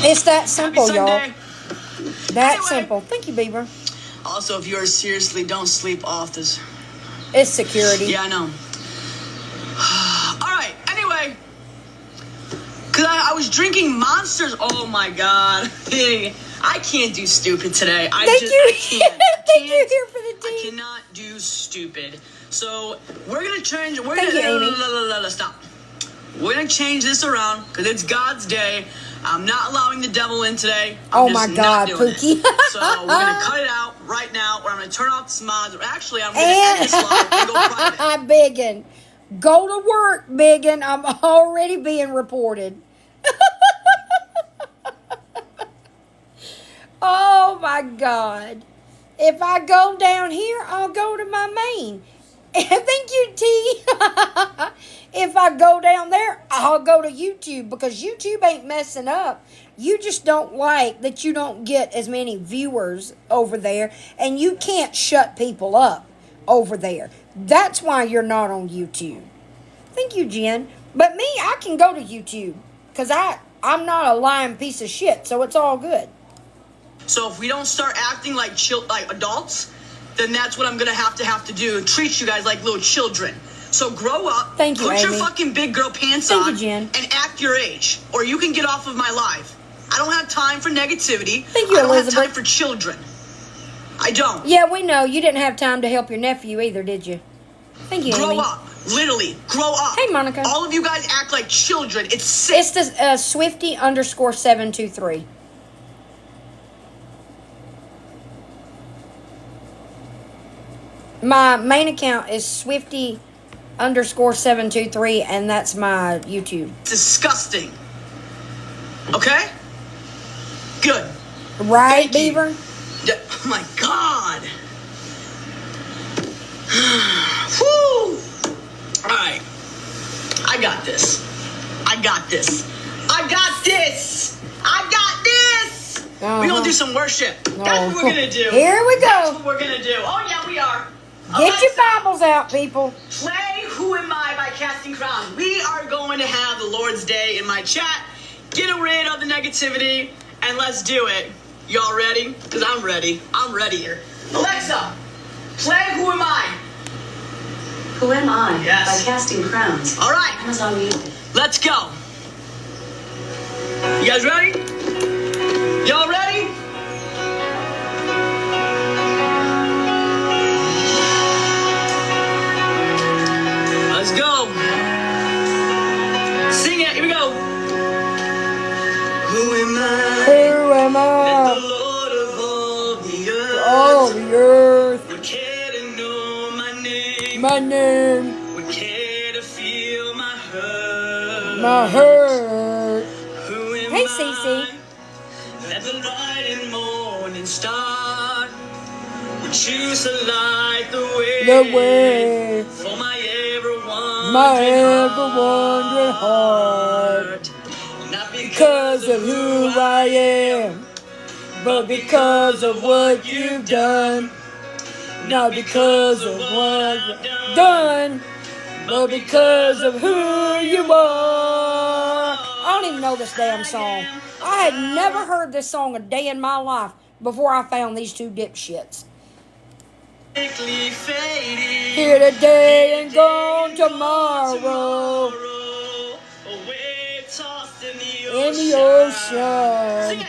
It's that simple, y'all. Sunday. That simple. Thank you, Bieber. Also, if you are seriously, don't sleep off this. It's security. Yeah, I know. All right. Anyway, because I was drinking Monsters. Oh my God. I can't do stupid today. I Thank you. can't. Thank you here for the I tea. cannot do stupid. So we're gonna change. Thank you, Amy. Stop. We're gonna change this around because it's God's day. I'm not allowing the devil in today. Oh my God, Pookie. So we're gonna cut it out right now, or I'm gonna turn off the mods. Actually, I'm gonna end this live and go private. I'm begging. Go to work, Biggin. I'm already being reported. Oh my God. If I go down here, I'll go to my main. Thank you, T. If I go down there, I'll go to YouTube because YouTube ain't messing up. You just don't like that you don't get as many viewers over there, and you can't shut people up over there. That's why you're not on YouTube. Thank you, Jen. But me, I can go to YouTube because I'm not a lying piece of shit, so it's all good. So if we don't start acting like adults, then that's what I'm gonna have to do. Treat you guys like little children. So grow up. Thank you, Put your Amy. fucking big girl pants Thank on you, Jen. and act your age, or you can get off of my live. I don't have time for negativity. Thank you, I don't Elizabeth. have time for children. I don't. Yeah, we know. You didn't have time to help your nephew either, did you? Thank you, Grow Amy. up. Literally, grow up. Hey, Monica. All of you guys act like children. It's sick. It's the Swifty_723. My main account is Swifty_723, and that's my YouTube. Disgusting. Okay? Good. Right, Thank you. Beaver? Yeah. Oh my God. Woo. All right. I got this. I got this. I got this. I got this. We're going to do some worship. That's what we're going to do. Here we That's go. what we're going to do. Oh, yeah, we are. Get your Bibles out, people. Play Who Am I by Casting Crowns. We are going to have the Lord's Day in my chat. Get rid of the negativity, and let's do it. Y'all ready? Because I'm ready. I'm ready here. Alexa, play Who Am I? Who Am I? Yes. By Casting Crowns. All right. Amazon Music. Let's go. You guys ready? Y'all ready? Let's go. Sing it. Here we go. Who am I? Who am The I? Lord of all the earth. All the earth. Would care to know my name. My name. Would care to feel my hurt. My hurt. Who am Hey, I? Cece. Let the bright and morning star would choose to light the way. The way. For my ever-wandering My ever-wandering heart. Not Because of who I am, but because of what you've done. Not because of what I've done, but because of who you are. I don't even know this damn song. I had never heard this song a day in my life before I found these two dipshits. quickly fading. Here today and gone tomorrow. Away tossed in the In the Sing ocean. it.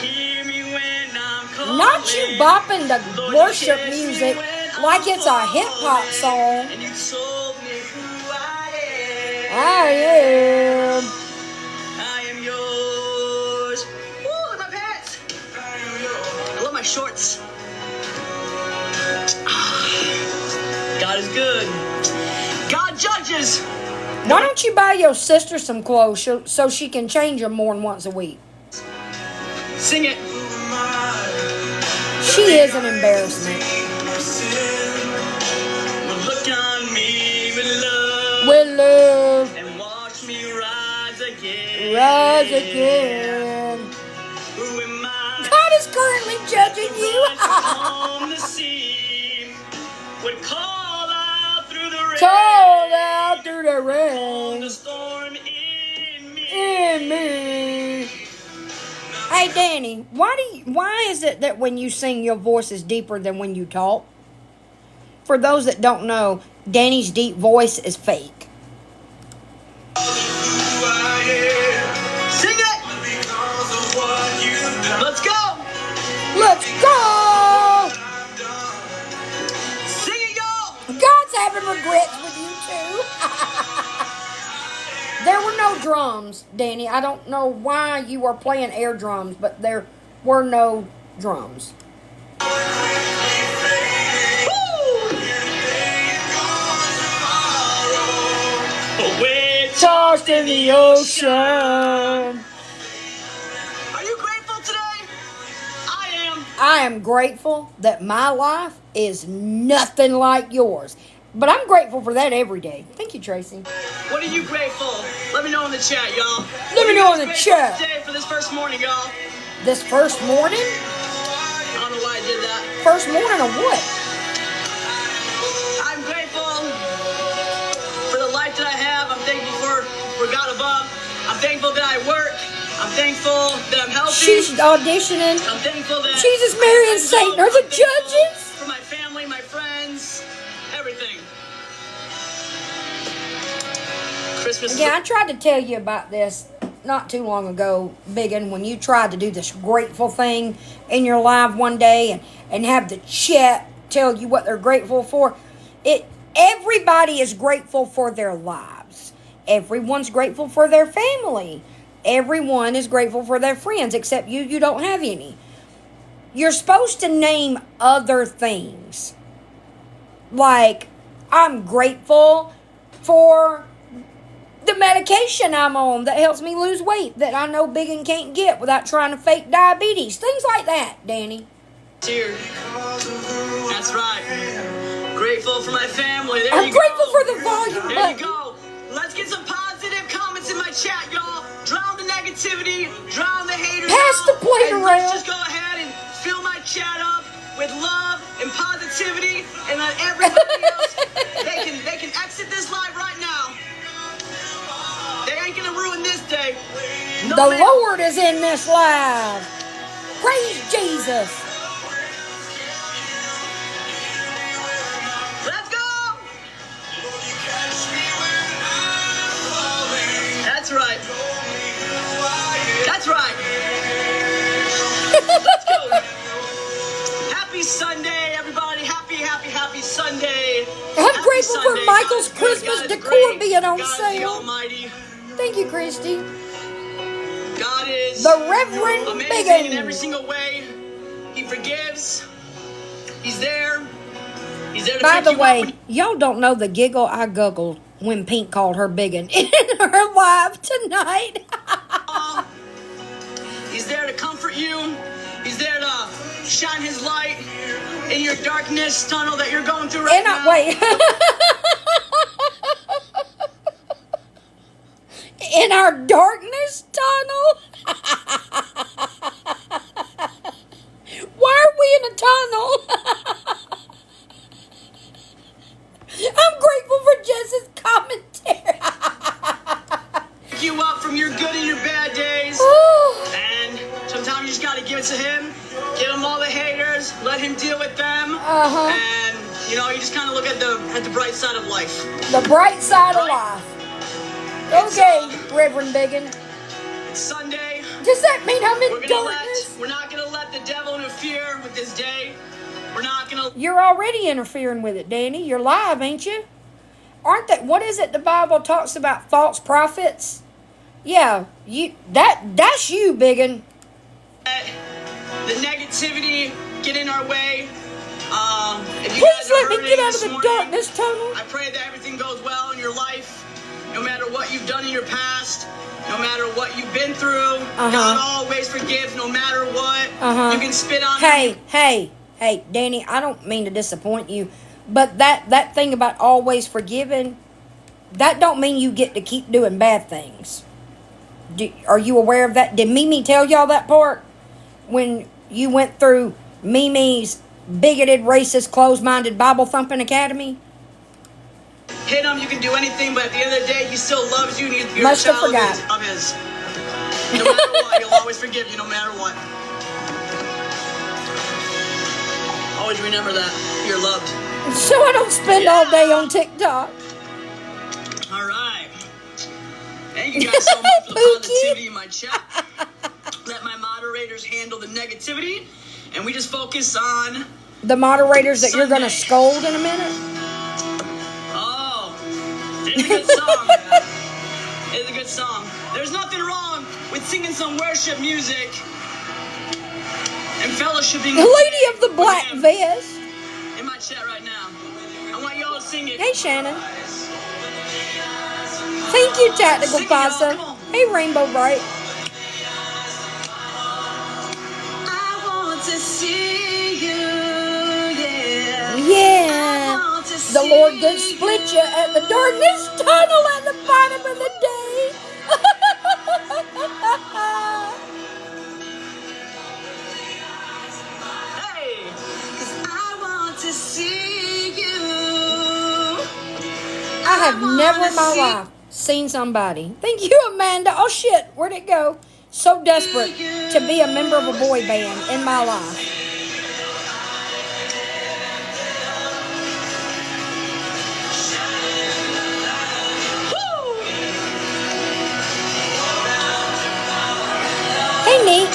Hear me when I'm calling. Not you bopping the worship music like it's a hip hop song. And you told me who I am. I am. I am yours. Woo, look at my pants. I love my shorts. God is good. God judges. Why don't you buy your sister some clothes so she can change them more than once a week? Sing it. She is an embarrassment. Look on me with love. With love, And watch me rise again. rise again. Who am I? God is currently judging you. On the sea would call out through the rain. Call out through the On the rain. storm in Hey, Danny, why is it that when you sing your voice is deeper than when you talk? For those that don't know, Danny's deep voice is fake. Sing it! Let's go! Let's go! Sing it, y'all! God's having regrets with you too. There were no drums, Danny. I don't know why you were playing air drums, but there were no drums. Away Tossed in the ocean. Are you grateful today? I am. I am grateful that my life is nothing like yours. But I'm grateful for that every day. Thank you, Tracy. What are you grateful? Let me know in the chat, y'all. Let me know in the Grateful chat. Today for this first morning, y'all. This first morning? I don't know why I did that. First morning of what? I'm grateful for the life that I have. I'm thankful for God above. I'm thankful that I work. I'm thankful that I'm healthy. She's auditioning. I'm thankful that Jesus, Mary, and Satan are the I'm thankful judges. for my family, my friends, everything. Christmas is Yeah, I tried to tell you about this not too long ago, Biggin, when you tried to do this grateful thing in your live one day and have the chat tell you what they're grateful for. Everybody is grateful for their lives. Everyone's grateful for their family. Everyone is grateful for their friends, except you. You don't have any. You're supposed to name other things. Like, I'm grateful for the medication I'm on that helps me lose weight that I know Biggin can't get without trying to fake diabetes. Things like that, Danny. here. That's right. Grateful for my family. There I'm you grateful go. for the volume There you button. go. Let's get some positive comments in my chat, y'all. Drown the negativity. Drown the haters. Pass the out, plate and around. Let's just go ahead and fill my chat up with love and positivity, and let everybody else they can exit this live right now. They ain't gonna ruin this day. No, The ma'am. Lord is in this live. Praise Jesus. Let's go. That's right. That's right. Let's go. Happy Sunday, everybody. Happy Sunday. I'm Happy grateful for Sunday. Michael's God is good. Christmas God is decor great. being on God is the sale. Almighty. Thank you, Christy. God is The Reverend amazing in every Biggin. single way. He forgives. He's there. He's there to By pick the you way, up. y'all don't know the giggle I guggled when Pink called her Biggin in her live tonight. He's there to comfort you. He's there to shine his light in your darkness tunnel that you're going through right And now. wait. In our darkness tunnel? Why are we in a tunnel? I'm grateful for Jess's commentary. Pick you up from your good and your bad days. And sometimes you just got to give it to him. Give him all the haters. Let him deal with them. Uh-huh. And, you just kind of look at the bright side of life. The bright side of life. Okay, Reverend Biggin. It's Sunday. Does that mean I'm in darkness? We're not going to let the devil interfere with this day. We're not going to. You're already interfering with it, Danny. You're live, ain't you? Aren't that, what is it the Bible talks about, false prophets? Yeah, that's you, Biggin. The negativity get in our way. If you Please guys are let me hurting get out of this the morning, darkness tunnel. I pray that everything goes well in your life. No matter what you've done in your past, no matter what you've been through, God always forgives no matter what. You can spit on him. Hey, Danny, I don't mean to disappoint you, but that thing about always forgiving, that don't mean you get to keep doing bad things. Are you aware of that? Did Mimi tell y'all that part? When you went through Mimi's bigoted, racist, closed-minded, Bible-thumping academy? Hit him, you can do anything, but at the end of the day, he still loves you and you're Must a have child forgot. of his. No matter what, he'll always forgive you no matter what. Always remember that. You're loved. So I don't spend all day on TikTok. All right. Thank you guys so much for the positivity in my chat. Let my moderators handle the negativity, and we just focus on The moderators that you're going to Sunday. scold in a minute. Oh, it's a good song. It's a good song. There's nothing wrong with singing some worship music and fellowshipping The lady of the black with him. vest. In my chat right now. I want y'all to sing it. Hey, Shannon. Thank you, Tactical Sing it, y'all. Pasa. Come on. Hey, Rainbow Bright. I want to see you, yeah. Yeah. I want to The Lord see did split you at the darkness tunnel at the bottom of the day. Hey, 'cause I want to see you. I have never in my life seen somebody. Thank you, Amanda. Oh, shit. Where'd it go? So desperate to be a member of a boy band in my life. Hey, Neat.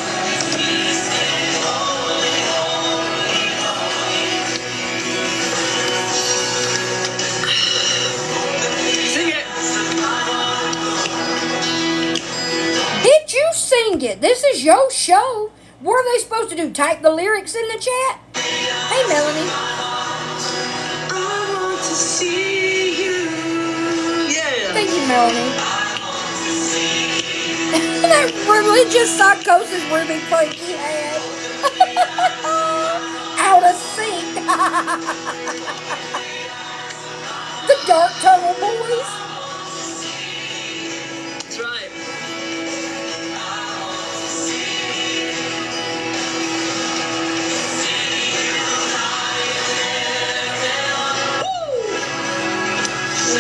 Sing it. Did you sing it? This is your show. What are they supposed to do? Type the lyrics in the chat? Hey, Melanie. I want to see you. Yeah. Thank you, Melanie. That religious psychosis Ruby Frankie had. Out of sync. The Dark Tunnel Boys. That's right.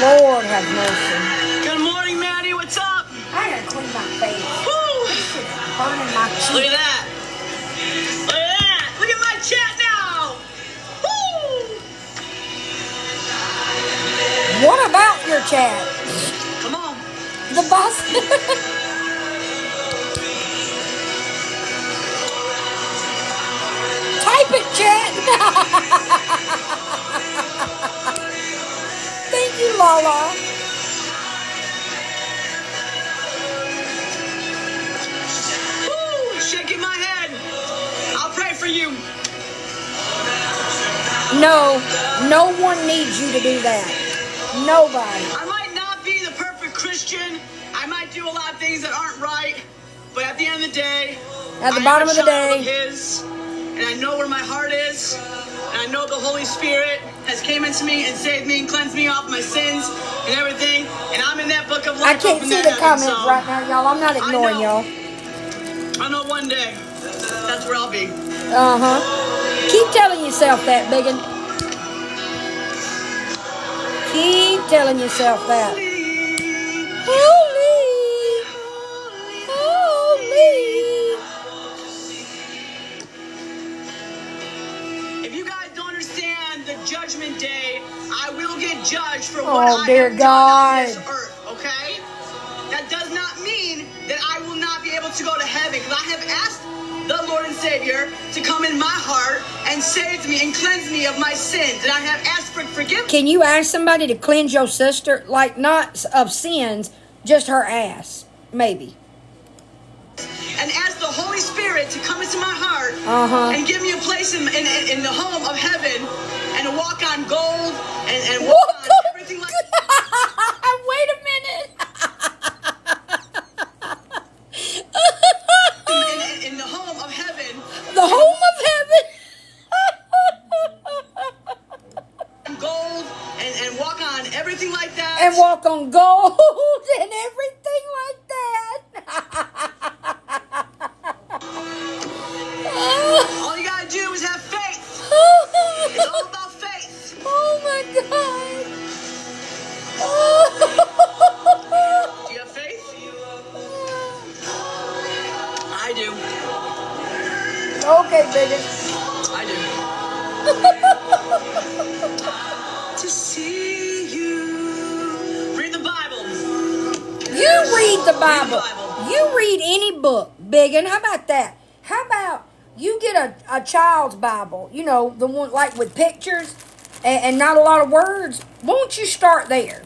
Lord have mercy. Good morning, Maddie. What's up? I gotta clean my face. Woo! Burning my Look cheek. at that. Look at that. Look at my chat now. Woo! What about your chat? Come on. The boss. Type it, chat. Thank you, Lala. Woo! Shaking my head. I'll pray for you. No one needs you to do that. Nobody. I might not be the perfect Christian. I might do a lot of things that aren't right. But at the end of the day, At the I bottom am of a the child day. of His, and I know where my heart is, and I know the Holy Spirit has came into me and saved me and cleansed me off my sins and everything, and I'm in that book of I life. can't up in see that the heaven, comments so right now, y'all. I'm not ignoring know. y'all. I know one day that's where I'll be. Uh-huh. Keep telling yourself that, biggin. Keep telling yourself that. Holy. Holy. If you guys don't understand the judgment day, I will get judged for Oh, what I dear have God. done on this earth, okay? That does not mean that I will not be able to go to heaven, because I have asked the Lord and Savior to come in my heart and save me and cleanse me of my sins, and I have asked for forgiveness. Can you ask somebody to cleanse your sister? Like, not of sins, just her ass. Maybe. And ask the Holy Spirit to come into my heart Uh-huh. and give me a place in the home of heaven and to walk on gold and walk on everything like Wait a minute. in the home of heaven. The home of heaven. Gold and walk on everything like that. And walk on gold and everything like that. All you gotta do is have faith. It's all about faith. Oh my God. I do. Okay, Biggin. I do. To see you. Read the Bible. You read the Bible. Bible. You read any book, Biggin. How about that? How about you get a child's Bible, you know, the one like with pictures and not a lot of words? Won't you start there?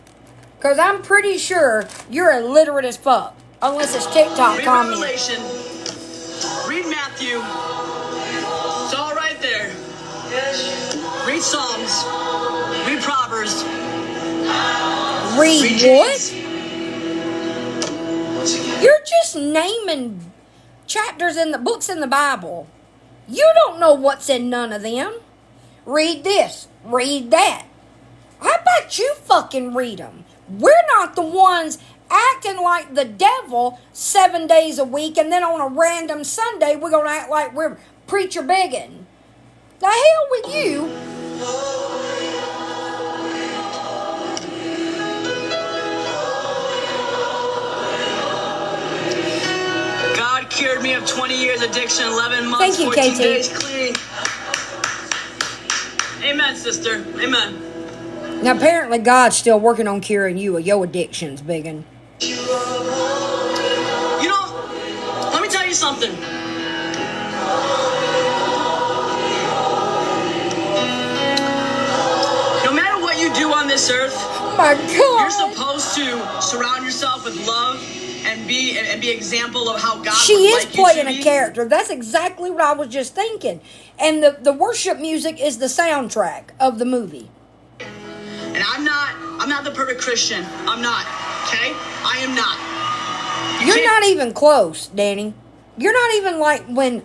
Because I'm pretty sure you're illiterate as fuck. Unless it's TikTok Read comment. Revelation. Read Matthew. It's all right there. Read Psalms. Read Proverbs. Read James. what? You're just naming chapters in the books in the Bible. You don't know what's in none of them. Read this. Read that. How about you fucking read them? We're not the ones acting like the devil 7 days a week, and then on a random Sunday we're going to act like we're preacher begging. The hell with you. God cured me of 20 years addiction, 11 months, Thank you, 14 KT. days clean. Amen, sister. Amen. Now apparently God's still working on curing you of your addictions, Biggin. You know, let me tell you something. No matter what you do on this earth, Oh my you're God. supposed to surround yourself with love and be example of how God She would is like you playing to a be. character. That's exactly what I was just thinking. And the worship music is the soundtrack of the movie. And I'm not the perfect Christian. I'm not. Okay? I am not. You're not even close, Danny. You're not even like when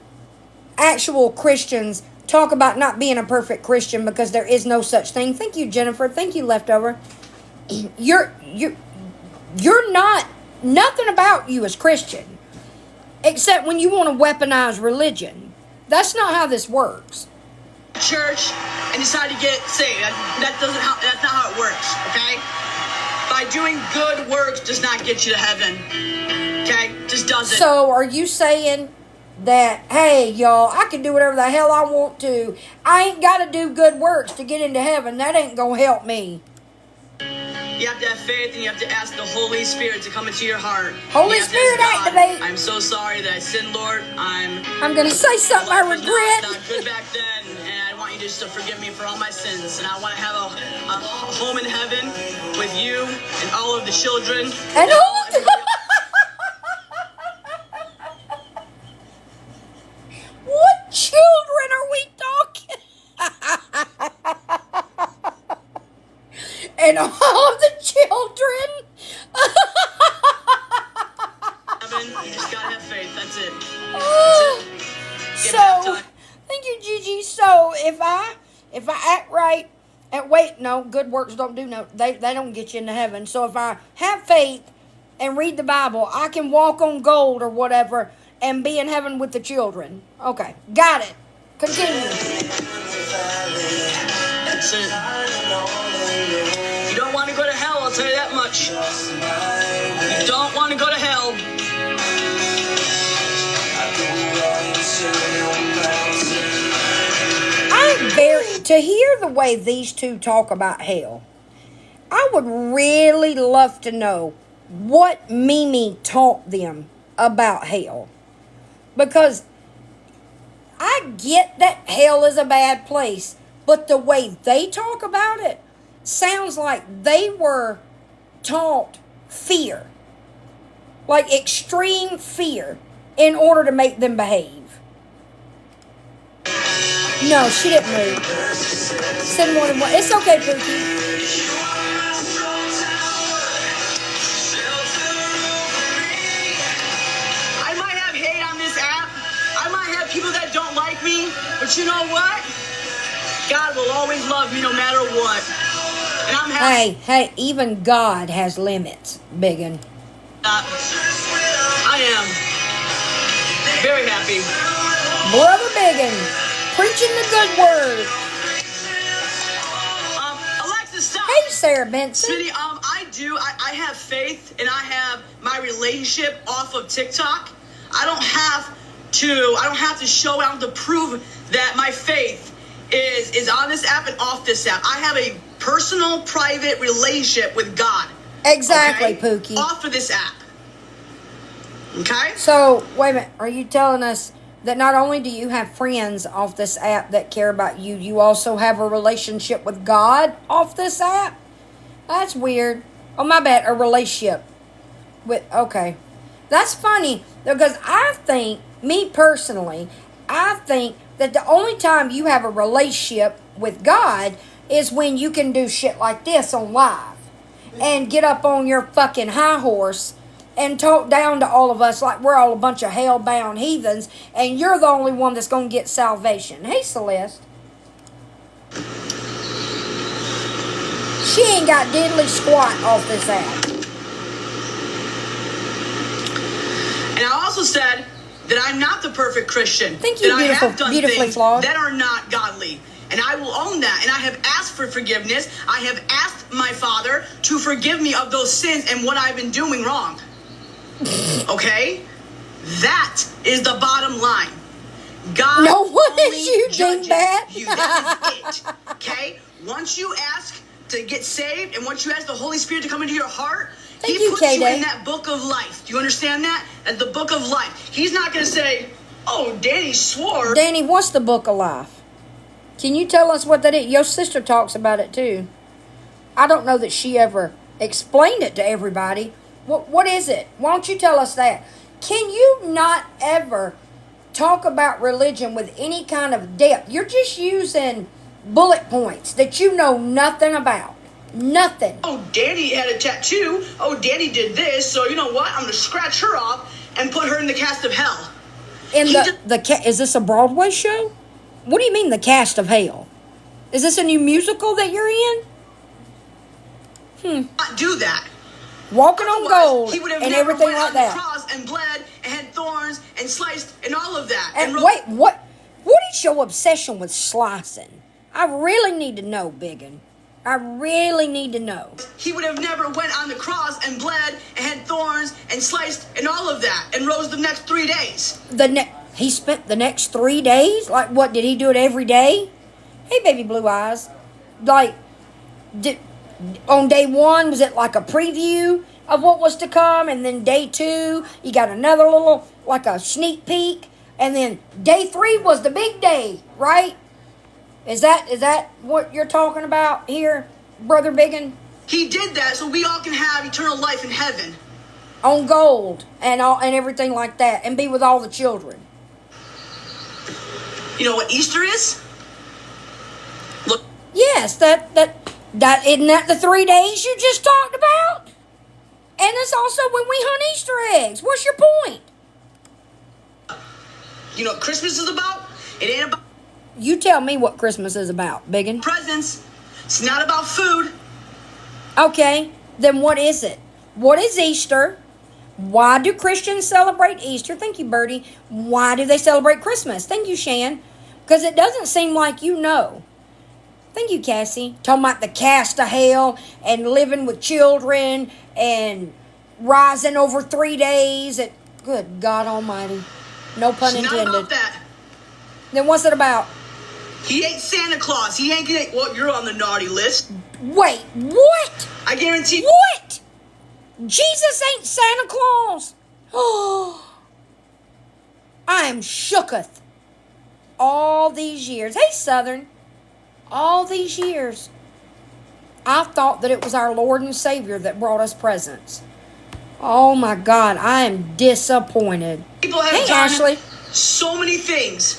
actual Christians talk about not being a perfect Christian because there is no such thing. Thank you, Jennifer. Thank you, Leftover. You're not, nothing about you is Christian. Except when you want to weaponize religion. That's not how this works. church and decide to get saved. That's not how it works, okay? By doing good works does not get you to heaven. Okay? Just doesn't. So are you saying that, hey, y'all, I can do whatever the hell I want to. I ain't got to do good works to get into heaven. That ain't going to help me. You have to have faith and you have to ask the Holy Spirit to come into your heart. Holy You have to Spirit, ask God, activate. I'm so sorry that I sinned, Lord. I'm going to say something I life was regret. not good back then, and I want you just to forgive me for all my sins. And I want to have a home in heaven with you and all of the children. And all of the... What children are we talking? And all of the children? Heaven, you just gotta have faith. That's it. So, thank you, Gigi. So, if I act right, and wait, no, good works don't do no, they don't get you into heaven. So, if I have faith and read the Bible, I can walk on gold or whatever and be in heaven with the children. Okay, got it. Continue. That's it. You don't want to go to hell, I'll tell you that much. You don't want to go to hell. To hear the way these two talk about hell, I would really love to know what Mimi taught them about hell. Because I get that hell is a bad place, but the way they talk about it sounds like they were taught fear. Like extreme fear in order to make them behave. No, she didn't move. Send more than one. It's okay, Pookie. I might have hate on this app. I might have people that don't like me. But you know what? God will always love me no matter what. And I'm happy. Hey, even God has limits, Biggin. I am very happy. Brother Biggin, preaching the good word. Alexa, stop. Hey, Sarah Benson. Smitty, I have faith and I have my relationship off of TikTok. I don't have I don't have to show out to prove that my faith is on this app and off this app. I have a personal, private relationship with God. Exactly, okay? Pookie. Off of this app. Okay? So, wait a minute. Are you telling us that not only do you have friends off this app that care about you, you also have a relationship with God off this app? That's weird. Oh, my bad. A relationship with, okay. That's funny because I think, me personally, I think that the only time you have a relationship with God is when you can do shit like this on live and get up on your fucking high horse and talk down to all of us like we're all a bunch of hell-bound heathens and you're the only one that's going to get salvation. Hey, Celeste. She ain't got diddly squat off this app. And I also said that I'm not the perfect Christian. Thank you, that beautiful, I have done beautifully things flawed. that are not godly. And I will own that. And I have asked for forgiveness. I have asked my Father to forgive me of those sins and what I've been doing wrong. Okay? That is the bottom line. God No one only is you, judges dingbat. you. That is it. Okay? Once you ask to get saved and once you ask the Holy Spirit to come into your heart, Thank He you, puts you K-Day. in that book of life. Do you understand that? That's the book of life. He's not going to say, oh, Danny swore. Danny, what's the book of life? Can you tell us what that is? Your sister talks about it too. I don't know that she ever explained it to everybody. What is it? Why don't you tell us that? Can you not ever talk about religion with any kind of depth? You're just using bullet points that you know nothing about. Nothing. Oh, Danny had a tattoo. Oh, Danny did this. So you know what? I'm going to scratch her off and put her in the cast of hell. In is this a Broadway show? What do you mean the cast of hell? Is this a new musical that you're in? Not do that. Walking on Otherwise, gold he would have and never everything went like on the that. cross and bled and had thorns and sliced and all of that. And wrote- wait, what is your obsession with slicing? I really need to know, Biggin. I really need to know. He would have never went on the cross and bled and had thorns and sliced and all of that and rose the next 3 days. He spent the next 3 days? Like, what, did he do it every day? Hey, baby blue eyes. Like, on day 1, was it like a preview of what was to come? And then day 2, you got another little, like a sneak peek. And then day 3 was the big day, right? Is that what you're talking about here, Brother Biggin? He did that so we all can have eternal life in heaven. On gold and everything like that, and be with all the children. You know what Easter is? Look, Yes, that isn't that the 3 days you just talked about? And it's also when we hunt Easter eggs. What's your point? you know what Christmas is about? It ain't about You tell me what Christmas is about, Biggin. presents. It's not about food. Okay, then what is it? What is Easter? Why do Christians celebrate Easter? Thank you, Bertie. Why do they celebrate Christmas? Thank you, Shan. Because it doesn't seem like you know. Thank you, Cassie. Talking about the cast of hell and living with children and rising over 3 days. Good God Almighty. No pun It's not intended. about that. Then what's it about? He ain't Santa Claus. He ain't gonna. Well, you're on the naughty list. Wait, what? I guarantee. What? Jesus ain't Santa Claus. Oh, I am shooketh. All these years. Hey, Southern. All these years, I thought that it was our Lord and Savior that brought us presents. Oh, my God. I am disappointed. People have Hey, done Ashley. so many things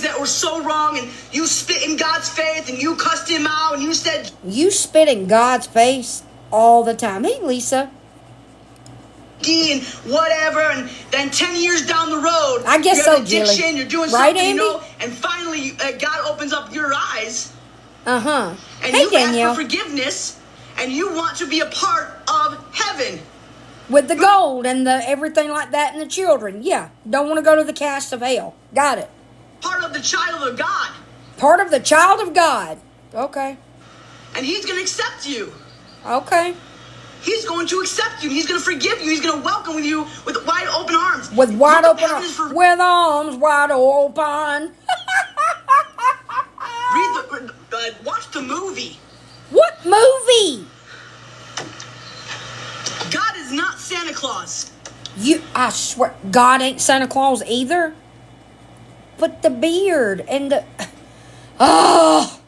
that were so wrong, and you spit in God's face, and you cussed him out, and you said You spit in God's face all the time. Hey, Lisa. D and whatever, and then 10 years down the road, I guess you so, have addiction, Jilly. you're doing Right, something, Andy? and finally God opens up your eyes, Uh-huh. and Hey, you Danielle. ask for forgiveness, and you want to be a part of heaven. With the gold and the everything like that and the children. Yeah. Don't want to go to the cast of hell. Got it. Part of the child of God. Part of the child of God. Okay. And he's going to accept you. Okay. He's going to accept you. He's going to forgive you. He's going to welcome you with wide open arms. With wide Look open at this for- with arms wide open. Watch the movie. What movie? God is not Santa Claus. I swear, God ain't Santa Claus either. But the beard and the... Oh!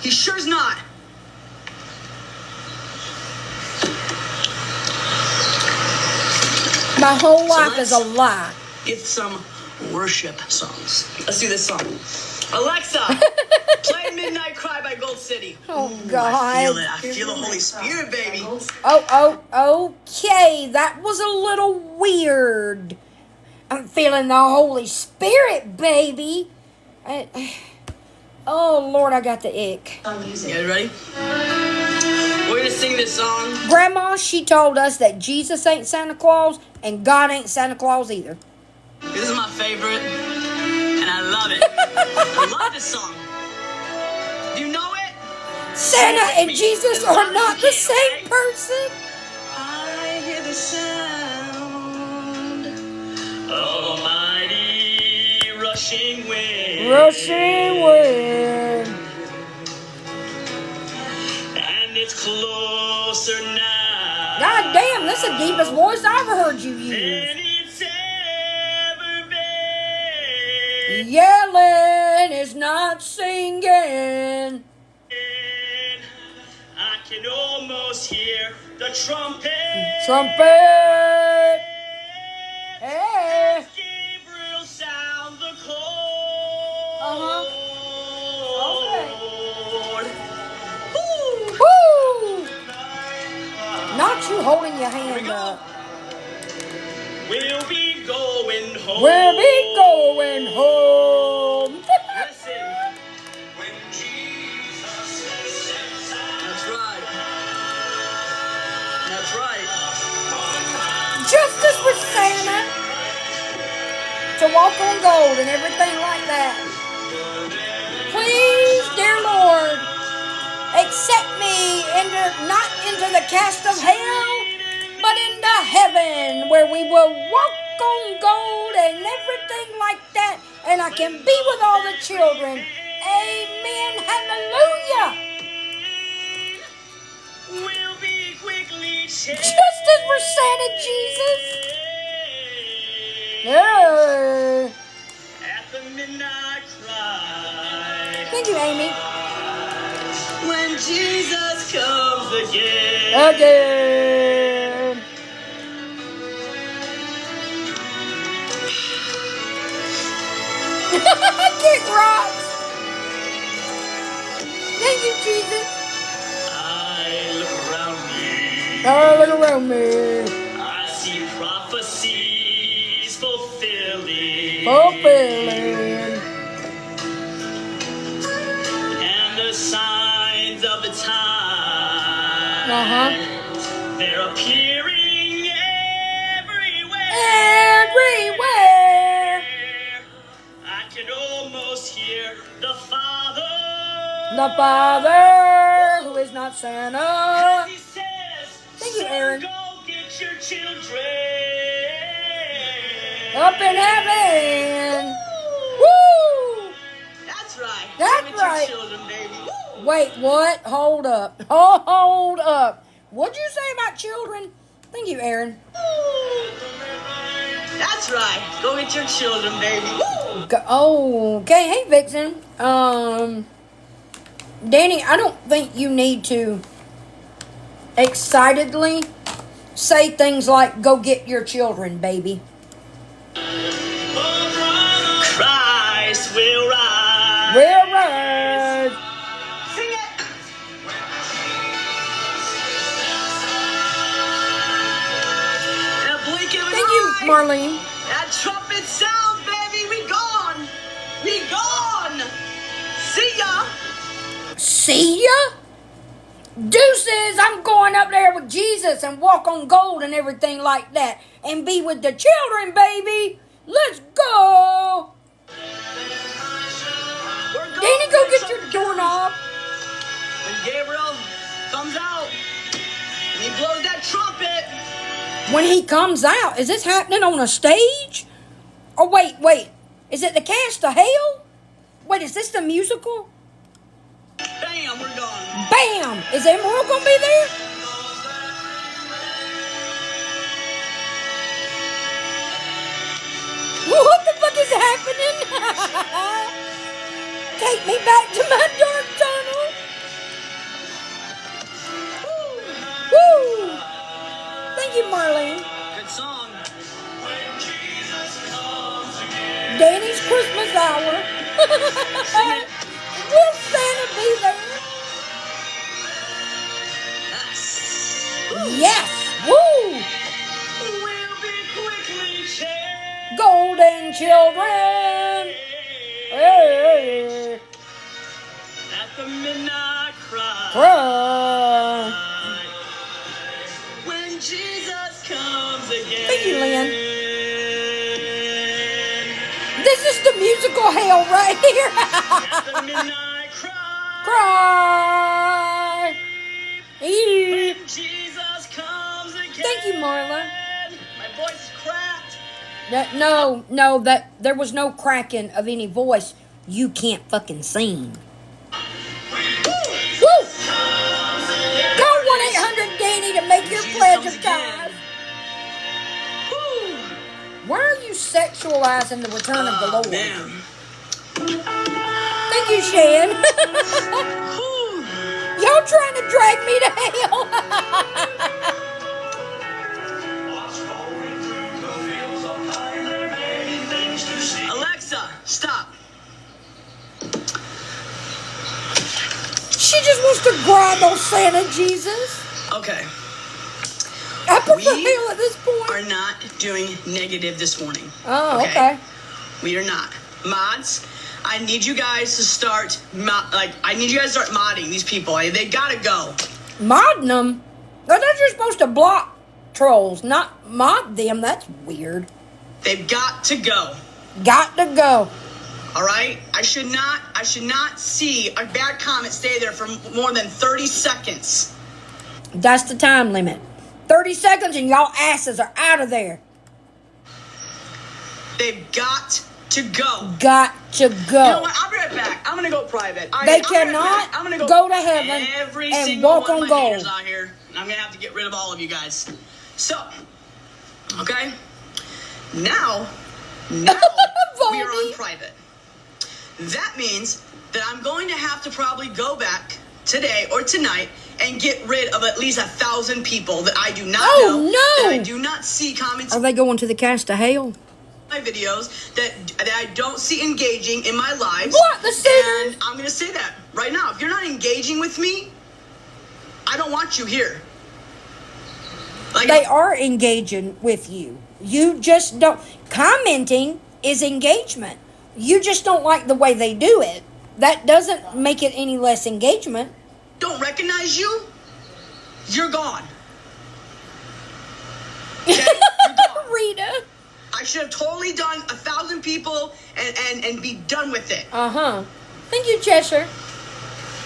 He sure's not. My whole So life is a lie. Get some worship songs. Let's do this song. Alexa, play Midnight Cry by Gold City. Oh, Ooh, God. I feel it. I feel the Holy Spirit, baby. Okay. That was a little weird. I'm feeling the Holy Spirit, baby. Oh, Lord, I got the ick. You guys ready? We're going to sing this song. Grandma, she told us that Jesus ain't Santa Claus and God ain't Santa Claus either. This is my favorite, and I love it. I love this song. Do you know it? Santa and Jesus are not the same person. I hear the sound of a mighty rushing wind. Rushing wind. And it's closer now. God damn, that's the deepest voice I've ever heard you use. Than it's ever been. Yelling is not singing. I can almost hear the trumpet. Trumpet. Hey. Gabriel sound the call. Okay. Woo. Woo! Not you holding your hand go. up. We'll be going home. We'll be going home. Listen. When Jesus steps out. That's right. That's right. Justice with Santa. To walk on gold and everything like that. Please, dear Lord, accept me not into the cast of hell, but into heaven, where we will walk on gold and everything like that, and I can be with all the children. Amen. Hallelujah. We'll be quickly changed. Justice for Santa Jesus. Yeah. At the midnight cry. Thank you, Amy. When Jesus comes again. Again. Kick rocks. Thank you, Jesus. I look around me. Oh, look around me. I see prophecies fulfilling. Fulfilling. And the signs of the time. They're appearing everywhere. Everywhere. I can almost hear the Father. The Father, who is not Santa. He says, Thank you, Aaron. Go get your children. Up in heaven. Woo! That's right. That's Go get your right. children, baby. Woo! Wait, what? Hold up. Hold up. What'd you say about children? Thank you, Aaron. That's right. Go get your children, baby. Woo! Oh, okay. Hey, Vixen. Danny, I don't think you need to excitedly say things like, go get your children, baby. Christ will rise. We'll rise. Sing it. In a blink of an Thank you, eye, Marlene. that trumpet sounds, baby. We gone. We gone. See ya. See ya? Deuces, I'm going up there with Jesus and walk on gold and everything like that and be with the children, baby. Let's go. We're going. Danny, go get your doorknob. When Gabriel comes out and he blows that trumpet, When he comes out, is this happening on a stage? Oh, wait. Is it the Cast of Hell? Wait, is this the musical? Bam, we're gone. Bam! Is Emerald gonna be there? What the fuck is happening? Take me back to my dark tunnel. Woo! Thank you, Marlene. Good song. Danny's Christmas Hour. Sing it. Will Santa be there? Yes. Yes! Woo! We'll be quickly changed. Golden children! Hey! At the midnight cry. Cry. When Jesus comes again. Thank you, Lynn. This is the musical hell right here. At the midnight cry. Cry! Eee. When Jesus comes again. Thank you, Marla. My voice is cracked. No, that there was no cracking of any voice. You can't fucking sing. Woo! Call 1-800-DANNY to make your Jesus pledge comes of again. tithe. Why are you sexualizing the return of the Lord? Man. Thank you, Shan. Y'all trying to drag me to hell? Alexa, stop. She just wants to grapple Santa Jesus. Okay. I prefer We hell at this point. Are not doing negative this morning. Oh, okay. We are not. Mods, I need you guys to start, I need you guys to start modding these people. They gotta go. Modding them? I thought you're supposed to block trolls, not mod them. That's weird. They've got to go. Got to go. All right? I should not see a bad comment stay there for more than 30 seconds. That's the time limit. 30 seconds and y'all asses are out of there. They've got to go. Got to go. You know what? I'll be right back. I'm gonna go private. They cannot I'm gonna go to heaven every and single walk one on of my haters gold. out here, and I'm gonna have to get rid of all of you guys. So, okay. Now we are on private. That means that I'm going to have to probably go back today or tonight and get rid of at least 1,000 people that I do not know, that I do not see comments Are they going to the Cast of Hell? my videos, that I don't see engaging in my lives. What? The sinners? And I'm gonna say that right now. If you're not engaging with me, I don't want you here. Like, They are engaging with you. You just don't. Commenting is engagement. You just don't like the way they do it. That doesn't make it any less engagement. don't recognize you, you're gone. Okay? You're gone. Rita. I should have totally done 1,000 people and be done with it. Thank you, Cheshire.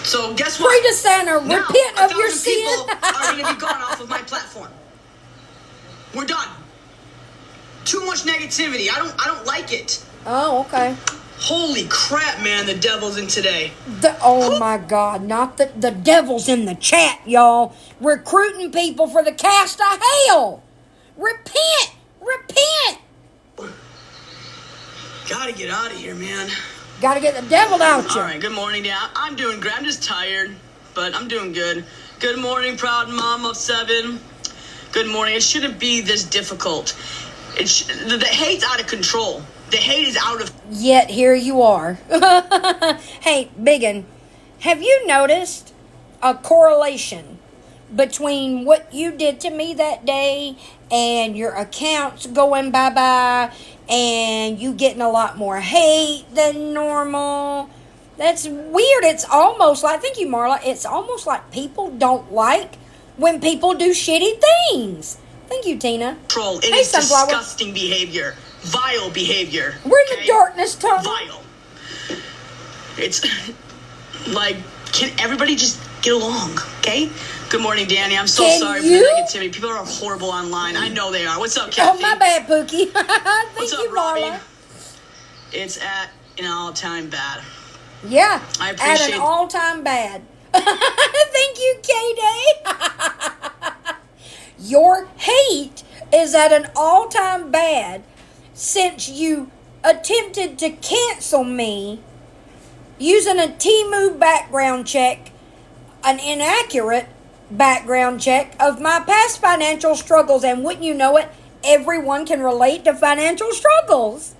So guess what? Pray to Santa. Now, Repent of your 1,000 sin. people are going to be gone off of my platform. We're done. Too much negativity. I don't like it. Oh, okay. Holy crap, man! The devil's in today. Oh my God! Not the devil's in the chat, y'all. Recruiting people for the Cast of Hell. Repent. Gotta get out of here, man. Got to get the devil out you. All right. Good morning, Dad. I'm doing great. I'm just tired, but I'm doing good. Good morning, proud mom of 7. Good morning. It shouldn't be this difficult. The hate's out of control. The hate is out of. Yet here you are. Hey, Biggin, have you noticed a correlation between what you did to me that day and your accounts going bye-bye and you getting a lot more hate than normal? That's weird. It's almost like, thank you, Marla, it's almost like people don't like when people do shitty things. Thank you, Tina. Control. It Hey, is Sunflower. disgusting behavior. Vile behavior. We're in the okay? darkness tunnel. Vile. It's like, can everybody just get along, okay? Good morning, Danny. I'm so Can sorry you? for the negativity. People are horrible online. I know they are. What's up, Oh, Kathy? my bad, Pookie. Thank What's up, you, Robbie? Marla. It's at an all-time bad. Yeah, I at appreciate- an all-time bad. Thank you, K-Day. Your hate is at an all-time bad since you attempted to cancel me using a Temu background check, an inaccurate background check of my past financial struggles. And wouldn't you know it, everyone can relate to financial struggles.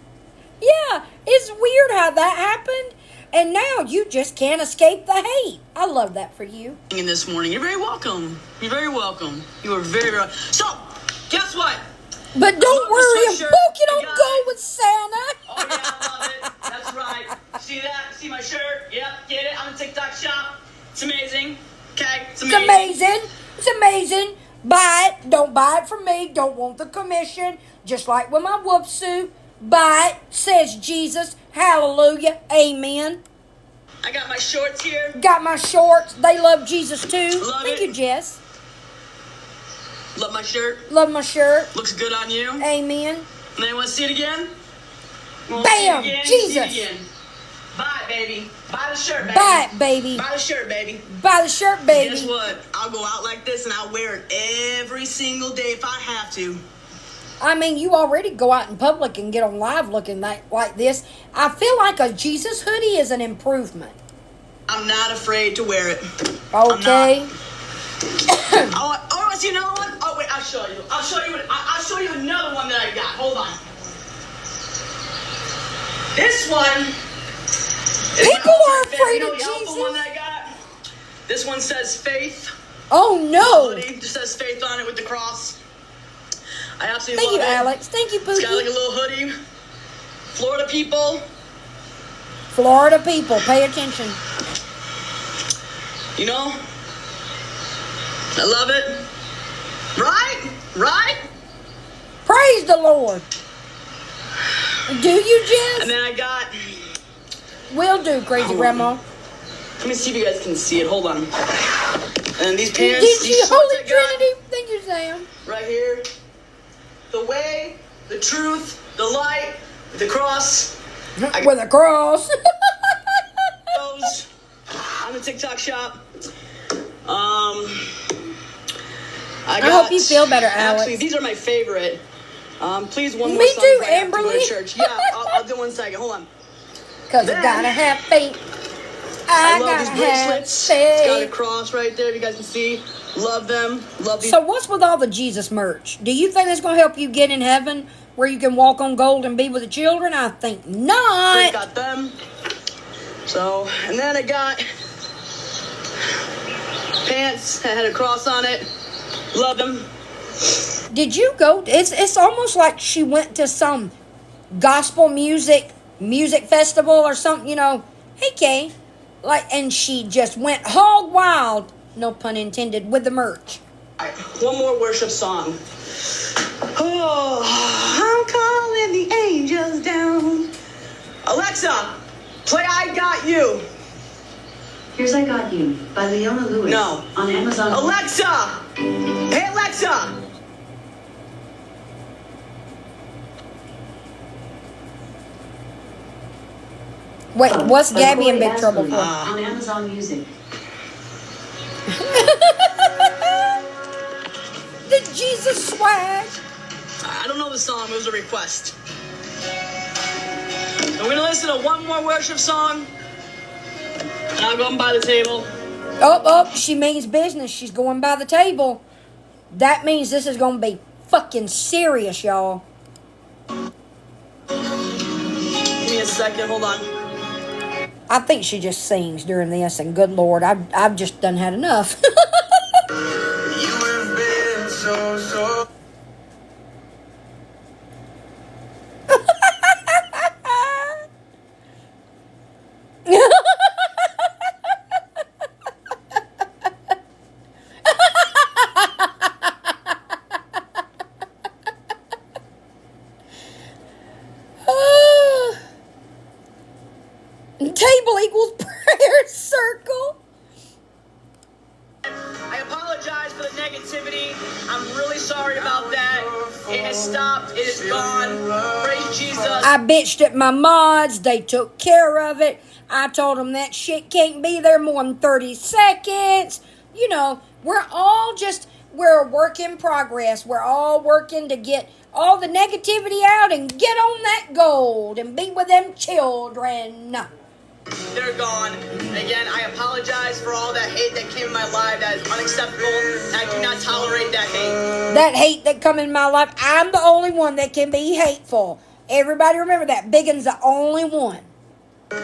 Yeah, it's weird how that happened. And now you just can't escape the hate. I love that for you. In this morning. You're very welcome. You're very welcome. You are very, very... So, guess what? But I don't love worry, the if sweatshirt. Pookie I don't got go it. with Santa. Oh, yeah, I love it. That's right. See that? See my shirt? Yep, get it on the TikTok shop. It's amazing. Okay, it's It's amazing. amazing. It's amazing. Buy it. Don't buy it from me. Don't want the commission. Just like with my whoop suit. Buy it. Says Jesus. Hallelujah. Amen. I got my shorts here. Got my shorts. They love Jesus too. Love Thank it. you, Jess. Love my shirt. Love my shirt. Looks good on you. Amen. And then want to see it again? Want Bam! See it again? Jesus. See it again. Buy it, baby. Buy the shirt, baby. Buy it, baby. Buy the shirt, baby. Buy the shirt, baby. Guess what? I'll go out like this and I'll wear it every single day if I have to. I mean, you already go out in public and get on live looking like this. I feel like a Jesus hoodie is an improvement. I'm not afraid to wear it. Okay. Oh, see another one? Oh, wait, I'll show you. I'll show you another one that I got. Hold on. This one. is my People are all-time afraid favorite. of You know the Jesus. one that I got? This one says faith. Oh no! Hoodie just says faith on it with the cross. I absolutely Thank you, love it. Alex. Thank you, It's got like a Pookie. little hoodie. Florida people. Florida people, pay attention. You know, I love it. Right? Right? Praise the Lord. Do you, Jess? And then I got, Will do, crazy Hold on. grandma. let me see if you guys can see it. Hold on. And these pants, Did these you, shorts Holy I got Trinity? Thank you, Sam. right here. The way, the truth, the light, the cross. With a cross. Those on the TikTok shop. I hope you feel better, Alex. Actually, these are my favorite. Please, one more Me song too, before I have to go to Amberly. church. Yeah, I'll do 1 second. Hold on. Because I gotta have faith. I I love these gotta have bracelets. It's got a faith. cross right there. If you guys can see, love them. Love these. So what's with all the Jesus merch? Do you think that's going to help you get in heaven where you can walk on gold and be with the children? I think not. Got them. So, and then I got pants that had a cross on it. Love them. Did you go? It's almost like she went to some gospel music festival or something, you know. Hey, Kay. And she just went hog wild, no pun intended, with the merch. All right, one more worship song. Oh, I'm calling the angels down. Alexa, play I Got You. Here's I Got You by Leona Lewis. No. On Amazon. Alexa! Hey, Alexa! Wait, what's by Gabby in Corey big trouble Asbury for? On Amazon Music. The Jesus swag. I don't know the song, it was a request. So we're gonna listen to one more worship song. And I'll go and buy the table. Oh, she means business. She's going by the table. That means this is going to be fucking serious, y'all. Give me a second, hold on. I think she just sings during this, and good Lord, I've just done had enough. You have been so Table equals prayer circle. negativity. I'm really sorry about that. It has stopped. It is gone. Praise Jesus. I bitched at my mods. They took care of it. I told them that shit can't be there more than 30 seconds. You know, we're a work in progress. We're all working to get all the negativity out and get on that gold and be with them children. They're gone. Again, I apologize for all that hate that came in my life. That is unacceptable. I do not tolerate that hate. That hate that come in my life, I'm the only one that can be hateful. Everybody remember that. Biggin's the only one. So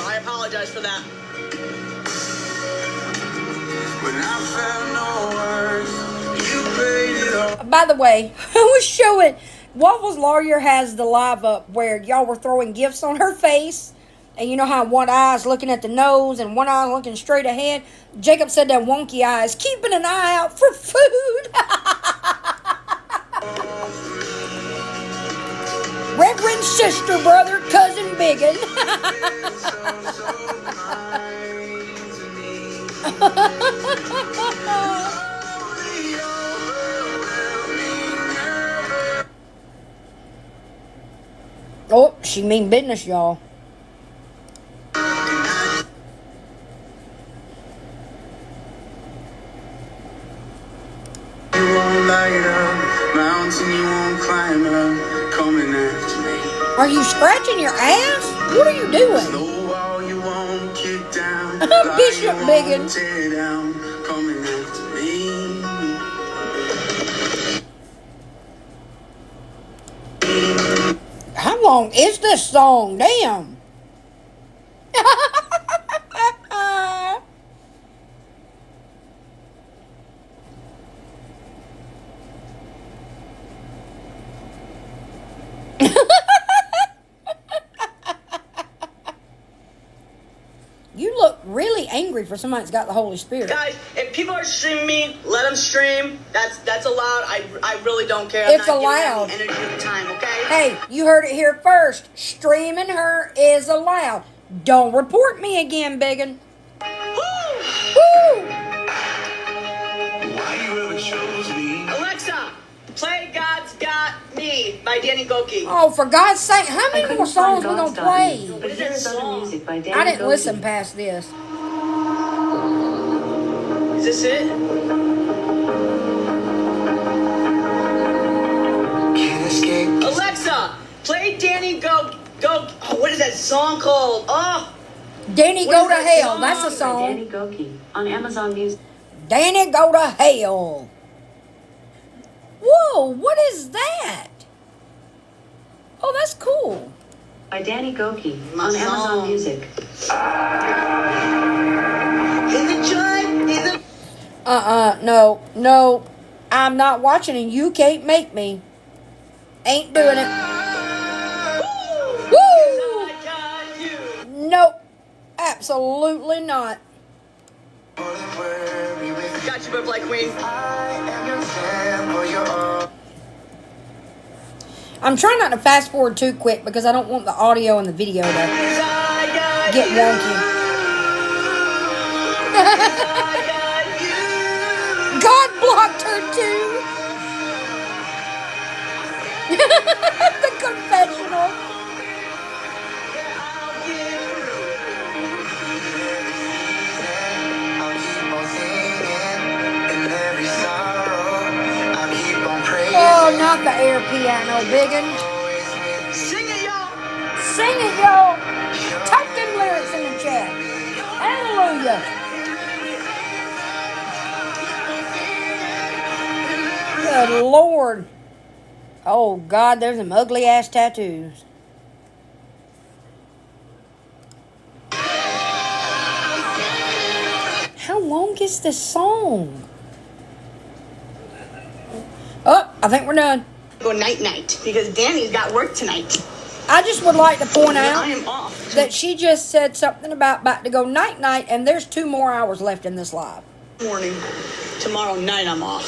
I apologize for that. When I found no words, you paid it all. By the way, I was showing, Waffles Lawyer has the live up where y'all were throwing gifts on her face. And you know how one eye's looking at the nose and one eye looking straight ahead? Jacob said that wonky eye is keeping an eye out for food. Reverend sister, brother, cousin Biggin. Oh, she mean business, y'all. You won't climb up, coming after me. Are you scratching your ass? What are you doing? Slow wall you won't kick down. Bishop Biggin. Tear down, coming after me. How long is this song? Damn. You look really angry for somebody that's got the Holy Spirit. Guys, if people are streaming me, let them stream. That's allowed. I really don't care. It's I'm not allowed. giving them the energy of the time, okay? Hey, you heard it here first. Streaming her is allowed. Don't report me again, Biggin. Woo! Why you ever chose me? Alexa, play God's Got Me by Danny Goki. Oh, for God's sake, how I many couldn't more songs we find gonna God's Got Me, play? but here is other music by Danny I didn't Goki. listen past this. Is this it? Can't escape. Alexa, play Danny Go. Oh, what is that song called? Oh, Danny What Go is to that Hell. song? That's a By song. Danny Goki on Amazon Music. Danny Go to Hell. Whoa, what is that? Oh, that's cool. By Danny Goki My on song. Amazon Music. in the joy, in the. No. I'm not watching and you can't make me. Ain't doing it. Woo! I got you. Nope. Absolutely not. Got you, but Black Queen. I'm trying not to fast forward too quick because I don't want the audio and the video to I got get you. wonky. I got you. God blocked her too. The confessional. Oh, not the air piano, Biggin. Sing it, y'all. Sing it, y'all. Type them lyrics in the chat. Hallelujah. Good Lord. Oh, God, there's some ugly ass tattoos. How long is this song? Oh, I think we're done. Go night because Danny's got work tonight. I just would like to point I out am off. that she just said something about to go night, and there's 2 more hours left in this live. Morning. Tomorrow night I'm off.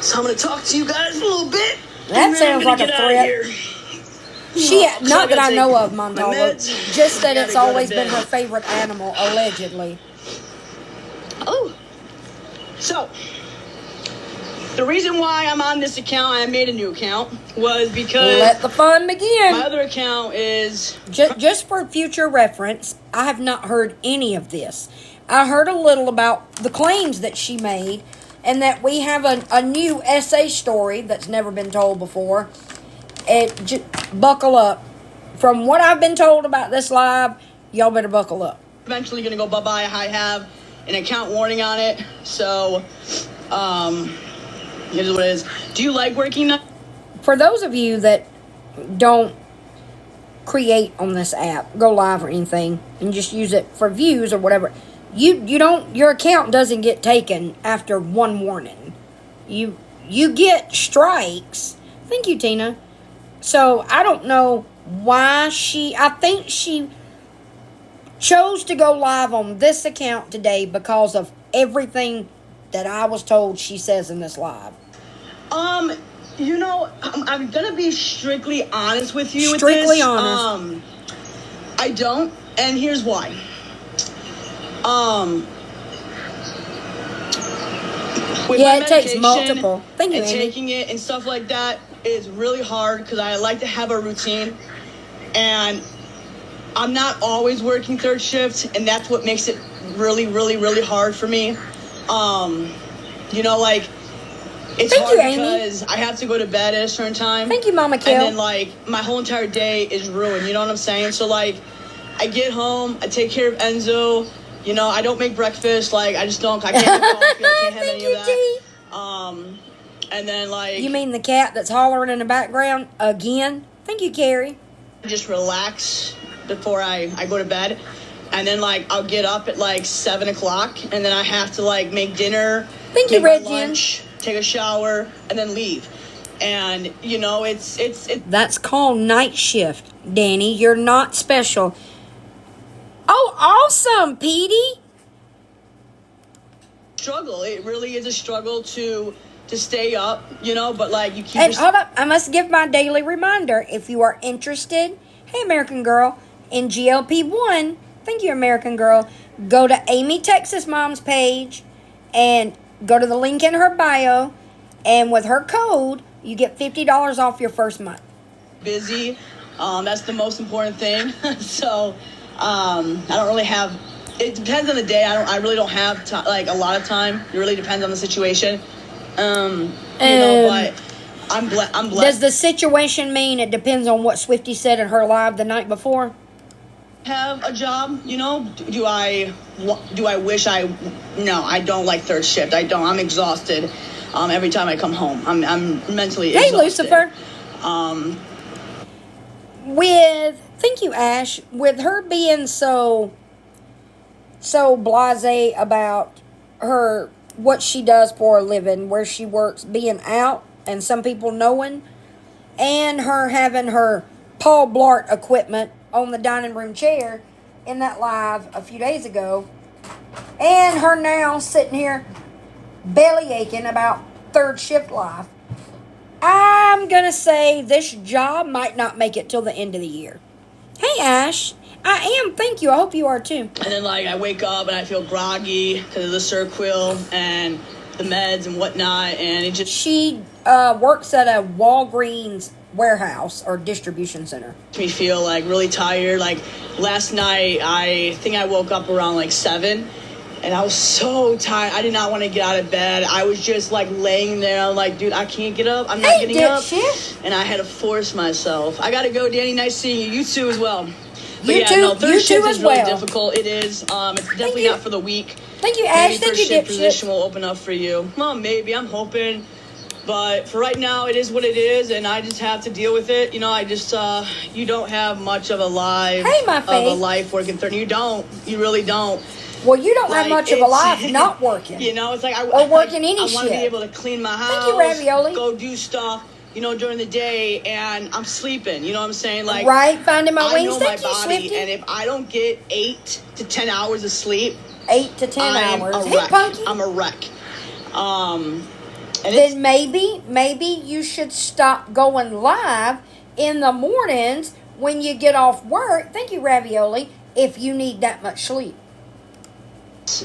So I'm gonna talk to you guys a little bit. That and then sounds I'm gonna like a get out of threat. here. She, So not that I gotta know take of, my Montalvo, meds. just that Gotta it's go to always been bed. her favorite animal, allegedly. Oh. So, the reason why I'm on this account, I made a new account, was because Let the fun begin. my other account is... Just for future reference, I have not heard any of this. I heard a little about the claims that she made, and that we have a new SA story that's never been told before. Buckle up. From what I've been told about this live, y'all better buckle up. Eventually going to go bye-bye. I have an account warning on it. So, here's what it is. Do you like working night? For those of you that don't create on this app, go live or anything, and just use it for views or whatever, your account doesn't get taken after one warning. You get strikes. Thank you, Tina. So I don't know why I think she chose to go live on this account today because of everything that I was told she says in this live. You know, I'm gonna be strictly honest with you. Strictly honest. I don't, and here's why. With Yeah, my it takes medication multiple. Thank you, and Amy. taking it and stuff like that is really hard because I like to have a routine, and I'm not always working third shift, and that's what makes it really, really, really hard for me. You know, like, it's Thank hard you, Amy. because I have to go to bed at a certain time. Thank you, Mama Kill. And then, like, my whole entire day is ruined, you know what I'm saying? So, like, I get home, I take care of Enzo, you know, I don't make breakfast, like, I just don't, I can't have coffee, I can't have Thank any you, of T. that. And then, like... You mean the cat that's hollering in the background again? Thank you, Carrie. Just relax before I go to bed. And then, like, I'll get up at, like, 7 o'clock, and then I have to, like, make dinner, Thank you, make my Reggie. lunch, take a shower, and then leave. And, you know, it's That's called night shift, Danny. You're not special. Oh, awesome, Petey. struggle. It really is a struggle to stay up, you know, but, like, you keep... And hold up, I must give my daily reminder. If you are interested, hey, American Girl, in GLP-1, thank you, American Girl, go to Amy Texas Mom's page and go to the link in her bio, and with her code, you get $50 off your first month. busy. That's the most important thing. So, I don't really have... It depends on the day. I really don't have like a lot of time. It really depends on the situation. You know, but I'm blessed. Does the situation mean it depends on what Swifty said in her live the night before? Have a job, you know. Do I wish no, I don't like third shift. I don't. I'm exhausted every time I come home. I'm mentally exhausted. Hey, Lucifer. Thank you, Ash, with her being so blasé about her, what she does for a living, where she works, being out, and some people knowing, and her having her Paul Blart equipment on the dining room chair in that live a few days ago, and her now sitting here belly aching about third shift life. I'm going to say this job might not make it till the end of the year. Hey, Ash. I am. Thank you. I hope you are too. And then, like, I wake up and I feel groggy because of the Seroquel and the meds and whatnot, and it just... She works at a Walgreens warehouse or distribution center. makes me feel, like, really tired. Like, last night, I think I woke up around, like, 7, and I was so tired. I did not want to get out of bed. I was just, like, laying there. I'm like, dude, I can't get up. I'm not getting up. Dipshit. And I had to force myself. I got to go, Danny. Nice seeing you. You too as well. But You too- third you shift too is as really well. difficult. It is. It's definitely you. not for the weak. Thank you, Ash. Maybe Thank first you, shift dipshit. position will open up for you. Well, maybe. I'm hoping. But for right now, it is what it is, and I just have to deal with it. You know, I just, you don't have much of a life, Hey, my of a faith. life working third. You don't. You really don't. Well, you don't have Like, much of a it's- life not working. You know, it's like Or working any I want to be shift. able to clean my house. Thank you, Ravioli. Go do stuff, you know, during the day, and I'm sleeping. You know what I'm saying? Like, Right? Finding my I wings. know my Thank you, body, Swifty. and if I don't get 8 to 10 hours of sleep, 8 to 10 I'm hours. a Hey, wreck. Punky. I'm a wreck. And it's Then maybe you should stop going live in the mornings when you get off work. Thank you, Ravioli, if you need that much sleep.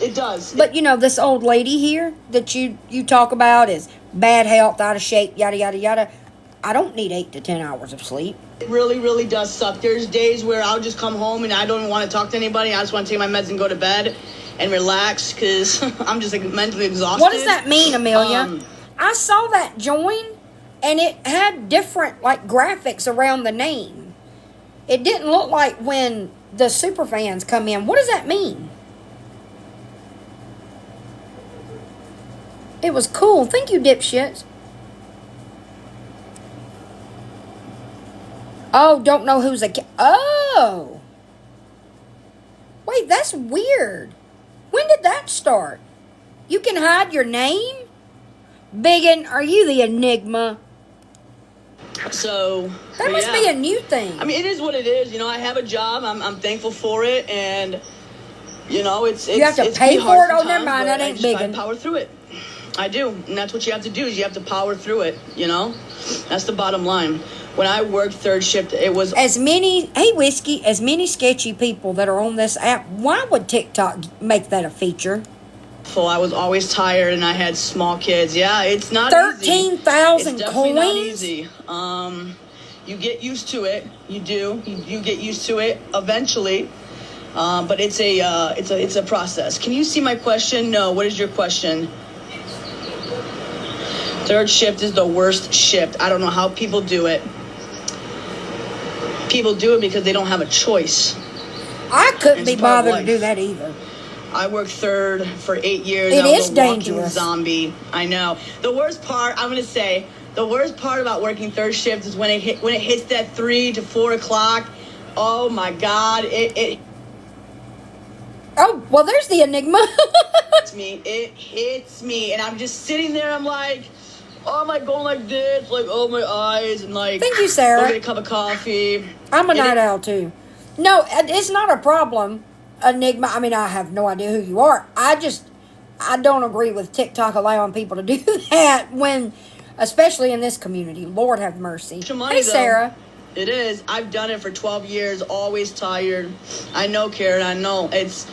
It does. But you know, this old lady here that you talk about is bad health, out of shape, yada yada yada. I don't need 8 to 10 hours of sleep. It really, really does suck. There's days where I'll just come home and I don't even want to talk to anybody. I just want to take my meds and go to bed and relax because I'm just like mentally exhausted. What does that mean, Amelia? I saw that join and it had different like graphics around the name. It didn't look like when the super fans come in. What does that mean? It was cool. Thank you, dipshits. Oh, don't know who's oh. Wait, that's weird. When did that start? You can hide your name? Biggin, are you the enigma? So That must be a new thing. I mean, it is what it is. You know, I have a job. I'm thankful for it, and you know, it's you have to it's pay pretty for hard it. Oh, never sometimes, mind. but That ain't I just biggin. power through it. I do, and that's what you have to do. Is you have to power through it. You know, that's the bottom line. When I worked third shift, it was As many sketchy people that are on this app. Why would TikTok make that a feature? full. I was always tired, and I had small kids. Yeah, it's not 13,000 It's definitely not coins? easy. You get used to it. You do. You get used to it eventually. But it's a process. Can you see my question? No. What is your question? Third shift is the worst shift. I don't know how people do it. People do it because they don't have a choice. I couldn't It's be part of bothered to do life. that either. I worked third for 8 years. It I was is a walking dangerous. zombie. I know. The worst part, I'm gonna say, the worst part about working third shift is when it hits that 3 to 4 o'clock. Oh my God! It Oh, well, there's the enigma. hits me. It hits me, and I'm just sitting there. I'm like, oh, am I going like this? Like, oh, my eyes, and like. Thank you, Sarah. Go get a cup of coffee. I'm a And night it- owl, too. No, it's not a problem, Enigma. I mean, I have no idea who you are. I don't agree with TikTok allowing people to do that when, especially in this community. Lord have mercy. Your money, Hey, though. Sarah. It is. I've done it for 12 years, always tired. I know, Karen, I know. It's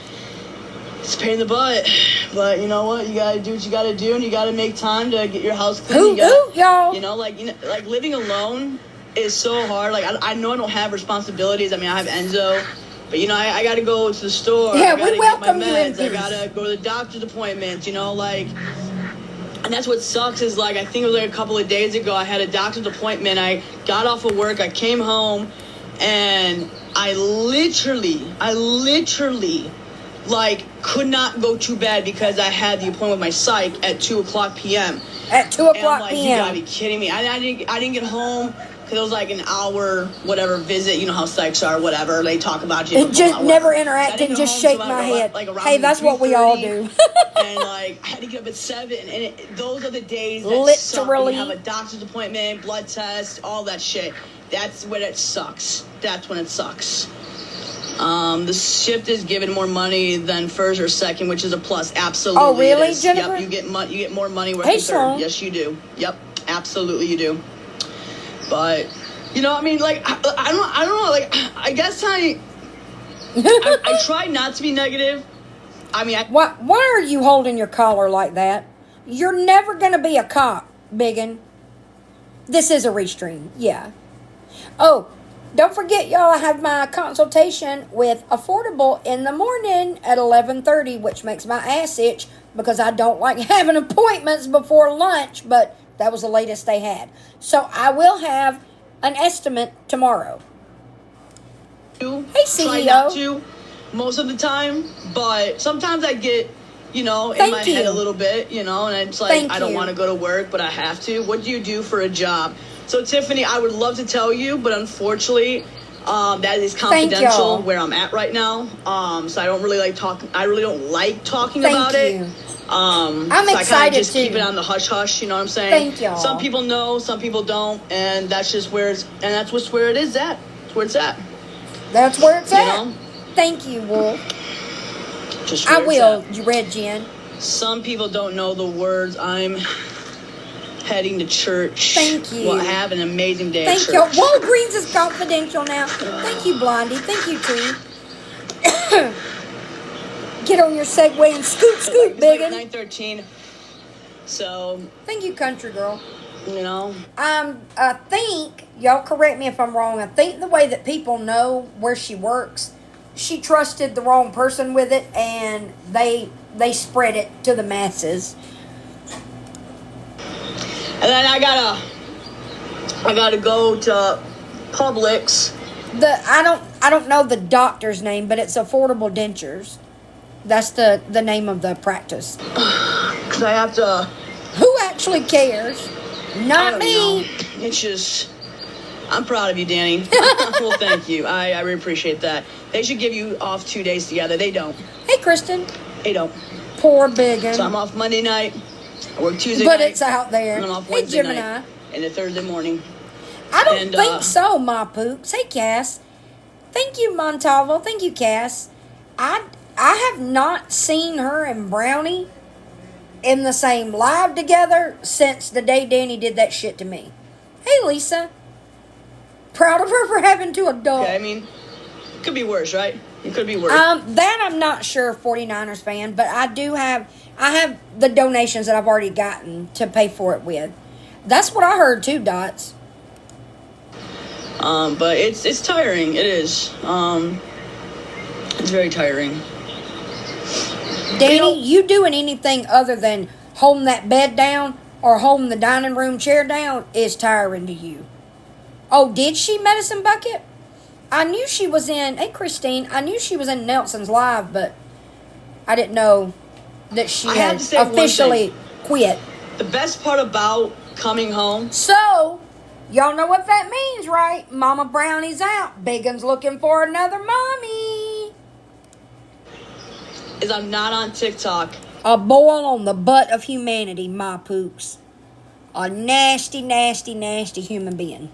a pain in the butt. But you know what? You gotta do what you gotta do, and you gotta make time to get your house clean. Who, You gotta, y'all? You know, like living alone is so hard. Like I know I don't have responsibilities. I mean, I have Enzo. But you know, I gotta go to the store. Yeah, I gotta we get welcome my you in meds. I peace. gotta go to the doctor's appointments, you know, like. And that's what sucks is like I think it was like a couple of days ago I had a doctor's appointment. I got off of work, I came home, and I literally like could not go to bed because I had the appointment with my psych at 2:00 p.m. At 2 And I'm o'clock like, you gotta p.m. be kidding me. I didn't get home because it was like an hour whatever visit. You know how psychs are, whatever. They talk about you. And just whatever. never So I interact didn't and get just home shake till my about, head. like, around Hey, that's what we all 3:30. do. And like I had to get up at 7, and those are the days that suck. When Literally. you have a doctor's appointment, blood test, all that shit. That's when it sucks. That's when it sucks. The shift is given more money than first or second, which is a plus. Absolutely. Oh, really, it is. Jennifer? Yep, you get more money working Hey, third. Sloan. Yes, you do. Yep, absolutely you do. But you know, I mean, like I don't know. Like I guess I try not to be negative. I mean, Why are you holding your collar like that? You're never going to be a cop, Biggin. This is a restream, yeah. Oh, don't forget, y'all, I have my consultation with Affordable in the morning at 11:30, which makes my ass itch because I don't like having appointments before lunch, but that was the latest they had. So I will have an estimate tomorrow. Hey, CEO. Try not to most of the time, but sometimes I get, you know, in Thank my head you. a little bit, you know, and it's like Thank I don't you. want to go to work, but I have to. What do you do for a job? So Tiffany, I would love to tell you, but unfortunately, that is confidential y'all. where I'm at right now. So I don't really like talking. I really don't like talking Thank about you. it. I'm so I kind excited of just keep too. it on the hush hush. You know what I'm saying? Thank y'all. Some people know, some people don't, and that's just where that's where it is at. That's where it's at. That's where it's You at. know? Thank you, Wolf. Just where I it's will, at. you Red Jen. Some people don't know the words. I'm heading to church. Thank you. Well, have an amazing day Thank at you. church. Walgreens is confidential now. Thank you, Blondie. Thank you, too. Get on your Segway and scoot, It's scoot, like biggin. 9:13. So, Thank you, country girl. you know, I think, y'all correct me if I'm wrong, I think the way that people know where she works, she trusted the wrong person with it, and they spread it to the masses. and then I gotta go to Publix. I don't know the doctor's name, but it's Affordable Dentures. That's the name of the practice. Because I have to. Who actually cares? I Not don't me. know. It's just. I'm proud of you, Danny. Well, thank you. I really appreciate that. They should give you off 2 days together. They don't. Hey, Kristen. They don't. Poor Biggin. So I'm off Monday night. I work Tuesday But night. it's out there. And I'm off Hey, Wednesday Gemini. night. And then Thursday morning. I don't And, think so, my pooks. Hey, Cass. Thank you, Montalvo. Thank you, Cass. I have not seen her and Brownie in the same live together since the day Danny did that shit to me. Hey, Lisa. Proud of her for having two adults. Okay, I mean, it could be worse, right? It could be worse. That I'm not sure, 49ers fan, but I have the donations that I've already gotten to pay for it with. That's what I heard too, Dots. But it's tiring. It is. It's very tiring. Danny, you doing anything other than holding that bed down or holding the dining room chair down is tiring to you. Oh, did she, Medicine Bucket? I knew she was in, hey Christine, I knew she was in Nelson's live, but I didn't know that she I have had to say one officially quit. The best part about coming home So, y'all know what that means, right? Mama Brownie's out. Biggin's looking for another mommy. is I'm not on TikTok. A boil on the butt of humanity, my pooks. A nasty, nasty, nasty human being.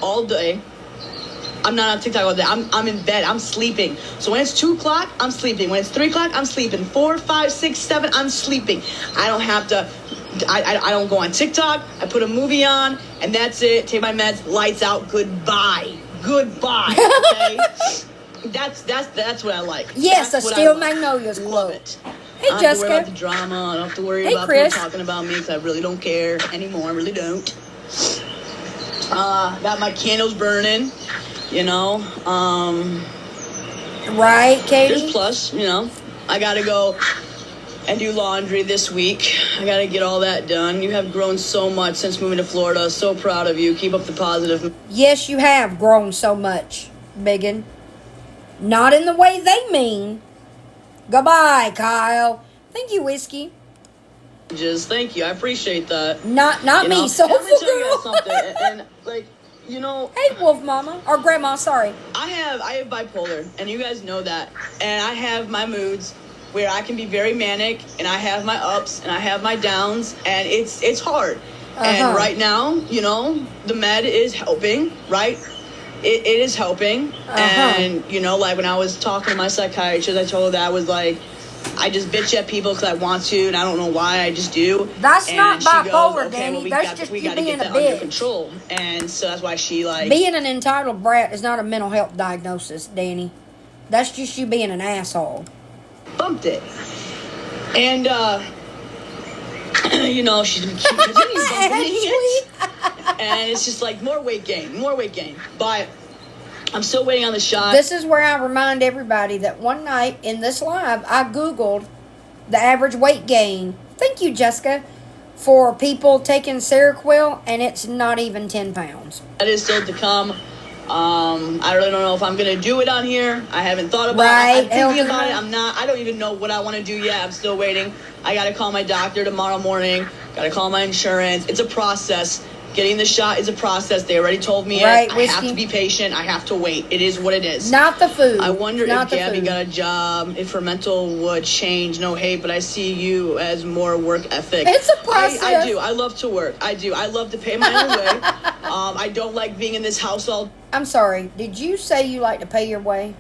All day. I'm not on TikTok all day. I'm in bed. I'm sleeping. So when it's 2 o'clock, I'm sleeping. When it's 3 o'clock, I'm sleeping. 4, 5, 6, 7, I'm sleeping. I don't have to. I don't go on TikTok. I put a movie on, and that's it. Take my meds. Lights out. Goodbye. Goodbye. Okay. that's what I like. Yes, That's a what Steel I like. Magnolias Love quote. it. Hey, I don't have to worry about Jessica. the drama. I don't have to worry Hey, about Chris. people talking about me because I really don't care anymore. I really don't. Got my candles burning, you know. Right, Katie? There's plus, you know. I gotta go and do laundry this week. I gotta get all that done. You have grown so much since moving to Florida. So proud of you. Keep up the positive. Yes, you have grown so much, Biggin. Not in the way they mean. Goodbye, Kyle. Thank you, Whiskey. Just thank you. I appreciate that. Not You know? me, soulful And let me tell you girl. guys something. And like, you know, Hey, Wolf Mama. Or Grandma, sorry. I have bipolar, and you guys know that. And I have my moods where I can be very manic, and I have my ups and I have my downs, and it's hard. And right now, you know, the med is helping, right? It is helping. And you know, like when I was talking to my psychiatrist, I told her that I was like, I just bitch at people because I want to, and I don't know why. I just do. That's and not she bipolar, goes, Danny. Well, That's just we you got to being get a that under bitch. control. And so that's why she like. Being an entitled brat is not a mental health diagnosis, Danny. That's just you being an asshole. Bumped it. And, you know, she's been continuing bumping it. And it's just like more weight gain. But I'm still waiting on the shot. This is where I remind everybody that one night in this live, I Googled the average weight gain. Thank you, Jessica, for people taking Seroquel, and it's not even 10 pounds. That is still to come. I really don't know if I'm going to do it on here. I haven't thought about Right, it. I'm thinking hell about no. it. I'm not. I don't even know what I want to do yet. I'm still waiting. I got to call my doctor tomorrow morning. Got to call my insurance. It's a process. Getting the shot is a process. They already told me Right, it. I have Whiskey? to be patient. I have to wait. It is what it is. Not the food. I wonder not if the Gabby food. got a job, if her mental would change. No hate, but I see you as more work ethic. It's a process. I do. I love to work. I do. I love to pay my own way. I don't like being in this house all. I'm sorry. Did you say you like to pay your way?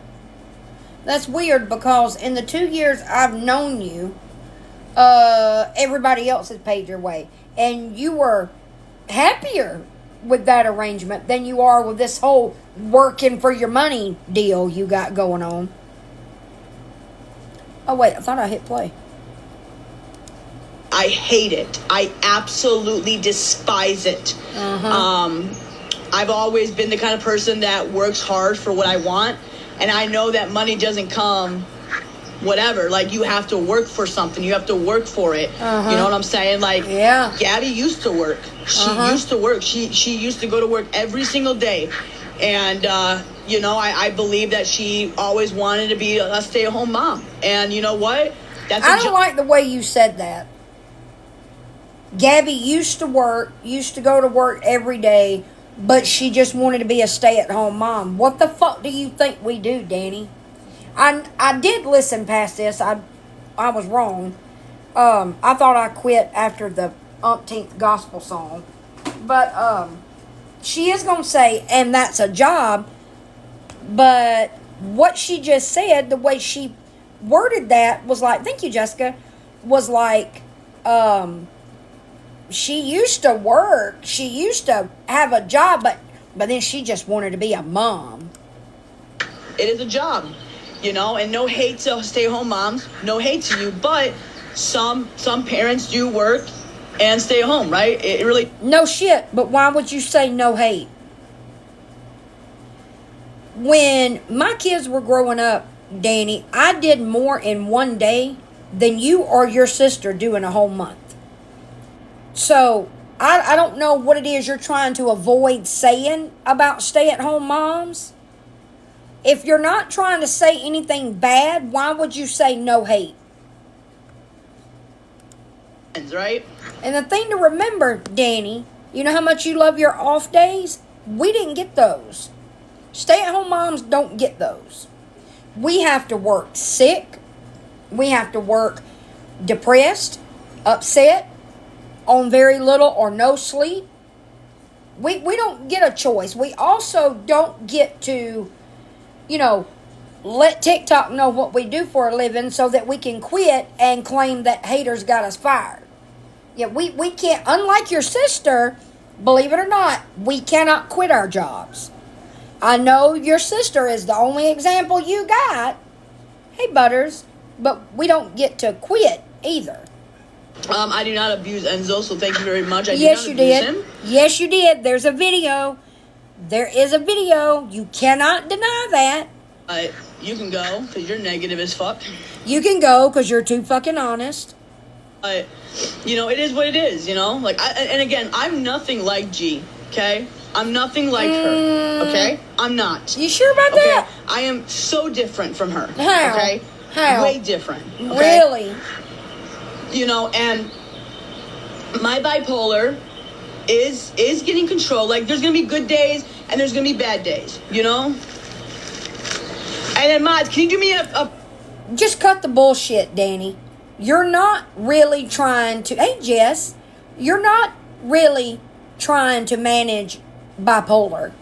That's weird because in the 2 years I've known you, everybody else has paid your way. And you were happier with that arrangement than you are with this whole working for your money deal you got going on. Oh, wait, I thought I hit play. I hate it. I absolutely despise it. I've always been the kind of person that works hard for what I want, and I know that money doesn't come whatever. Like, you have to work for something. You have to work for it. You know what I'm saying? Like, Yeah. Gabby used to work. She used to work. She used to go to work every single day. And, you know, I believe that she always wanted to be a stay-at-home mom. And you know what? That's I don't like the way you said that. Gabby used to go to work every day, but she just wanted to be a stay-at-home mom. What the fuck do you think we do, Danny? I did listen past this. I was wrong. I thought I quit after the umpteenth gospel song. But she is going to say, and that's a job. But what she just said, the way she worded that was like, thank you, Jessica, was like, she used to work. She used to have a job, but then she just wanted to be a mom. It is a job, you know, and no hate to stay-at-home moms, no hate to you, but some parents do work and stay home, right? It really... No shit, but why would you say no hate? When my kids were growing up, Danny, I did more in one day than you or your sister do in a whole month. So, I don't know what it is you're trying to avoid saying about stay-at-home moms. If you're not trying to say anything bad, why would you say no hate? Right? And the thing to remember, Danny, you know how much you love your off days? We didn't get those. Stay-at-home moms don't get those. We have to work sick. We have to work depressed, upset, on very little or no sleep. We don't get a choice. We also don't get to, you know, let TikTok know what we do for a living so that we can quit and claim that haters got us fired. Yeah, we can't, unlike your sister, believe it or not, we cannot quit our jobs. I know your sister is the only example you got. Hey, Butters, but we don't get to quit either. I do not abuse Enzo, so thank you very much. Yes, you did. Him. Yes, you did. There's a video. There is a video. You cannot deny that. You can go, because you're negative as fuck. You can go, because you're too fucking honest. You know, it is what it is, you know? Like, and again, I'm nothing like G, okay? I'm nothing like her, okay? I'm not. You sure about Okay? that? I am so different from her, How? okay? How? Way different, okay? Really? You know, and my bipolar is getting control. Like, there's gonna be good days and there's gonna be bad days, you know? And then, Mods, can you do me a Just cut the bullshit, Danny. You're not really trying to... Hey, Jess. You're not really trying to manage bipolar.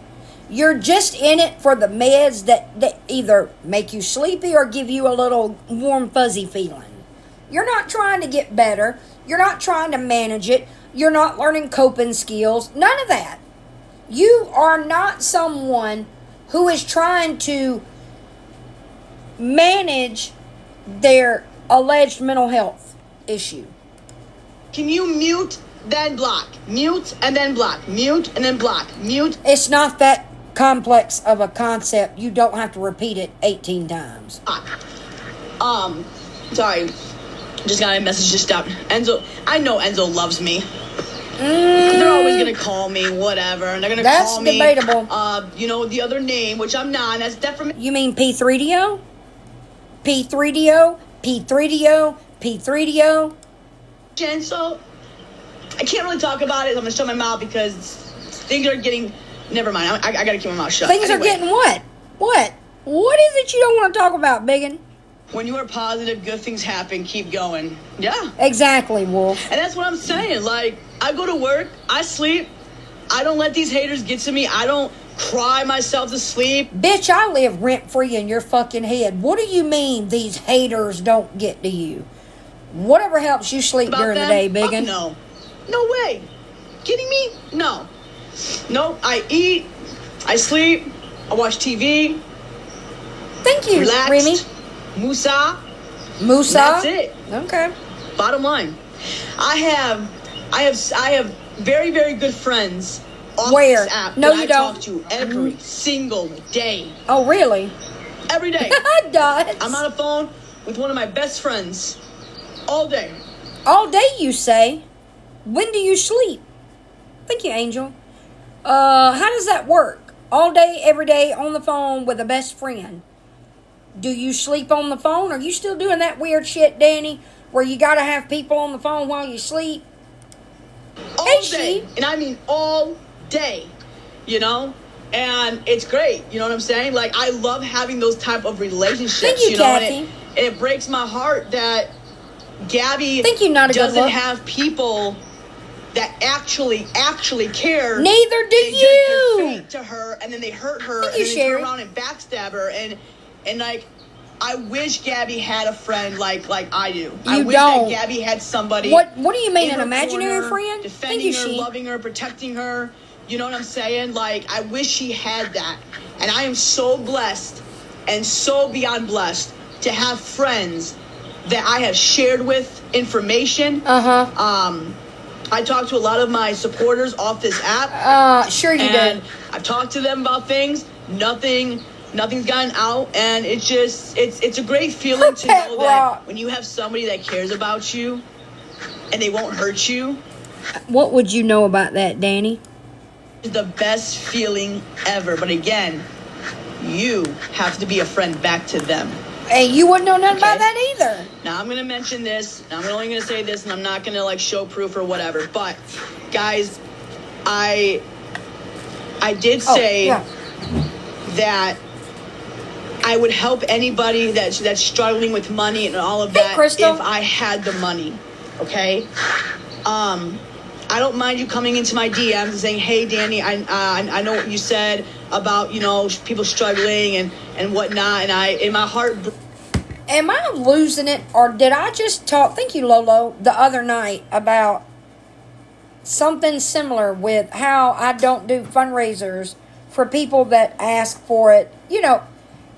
You're just in it for the meds that either make you sleepy or give you a little warm, fuzzy feeling. You're not trying to get better. You're not trying to manage it. You're not learning coping skills. None of that. You are not someone who is trying to manage their alleged mental health issue. Can you mute, then block? Mute, and then block. Mute, and then block. Mute. It's not that complex of a concept. You don't have to repeat it 18 times. Sorry. Just got a message just out. Enzo, I know Enzo loves me. They're always gonna call me whatever, and they're gonna call me. That's debatable. You know, the other name, which I'm not. That's definitely. You mean P3DO? P3DO? P3DO? P3DO? So I can't really talk about it. I'm gonna shut my mouth because things are getting. Never mind. I gotta keep my mouth shut. Things Anyway, are getting what? What? What is it you don't want to talk about, Biggin? When you are positive, good things happen. Keep going. Yeah. Exactly, Wolf. And that's what I'm saying. Like, I go to work, I sleep, I don't let these haters get to me. I don't cry myself to sleep. Bitch, I live rent-free in your fucking head. What do you mean these haters don't get to you? Whatever helps you sleep About during them? the day, Fuck Biggin. no. No way. Kidding me? No. No, I eat, I sleep, I watch TV, Thank you, relaxed, Remy. Musa, Musa? That's it. Okay. Bottom line, I have very, very good friends off Where? this app No, that you I don't. talk to every single day. Oh, really? Every day. Does. I'm on the phone with one of my best friends all day. All day, you say? When do you sleep? Thank you, Angel. How does that work? All day, every day, on the phone with a best friend. Do you sleep on the phone? Are you still doing that weird shit, Danny, where you gotta have people on the phone while you sleep? All Hey, day. she. And I mean all day. You know? And it's great. You know what I'm saying? Like, I love having those type of relationships. Thank you, know? Kathy. And it breaks my heart that Gabby Thank you, not a good doesn't look. have people that actually care. Neither do They you. just, they're fake to her, and then they hurt her, Thank and you, then they Sherry. turn around and backstab her, and like, I wish Gabby had a friend like I do. I You wish don't. that Gabby had somebody. What do you mean, in an her imaginary corner, friend? defending Thank you, her, she. loving her, protecting her. You know what I'm saying? Like, I wish she had that, and I am so blessed and so beyond blessed to have friends that I have shared with information. I talk to a lot of my supporters off this app. Sure you And do. I've talked to them about things. Nothing's gotten out, and it's a great feeling to Pet know rock. that when you have somebody that cares about you and they won't hurt you, What would you know about that, Danny? it's the best feeling ever. But again, you have to be a friend back to them. Hey, you wouldn't know nothing about Okay. that either. Now I'm gonna mention this. I'm only gonna say this, and I'm not gonna like show proof or whatever. But guys, I did say yeah. that I would help anybody that's struggling with money and all of Hey, that Crystal. if I had the money. Okay. I don't mind you coming into my DMs and saying, "Hey, Danny, I know what you said about people struggling and whatnot," and in my heart. Am I losing it, or did I just talk? Thank you, Lolo, the other night about something similar with how I don't do fundraisers for people that ask for it.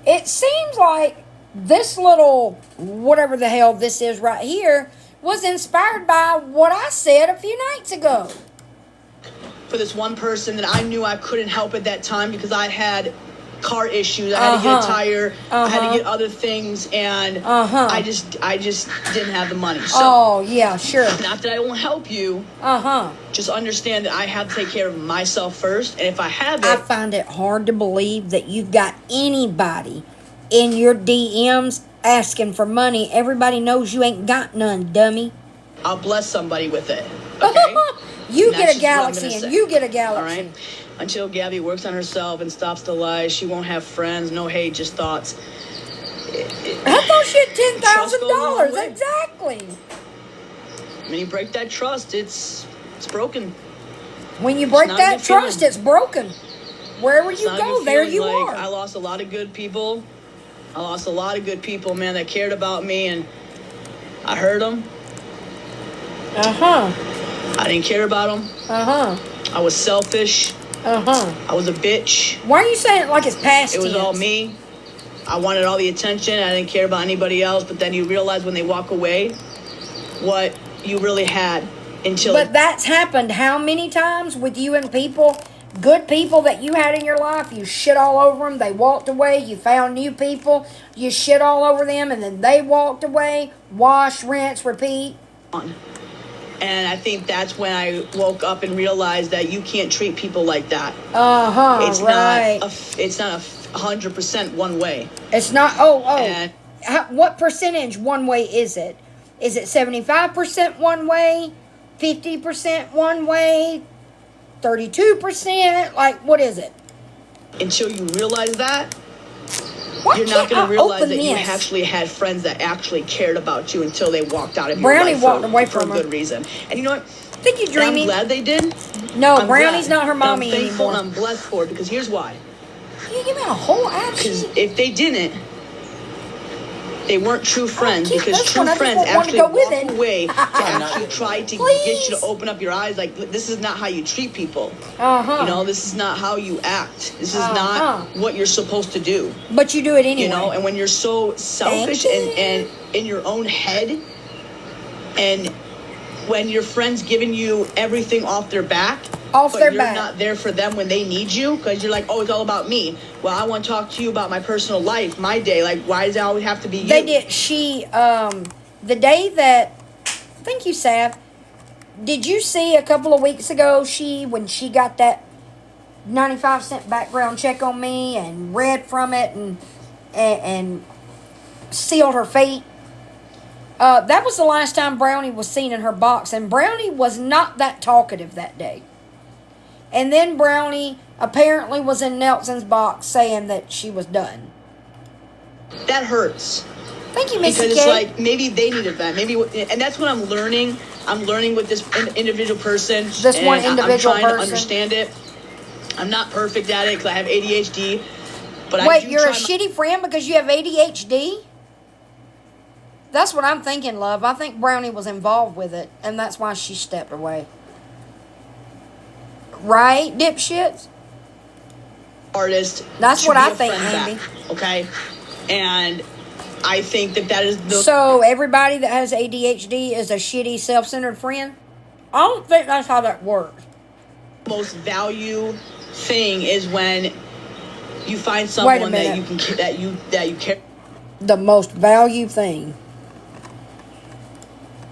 It seems like this little whatever the hell this is right here was inspired by what I said a few nights ago. For this one person that I knew I couldn't help at that time because I had car issues. I had to get a tire. I had to get other things, and I just didn't have the money. So, Oh, yeah, sure. not that I won't help you. Just understand that I have to take care of myself first, and if I have I it, find it hard to believe that you've got anybody in your DMs asking for money. Everybody knows you ain't got none, dummy. I'll bless somebody with it. Okay. You And that's get a just what I'm galaxy gonna and say. you get a All galaxy. right. Until Gabby works on herself and stops the lies, she won't have friends. No hate, just thoughts. I thought she had Trust goes a long $10,000. way. Exactly. When you break that trust, it's broken. When you break not a that good trust, feeling. it's broken. Wherever It's you not a go, good there feeling. you Like, are. I lost a lot of good people. I lost a lot of good people, man, that cared about me, and I hurt them. I didn't care about them. I was selfish. I was a bitch. Why are you saying it like it's past It was all tense? me. I wanted all the attention. I didn't care about anybody else. But then you realize when they walk away what you really had until. But that's happened how many times with you and people? Good people that you had in your life, you shit all over them. They walked away. You found new people. You shit all over them, and then they walked away. Wash, rinse, repeat. And I think that's when I woke up and realized that you can't treat people like that. It's Right. it's not 100% one way. It's not. And What percentage one way is it? Is it 75% one way, 50% one way, 32%? Like, what is it? until you realize that, Why you're not can't going I to realize open that you this? actually had friends that actually cared about you until they walked out of Brownie your life walked away for a from her. good reason. And you know what? Think you And I'm dreaming? glad they did. No, I'm Brownie's glad. not her And mommy I'm thankful anymore. and I'm blessed for it because here's why. Can you give me a whole Because action? if they didn't, They weren't true friends keep because this true one. I just friends want to actually go with walk it. away to actually try to get you to Please. open up your eyes. Like, this is not how you treat people. Uh-huh. You know, this is not how you act. This is Uh-huh. not what you're supposed to do. But you do it anyway. You know, and when you're so selfish and in your own head, and when your friend's giving you everything off their back, but their you're back. not there for them when they need you, because you're like, oh, it's all about me. Well, I want to talk to you about my personal life, my day. Like, why does it always have to be you? They did. The day that, thank you, Sav. Did you see a couple of weeks ago, when she got that 95-cent background check on me and read from it and sealed her fate? That was the last time Brownie was seen in her box, and Brownie was not that talkative that day. And then Brownie apparently was in Nelson's box saying that she was done. That hurts. Thank you, Missy Because K. it's like, maybe they needed that. And that's what I'm learning. I'm learning with this individual person. This one and individual I'm trying person. to understand it. I'm not perfect at it because I have ADHD. But Wait, I do you're a try shitty friend because you have ADHD? That's what I'm thinking, love. I think Brownie was involved with it, and that's why she stepped away. Right, dipshits? artist. That's to what be I a think, friend Andy. back, okay? And I think that is the So everybody that has ADHD is a shitty, self-centered friend? I don't think that's how that works. most value thing is when you find someone that you can that you care The most value thing.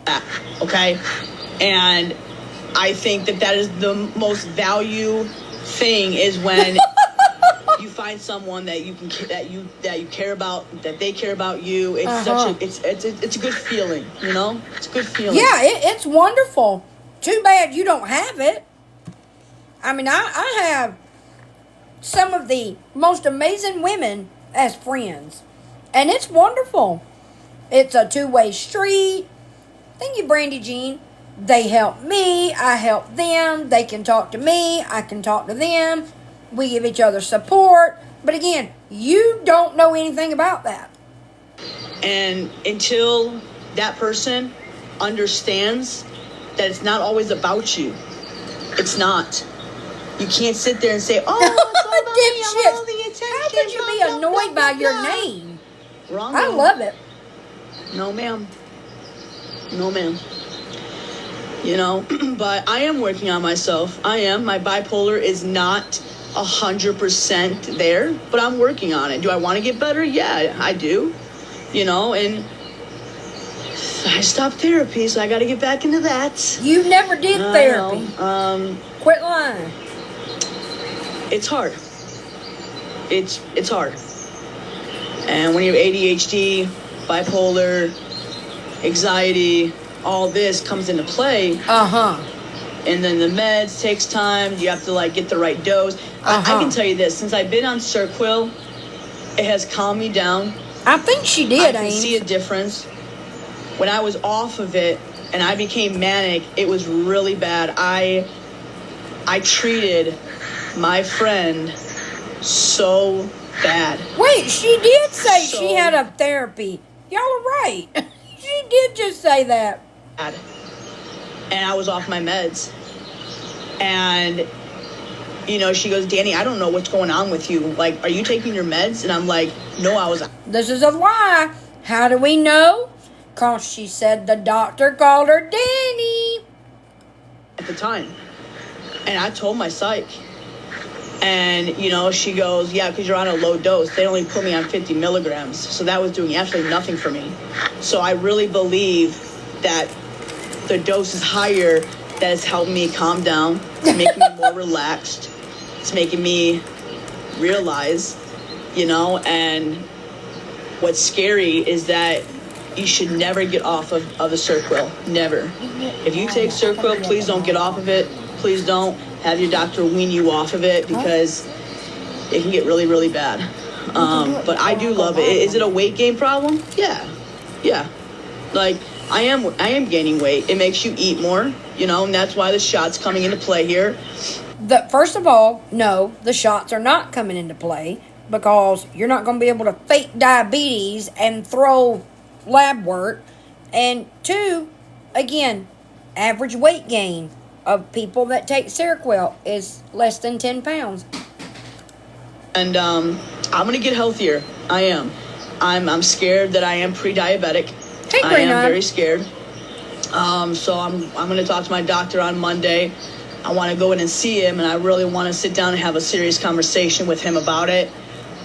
about, okay? And I think that is the most value thing is when you find someone that you can that you care about, that they care about you. It's such a it's a good feeling, you know? It's a good feeling. Yeah, it's wonderful. Too bad you don't have it. I mean, I have some of the most amazing women as friends. And it's wonderful. It's a two-way street. Thank you, Brandy Jean. They help me. I help them. They can talk to me. I can talk to them. We give each other support. But again, you don't know anything about that. And until that person understands that it's not always about you, it's not. You can't sit there and say, "Oh, it's all about me. I want all the attention." How could you be annoyed by your name? Wrong. I ma'am. love it. No, ma'am. No, ma'am. You know, but I am working on myself. I am. My bipolar is not 100% there, but I'm working on it. Do I want to get better? Yeah, I do. You know, and I stopped therapy, so I got to get back into that. You never did I therapy. know. Quit lying. It's hard. It's hard. And when you have ADHD, bipolar, anxiety, all this comes into play. And then the meds takes time. You have to like get the right dose. I can tell you this: since I've been on Serquil, it has calmed me down. I think she I did, can see a Ames. difference. When I was off of it and I became manic, it was really bad. I treated my friend so bad. Wait, she did say So- she had a therapy. Y'all are right. She did just say that. Bad. And I was off my meds. And, you know, she goes, "Danny, I don't know what's going on with you. Like, are you taking your meds?" And I'm like, "No, I was This is a lie. How do we know? Because she said the doctor called her Danny. at the time." And I told my psych. And, you know, she goes, "Yeah, because you're on a low dose. They only put me on 50 milligrams. So that was doing absolutely nothing for me." So I really believe that the dose is higher, that it's helping me calm down. It's making me more relaxed. It's making me realize, you know, and what's scary is that you should never get off of the Serquil. Never. If you take Serquil, please don't get off of it. Please don't have your doctor wean you off of it because it can get really, really bad. But I do love it. Is it a weight gain problem? Yeah. Like, I am gaining weight. It makes you eat more, you know, and that's why the shot's coming into play here. First of all, no, the shots are not coming into play. because you're not going to be able to fake diabetes and throw lab work. And 2, again, average weight gain of people that take Seroquel is less than 10 pounds. And I'm going to get healthier. I am. I'm scared that I am pre-diabetic. Hey, I am very scared. So I'm going to talk to my doctor on Monday. I want to go in and see him, and I really want to sit down and have a serious conversation with him about it.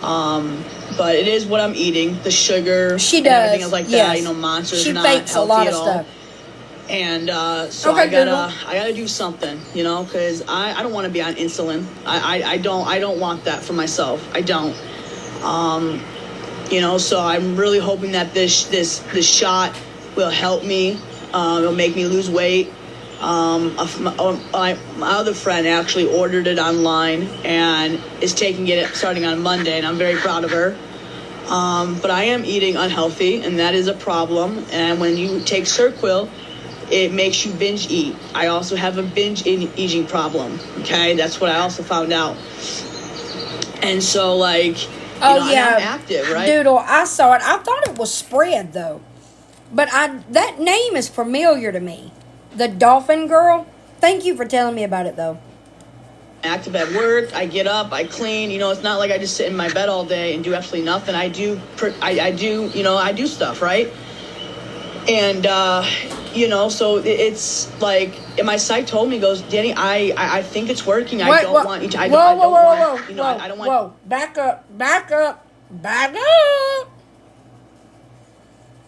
But it is what I'm eating, the sugar, she and does. everything else like Yes. that. You know, Monster's she not fakes healthy a lot at of all. stuff. And so Okay, I gotta do something, you know, because I don't want to be on insulin. I don't want that for myself. I don't. You know, so I'm really hoping that this shot will help me. It'll make me lose weight. My other friend actually ordered it online and is taking it starting on Monday, and I'm very proud of her. But I am eating unhealthy, and that is a problem. And when you take Seroquel, it makes you binge eat. I also have a binge eating problem. Okay, that's what I also found out. And so, like, I'm active, right? Doodle, I saw it. I thought it was spread though, but that name is familiar to me. The Dolphin Girl. Thank you for telling me about it though. Active at work. I get up, I clean. You know, it's not like I just sit in my bed all day and do absolutely nothing. I do stuff, right? And you know, so it's like, and my psych told me, goes, Danny, I think it's working. I don't want you to. I don't want. You know, I don't want. Whoa! Back up!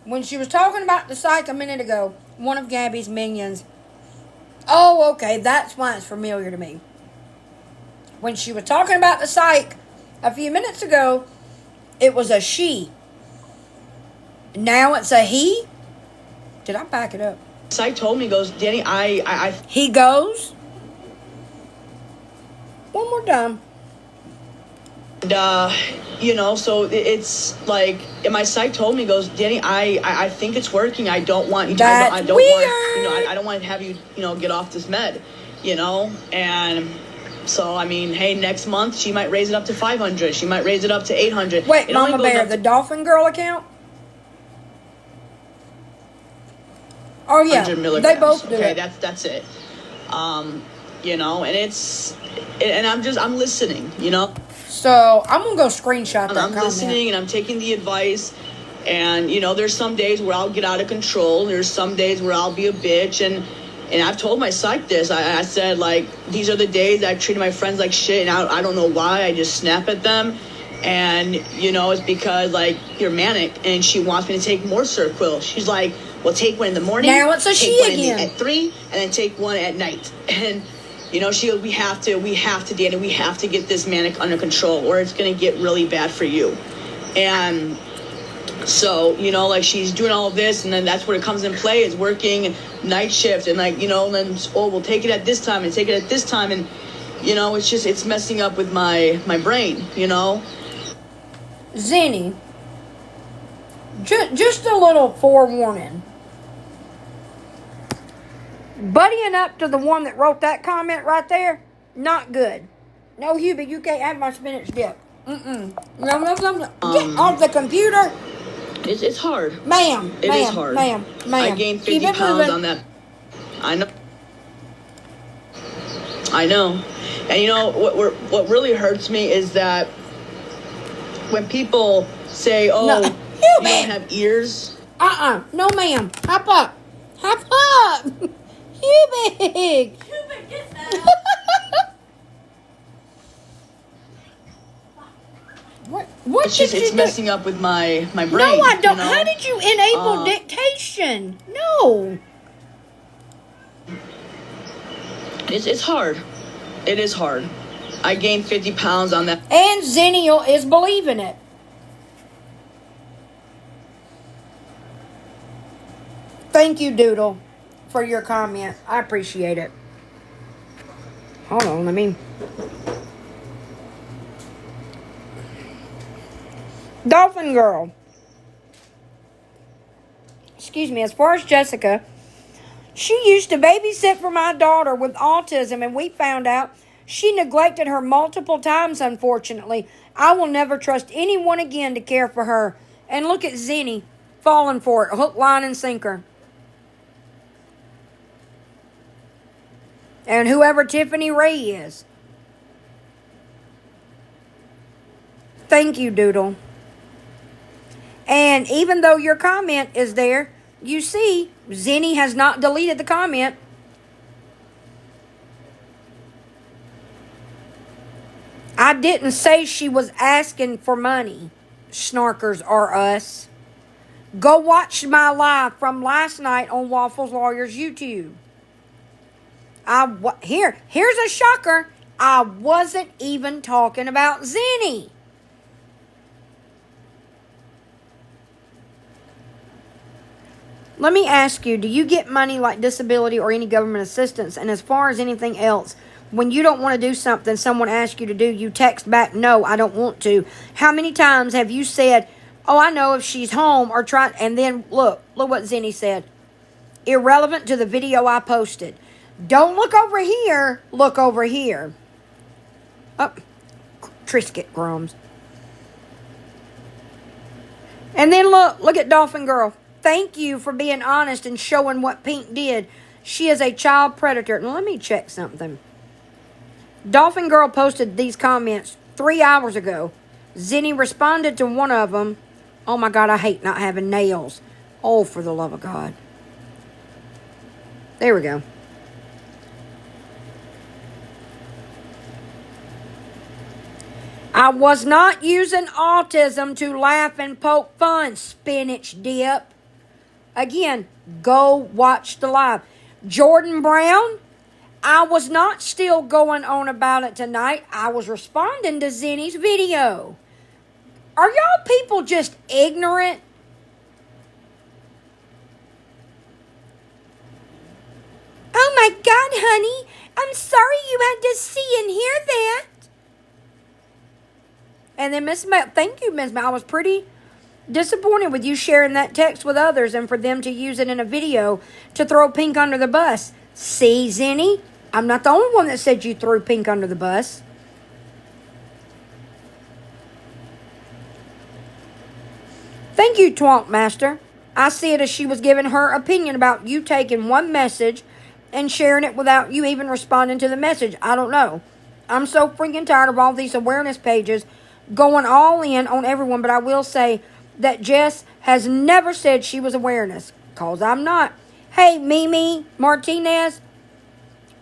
When she was talking about the psych a minute ago, one of Gabby's minions. Oh, okay, that's why it's familiar to me. When she was talking about the psych a few minutes ago, it was a she. Now it's a he. Did I back it up? Psych told me, goes, Danny, He goes. One more time. And, you know, so it's like, and my psych told me, goes, Danny, I think it's working. I don't want you to. I don't weird. want. You know, I don't want to have you, you know, get off this med. You know, and so I mean, hey, next month she might raise it up to 500. She might raise it up to 800. Wait, it Mama Bear, the Dolphin Girl account. Oh yeah, they both do okay, it. that's it. You know, and I'm listening. You know. So I'm gonna go screenshot that I'm comment. listening and I'm taking the advice. And you know, there's some days where I'll get out of control. There's some days where I'll be a bitch. And I've told my psych this. I said, like, these are the days I've treated my friends like shit, and I don't know why. I just snap at them. And you know, it's because, like, you're manic, and she wants me to take more Seroquel. She's like, well, take one in the morning. Now it's a take she one again. at 3, and then take one at night. And you know, we have to, Danny, we have to get this manic under control, or it's gonna get really bad for you. And so, you know, like, she's doing all of this, and then that's where it comes in play, is working night shift, and like, you know, and then, oh, we'll take it at this time and take it at this time, and you know, it's messing up with my brain, you know. Zenny, just a little forewarning. Buddying up to the one that wrote that comment right there, not good. No, Hubie, you can't have my spinach dip. No. Get off the computer. It's hard. Ma'am. It is hard. Ma'am. I gained 50 pounds on that. I know. And you know, what really hurts me is that when people say, oh, no. You don't have ears. No, ma'am. Hop up. You big. Get that. What It's messing up with my brain. No, I don't. You know? How did you enable dictation? No. It's hard. It is hard. I gained 50 pounds on that. And Zennial is believing it. Thank you, Doodle, for your comment. I appreciate it. Hold on, let me... Dolphin Girl. Excuse me, as far as Jessica, she used to babysit for my daughter with autism, and we found out She neglected her multiple times, unfortunately. I will never trust anyone again to care for her. And look at Zenny falling for it. Hook, line, and sinker. And whoever Tiffany Ray is. Thank you, Doodle. And even though your comment is there, you see, Zenny has not deleted the comment. I didn't say she was asking for money. Snarkers are us. Go watch my live from last night on Waffles Lawyers YouTube. Here's a shocker. I wasn't even talking about Zenny. Let me ask you, do you get money like disability or any government assistance? And as far as anything else, when you don't want to do something someone asks you to do, you text back, no, I don't want to. How many times have you said, oh, I know if she's home, or try, and then look what Zenny said. Irrelevant to the video I posted. Don't look over here, look over here. Oh, Trisket Grums. And then look at Dolphin Girl. Thank you for being honest and showing what Pink did. She is a child predator. Now, let me check something. Dolphin Girl posted these comments 3 hours ago. Zenny responded to one of them. Oh my God, I hate not having nails. Oh, for the love of God. There we go. I was not using autism to laugh and poke fun, spinach dip. Again, go watch the live. Jordan Brown, I was not still going on about it tonight. I was responding to Zenny's video. Are y'all people just ignorant? Oh my God, honey. I'm sorry you had to see and hear that. And then Miss Mel, thank you, Miss Mel. I was pretty disappointed with you sharing that text with others and for them to use it in a video to throw Pink under the bus. See, Zenny, I'm not the only one that said you threw Pink under the bus. Thank you, Twonk Master. I see it as she was giving her opinion about you taking one message and sharing it without you even responding to the message. I don't know. I'm so freaking tired of all these awareness pages going all in on everyone, but I will say that Jess has never said she was awareness, because I'm not. Hey, Mimi Martinez,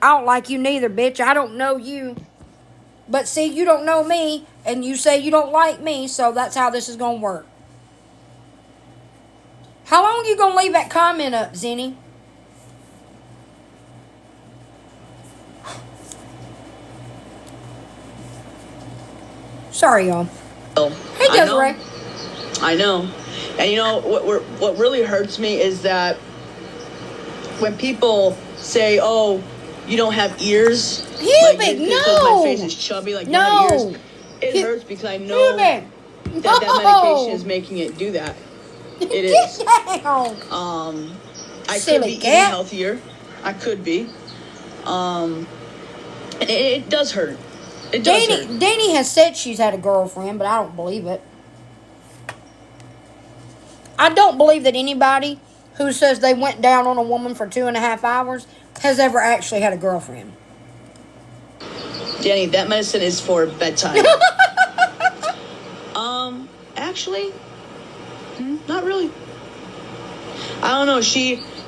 I don't like you neither, bitch. I don't know you. But see, you don't know me, and you say you don't like me, so that's how this is going to work. How long are you going to leave that comment up, Zenny? Sorry, y'all. Hey, Desiree. I know. And you know, what really hurts me is that when people say, oh, you don't have ears. Cubic, like, no. My face is chubby, like no. you don't have ears. It hurts because I know that medication is making it do that. It is. Get down. I Silly could be eating cat. healthier. I could be. It does hurt. It does hurt. Danny has said she's had a girlfriend, but I don't believe it. I don't believe that anybody who says they went down on a woman for 2.5 hours has ever actually had a girlfriend. Danny, that medicine is for bedtime. Actually, not really. I don't know.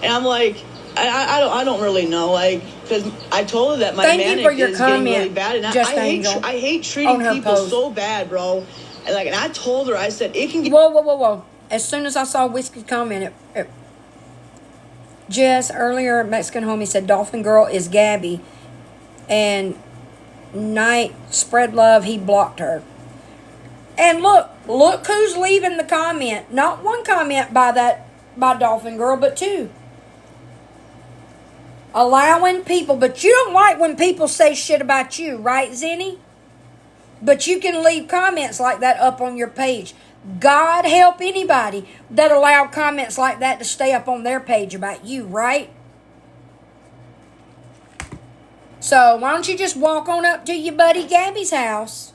And I'm like, I don't really know, like, because I told her that my manic is getting really bad, and I hate treating people so bad, bro. And I told her, I said it can get. Whoa! As soon as I saw Whiskey's comment, Jess earlier, Mexican homie said Dolphin Girl is Gabby, and Night spread love. He blocked her. And look who's leaving the comment. Not one comment by Dolphin Girl, but two. Allowing people, but you don't like when people say shit about you, right, Zenny? But you can leave comments like that up on your page. God help anybody that allowed comments like that to stay up on their page about you, right? So why don't you just walk on up to your buddy Gabby's house,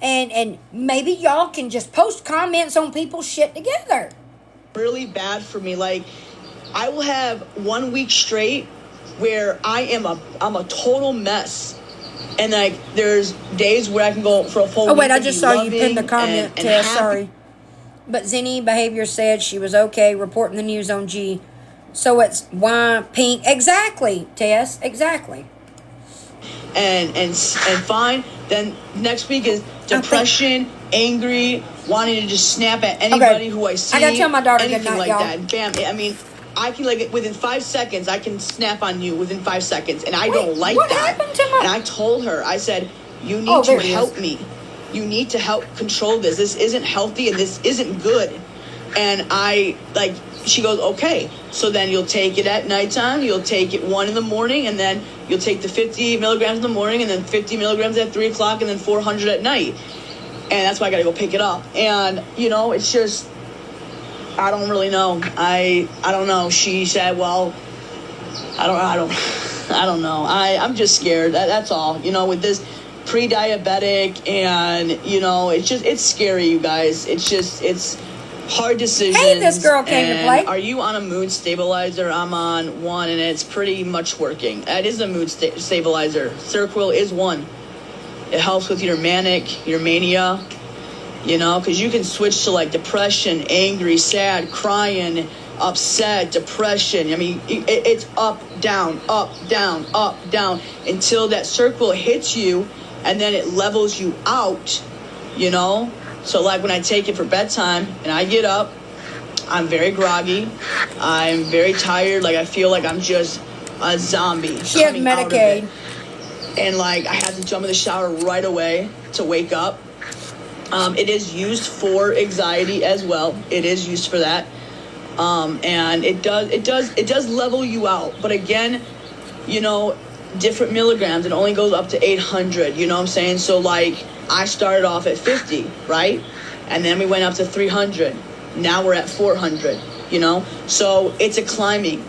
and maybe y'all can just post comments on people's shit together. Really bad for me. Like, I will have 1 week straight where I'm a total mess. And like, there's days where I can go for a full week. Oh wait, I and just be saw you pinned the loving comment, and Tess. happy. Sorry. But Zinni Behavior said she was okay reporting the news on G. So it's why pink. Exactly, Tess. Exactly. And fine. Then next week is depression, angry, wanting to just snap at anybody who I see. I gotta tell my daughter anything good night, like y'all. that. Bam. I mean, I can, like, within 5 seconds, I can snap on you within 5 seconds, and I Wait, don't like what that. happened to my- And I told her, I said, you need Oh, to there it is. help me. You need to help control this. This isn't healthy, and this isn't good. And she goes, okay. So then you'll take it at nighttime, you'll take it 1 in the morning, and then you'll take the 50 milligrams in the morning, and then 50 milligrams at 3 o'clock, and then 400 at night. And that's why I gotta go pick it up. And, it's just, I don't really know. I don't know. She said, well, I don't know. I'm just scared. That's all. With this pre-diabetic, and it's scary, you guys. It's hard decisions. Hey, this girl came to and play. Are you on a mood stabilizer? I'm on one, and it's pretty much working. It is a mood stabilizer. Seroquel is one. It helps with your mania. Because you can switch to like depression, angry, sad, crying, upset, depression. I mean, it's up, down, until that Seroquel hits you, and then it levels you out, So like when I take it for bedtime and I get up, I'm very groggy. I'm very tired. Like, I feel like I'm just a zombie. She has coming out of Medicaid. it. And like, I have to jump in the shower right away to wake up. It is used for anxiety as well. It is used for that. And it does level you out. But again, different milligrams. It only goes up to 800. You know what I'm saying? So like, I started off at 50, right? And then we went up to 300. Now we're at 400. So it's a climbing.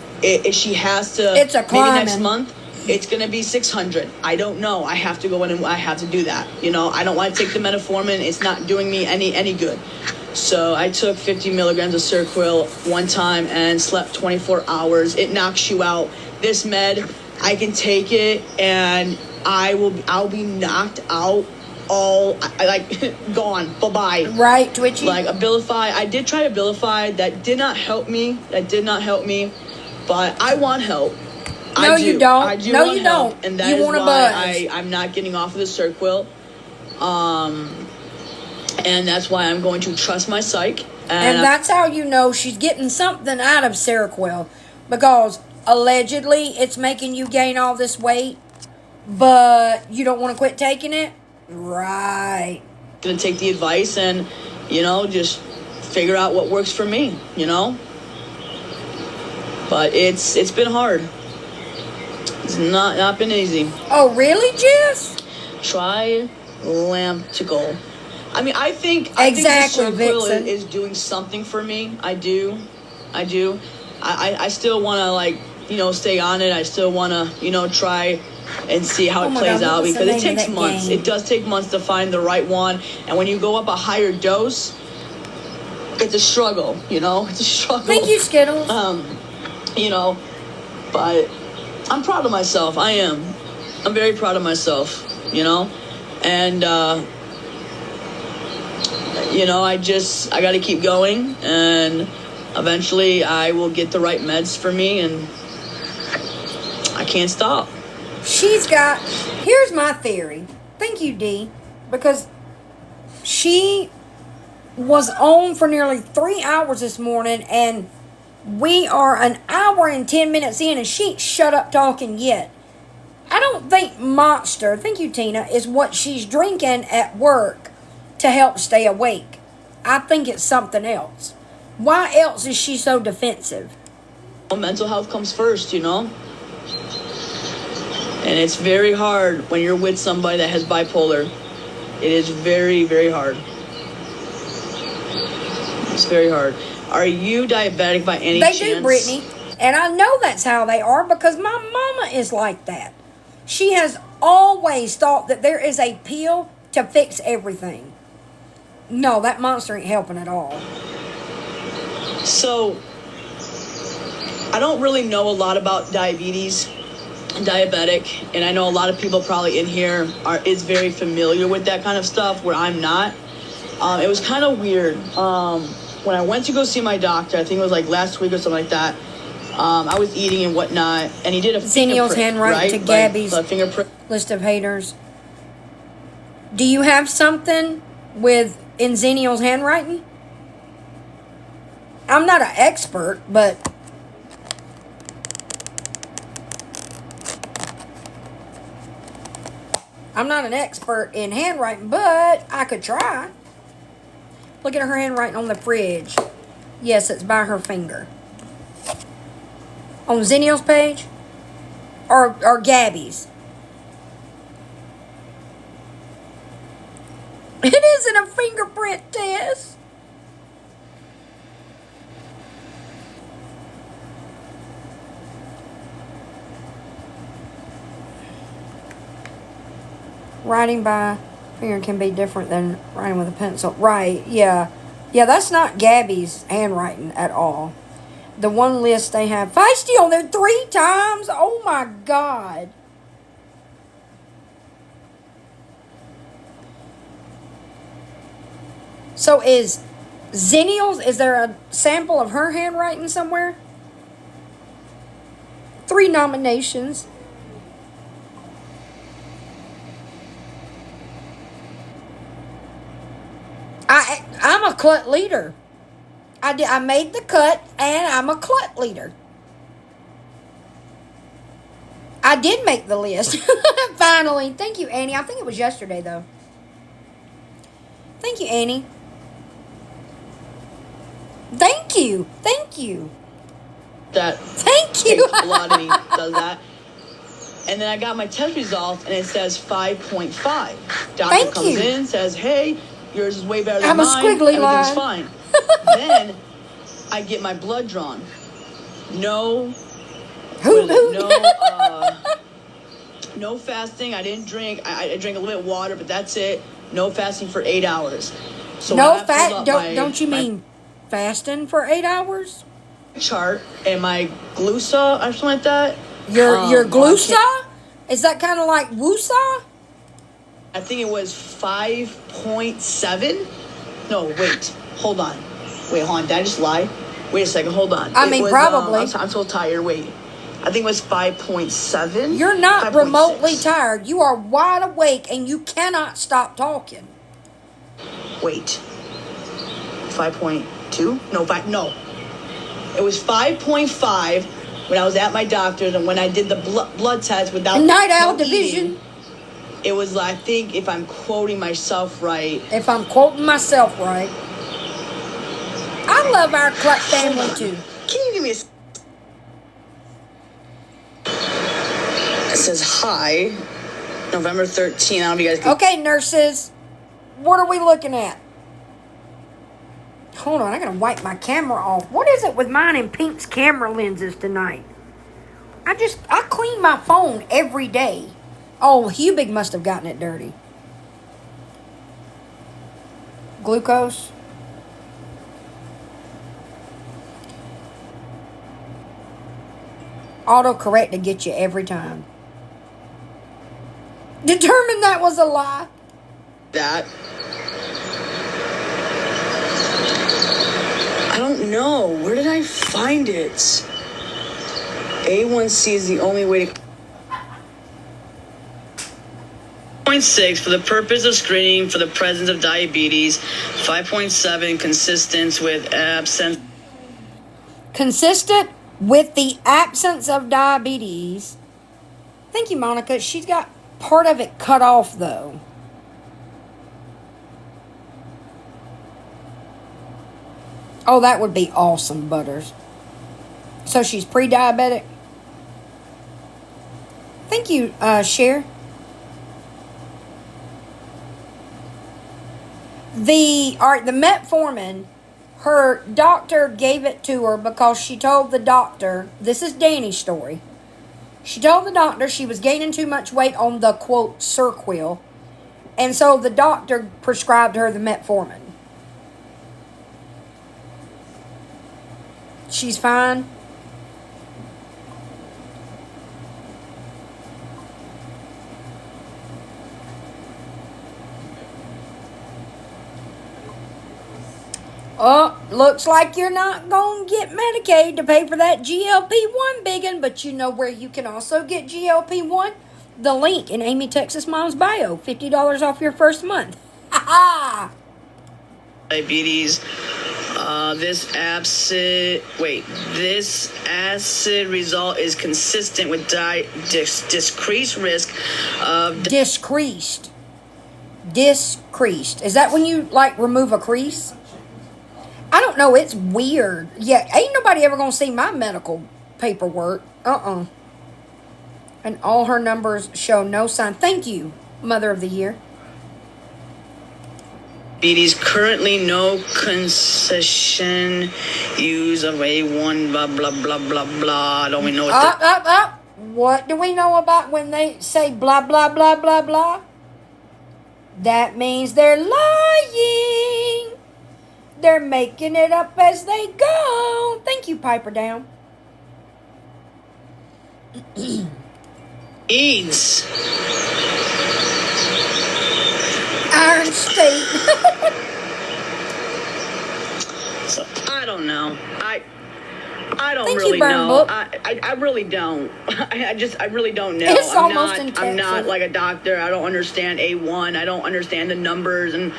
She has to. It's a climbing. Maybe next month. It's going to be 600. I don't know. I have to go in and I have to do that. I don't want to take the metformin. It's not doing me any good. So I took 50 milligrams of Seroquel one time and slept 24 hours. It knocks you out. This med, I can take it and I'll be knocked out, all gone. Bye-bye. Right, Twitchy? Like Abilify. I did try Abilify. That did not help me. But I want help. No, you don't. I do No, want you help, don't. and that You is want a why buzz. I'm not getting off of the Seroquel. And that's why I'm going to trust my psych. And that's how you know she's getting something out of Seroquel, because allegedly it's making you gain all this weight, but you don't want to quit taking it? Right. I'm going to take the advice and, just figure out what works for me, But it's been hard. It's not been easy. Oh, really, Jess? Try Lamtical. I mean, I think Exactly, the Seroquel Vixen. is doing something for me. I do. I still want to, stay on it. I still want to, try and see how Oh it my plays God, out, what was the because it name of takes that months. game? It does take months to find the right one. And when you go up a higher dose, it's a struggle, It's a struggle. Thank you, Skittles. But I'm proud of myself. I am. I'm very proud of myself, And, I got to keep going, and eventually I will get the right meds for me, and I can't stop. Here's my theory. Thank you, Dee. Because she was on for nearly 3 hours this morning, and we are an hour and 10 minutes in, and she ain't shut up talking yet. I don't think Monster, thank you, Tina, is what she's drinking at work to help stay awake. I think it's something else. Why else is she so defensive? Mental health comes first, And it's very hard when you're with somebody that has bipolar. It is very, very hard. It's very hard. Are you diabetic by any chance? They do, Brittany. And I know that's how they are because my mama is like that. She has always thought that there is a pill to fix everything. No, that monster ain't helping at all. So, I don't really know a lot about diabetes and diabetic, and I know a lot of people probably in here is very familiar with that kind of stuff, where I'm not. It was kind of weird. When I went to go see my doctor, I think it was like last week or something like that, I was eating and whatnot, and he did a Zennial's fingerprint, handwriting right? to Gabby's Like, fingerprint. list of haters. Do you have something in Zennial's handwriting? I'm not an expert, but I'm not an expert in handwriting, but I could try. Look at her handwriting on the fridge. Yes, it's by her finger. On Zennial's page? Or Gabby's? It isn't a fingerprint test. Writing by finger can be different than writing with a pencil. Right, yeah. Yeah, that's not Gabby's handwriting at all. The one list they have. Feisty on there 3 times? Oh my God. So is Zennial's, is there a sample of her handwriting somewhere? 3 nominations. I'm a clut leader. I made the cut, and I'm a clut leader. I did make the list. Finally. Thank you, Annie. I think it was yesterday, though. Thank you, Annie. Thank you. Thank you. That Thank you. takes blood and he does that. And then I got my test results, and it says 5.5. Doctor Thank comes you. in, says, hey, yours is way better than I'm a mine. squiggly Everything's line. fine. Then I get my blood drawn. No, no fasting. I didn't drink. I drank a little bit of water, but that's it. No fasting for 8 hours. So when I No filled fat. up Don't you mean fasting for 8 hours? my chart and my glusa or something like that? Your I glusa? can't- Is that kind of like woosah? I think it was 5.7. No, wait. Hold on. Did I just lie? Wait a second. Hold on. I mean, probably. I'm so tired. Wait. I think it was 5.7. You're not 5.6. remotely tired. You are wide awake and you cannot stop talking. Wait. 5.2? No, 5. No. It was 5.5 when I was at my doctor's, and when I did the blood test without Night owl no division. eating, it was, I think, if I'm quoting myself right. If I'm quoting myself right. I love our Cluck family too. Can you give me a... It says hi, November 13th. I don't know if you guys can... Okay, nurses. What are we looking at? Hold on, I gotta wipe my camera off. What is it with mine and Pink's camera lenses tonight? I clean my phone every day. Oh, Hubig must have gotten it dirty. Glucose. Autocorrect to get you every time. Determined that was a lie. That. I don't know. Where did I find it? A1C is the only way to... 0.6 for the purpose of screening for the presence of diabetes. 5.7 consistent with absence. Consistent with the absence of diabetes. Thank you, Monica. She's got part of it cut off, though. Oh, that would be awesome, Butters. So she's pre-diabetic? Thank you, Cher. The metformin, her doctor gave it to her because she told the doctor, this is Danny's story. She told the doctor she was gaining too much weight on the, quote, Seroquel. And so the doctor prescribed her the metformin. She's fine. Oh, looks like you're not going to get Medicaid to pay for that GLP-1 biggin, but you know where you can also get GLP-1? The link in Amy Texas Mom's bio. $50 off your first month. Ha ha! Diabetes. This acid result is consistent with decreased risk of Discreased. Is that when you, like, remove a crease? I don't know. It's weird. Yeah, ain't nobody ever going to see my medical paperwork. And all her numbers show no sign. Thank you, Mother of the Year. diabetes. Currently no concession use of A1, blah, blah, blah, blah, blah. Don't we know what What do we know about when they say blah, blah, blah, blah, blah? That means they're lying. They're making it up as they go. Thank you, Piper Down. AIDS. Iron State. So I don't know. I don't Thank really you, Burn know. Book. I really don't. I really don't know. It's almost in I'm not Texas. like a doctor. I don't understand A1. I don't understand the numbers and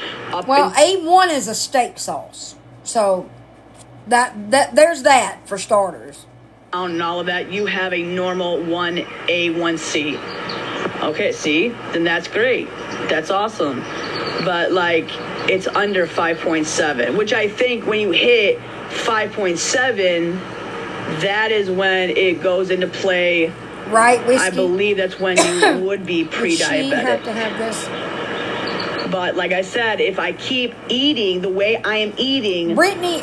Well, A1 is a steak sauce. So that there's that for starters. and all of that. You have a normal 1A1C. Okay, see? Then that's great. That's awesome. But like it's under 5.7, which I think when you hit 5.7, that is when it goes into play. Right, Whiskey? I believe that's when you would be Would she have pre-diabetic. to have this? But like I said, if I keep eating the way I am eating, Brittany,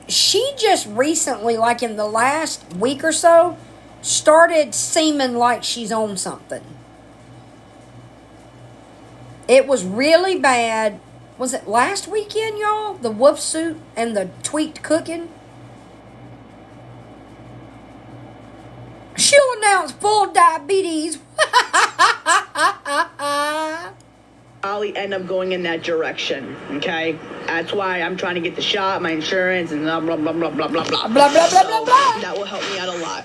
she just recently, like in the last week or so, started seeming like she's on something. It was really bad. Was it last weekend, y'all? The wolf suit and the tweaked cooking? She'll announce full diabetes. probably end up going in that direction. Okay, that's why I'm trying to get the shot, my insurance, and blah blah blah blah blah blah blah. Blah, blah, blah, blah, blah. That will help me out a lot.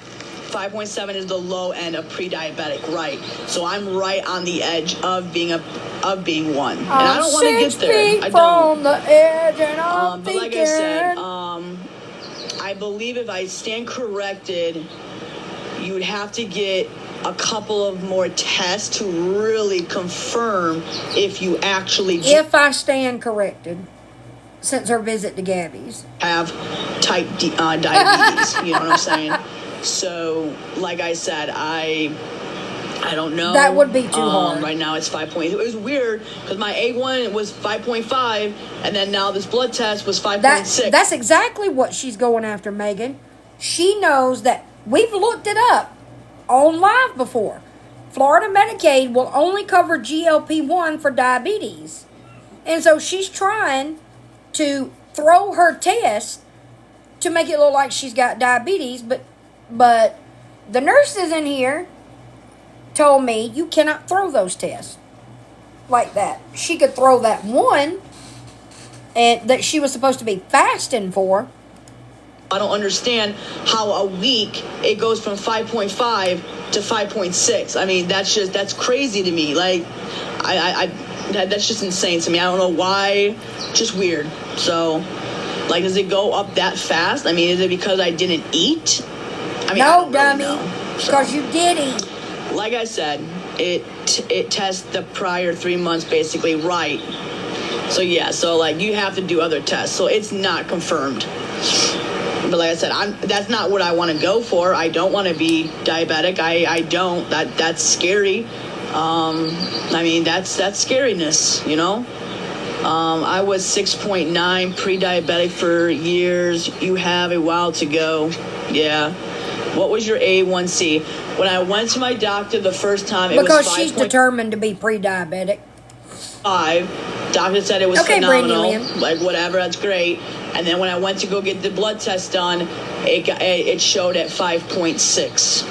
5.7 is the low end of pre-diabetic, right? So I'm right on the edge of being one, and I don't want to get there. I don't. From the edge, and I'm But like I said, I believe if I stand corrected, you would have to get a couple of more tests to really confirm if you actually If I stand corrected, since her visit to Gabby's. have type diabetes. You know what I'm saying? So, like I said, I don't know. That would be too hard. Right now it's 5. It was weird because my A1 was 5.5, and then now this blood test was 5.6. That's exactly what she's going after, Megan. She knows that we've looked it up on live before. Florida Medicaid will only cover GLP-1 for diabetes. And so she's trying to throw her test to make it look like she's got diabetes, but the nurses in here told me you cannot throw those tests like that. She could throw that one and that she was supposed to be fasting for. I don't understand how a week it goes from 5.5 to 5.6. I mean, that's crazy to me. Like, that's just insane to me. I don't know why. Just weird. So, like, does it go up that fast? I mean, is it because I didn't eat? I mean, No, I don't dummy, really know. because you did eat. Like I said, it tests the prior 3 months basically right. So yeah, so like you have to do other tests. So it's not confirmed. But like I said, that's not what I want to go for. I don't want to be diabetic. I don't. That's scary. I mean, that's scariness, you know? I was 6.9 pre-diabetic for years. You have a while to go. Yeah. What was your A1C? when I went to my doctor the first time, it Because was she's 5.5. determined to be pre-diabetic. Doctor said it was Okay, phenomenal. Brandy Lynn. Like, whatever, that's great. And then when I went to go get the blood test done, it showed at 5.6.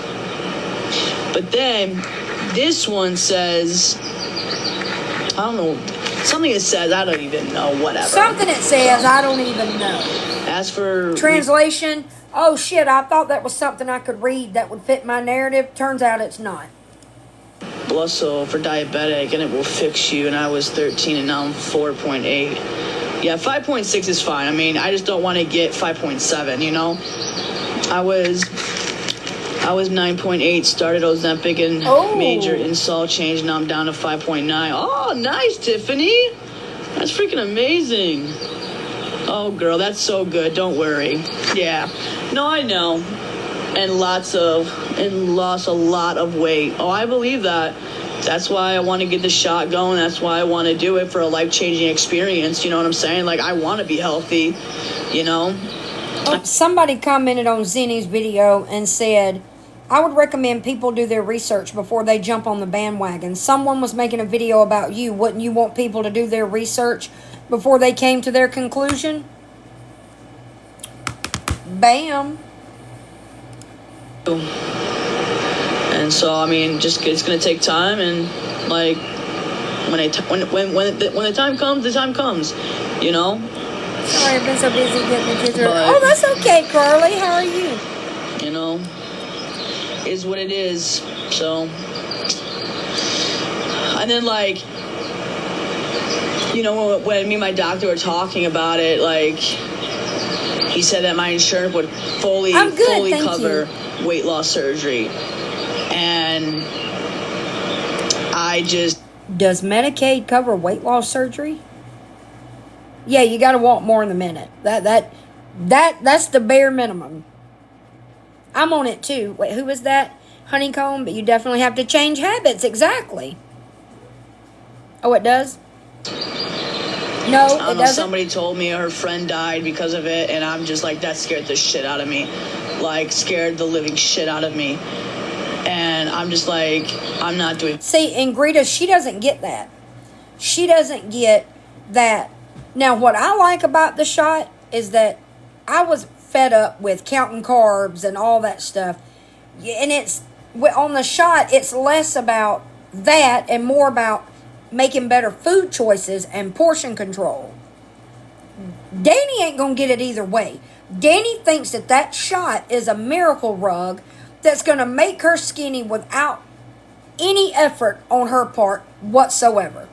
But then this one says, I don't know, something that says, I don't even know, whatever. Something it says, I don't even know. As for Translation, oh shit, I thought that was something I could read that would fit my narrative. Turns out it's not. blood flow for diabetic, and it will fix you. And I was 13, and now I'm 4.8. Yeah, 5.6 is fine. I mean, I just don't want to get 5.7, you know? I was 9.8, started Ozempic and Oh. major insult change. Now I'm down to 5.9. Oh, nice, Tiffany. That's freaking amazing. Oh, girl, that's so good. Don't worry. Yeah. No, I know. And lost a lot of weight. Oh, I believe that. That's why I want to get the shot going. That's why I want to do it, for a life-changing experience. You know what I'm saying? Like, I want to be healthy, you know? Somebody commented on Zenny's video and said, I would recommend people do their research before they jump on the bandwagon. Someone was making a video about you. Wouldn't you want people to do their research before they came to their conclusion? Bam. And so, I mean, just it's gonna take time, and like when the time comes, the time comes, you know. Sorry, I've been so busy getting the kids. But- Oh, that's okay, Carly. How are you? You know, is what it is. So, and then like, you know, when me and my doctor were talking about it, like, he said that my insurance would fully I'm good, thank cover weight loss surgery, and I just Does Medicaid cover weight loss surgery? Yeah, you got to walk more in a minute. That's the bare minimum. I'm on it too. Wait, who was that? Honeycomb, but you definitely have to change habits. Exactly. Oh, it does? No, I it don't know, doesn't. somebody told me her friend died because of it, and I'm just like, that scared the shit out of me. Like, scared the living shit out of me. And I'm just like, I'm not doing. See, and Greta, she doesn't get that. She doesn't get that. Now, what I like about the shot is that I was fed up with counting carbs and all that stuff. And it's, on the shot, it's less about that and more about making better food choices and portion control. Danny ain't gonna get it either way. Danny thinks that shot is a miracle rug that's gonna make her skinny without any effort on her part whatsoever.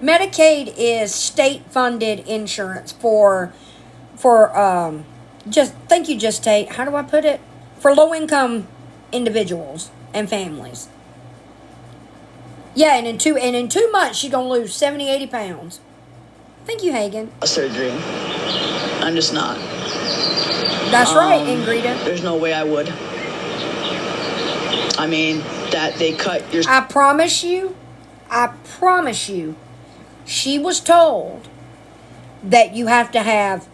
Medicaid is state-funded insurance for just, thank you, Just Tate. How do I put it? For low-income individuals and families. Yeah, and in 2 months, she's going to lose 70, 80 pounds. Thank you, Hagen. Surgery. I'm just not. That's right, Ingrita. There's no way I would. I mean, that they cut your. I promise you, she was told that you have to have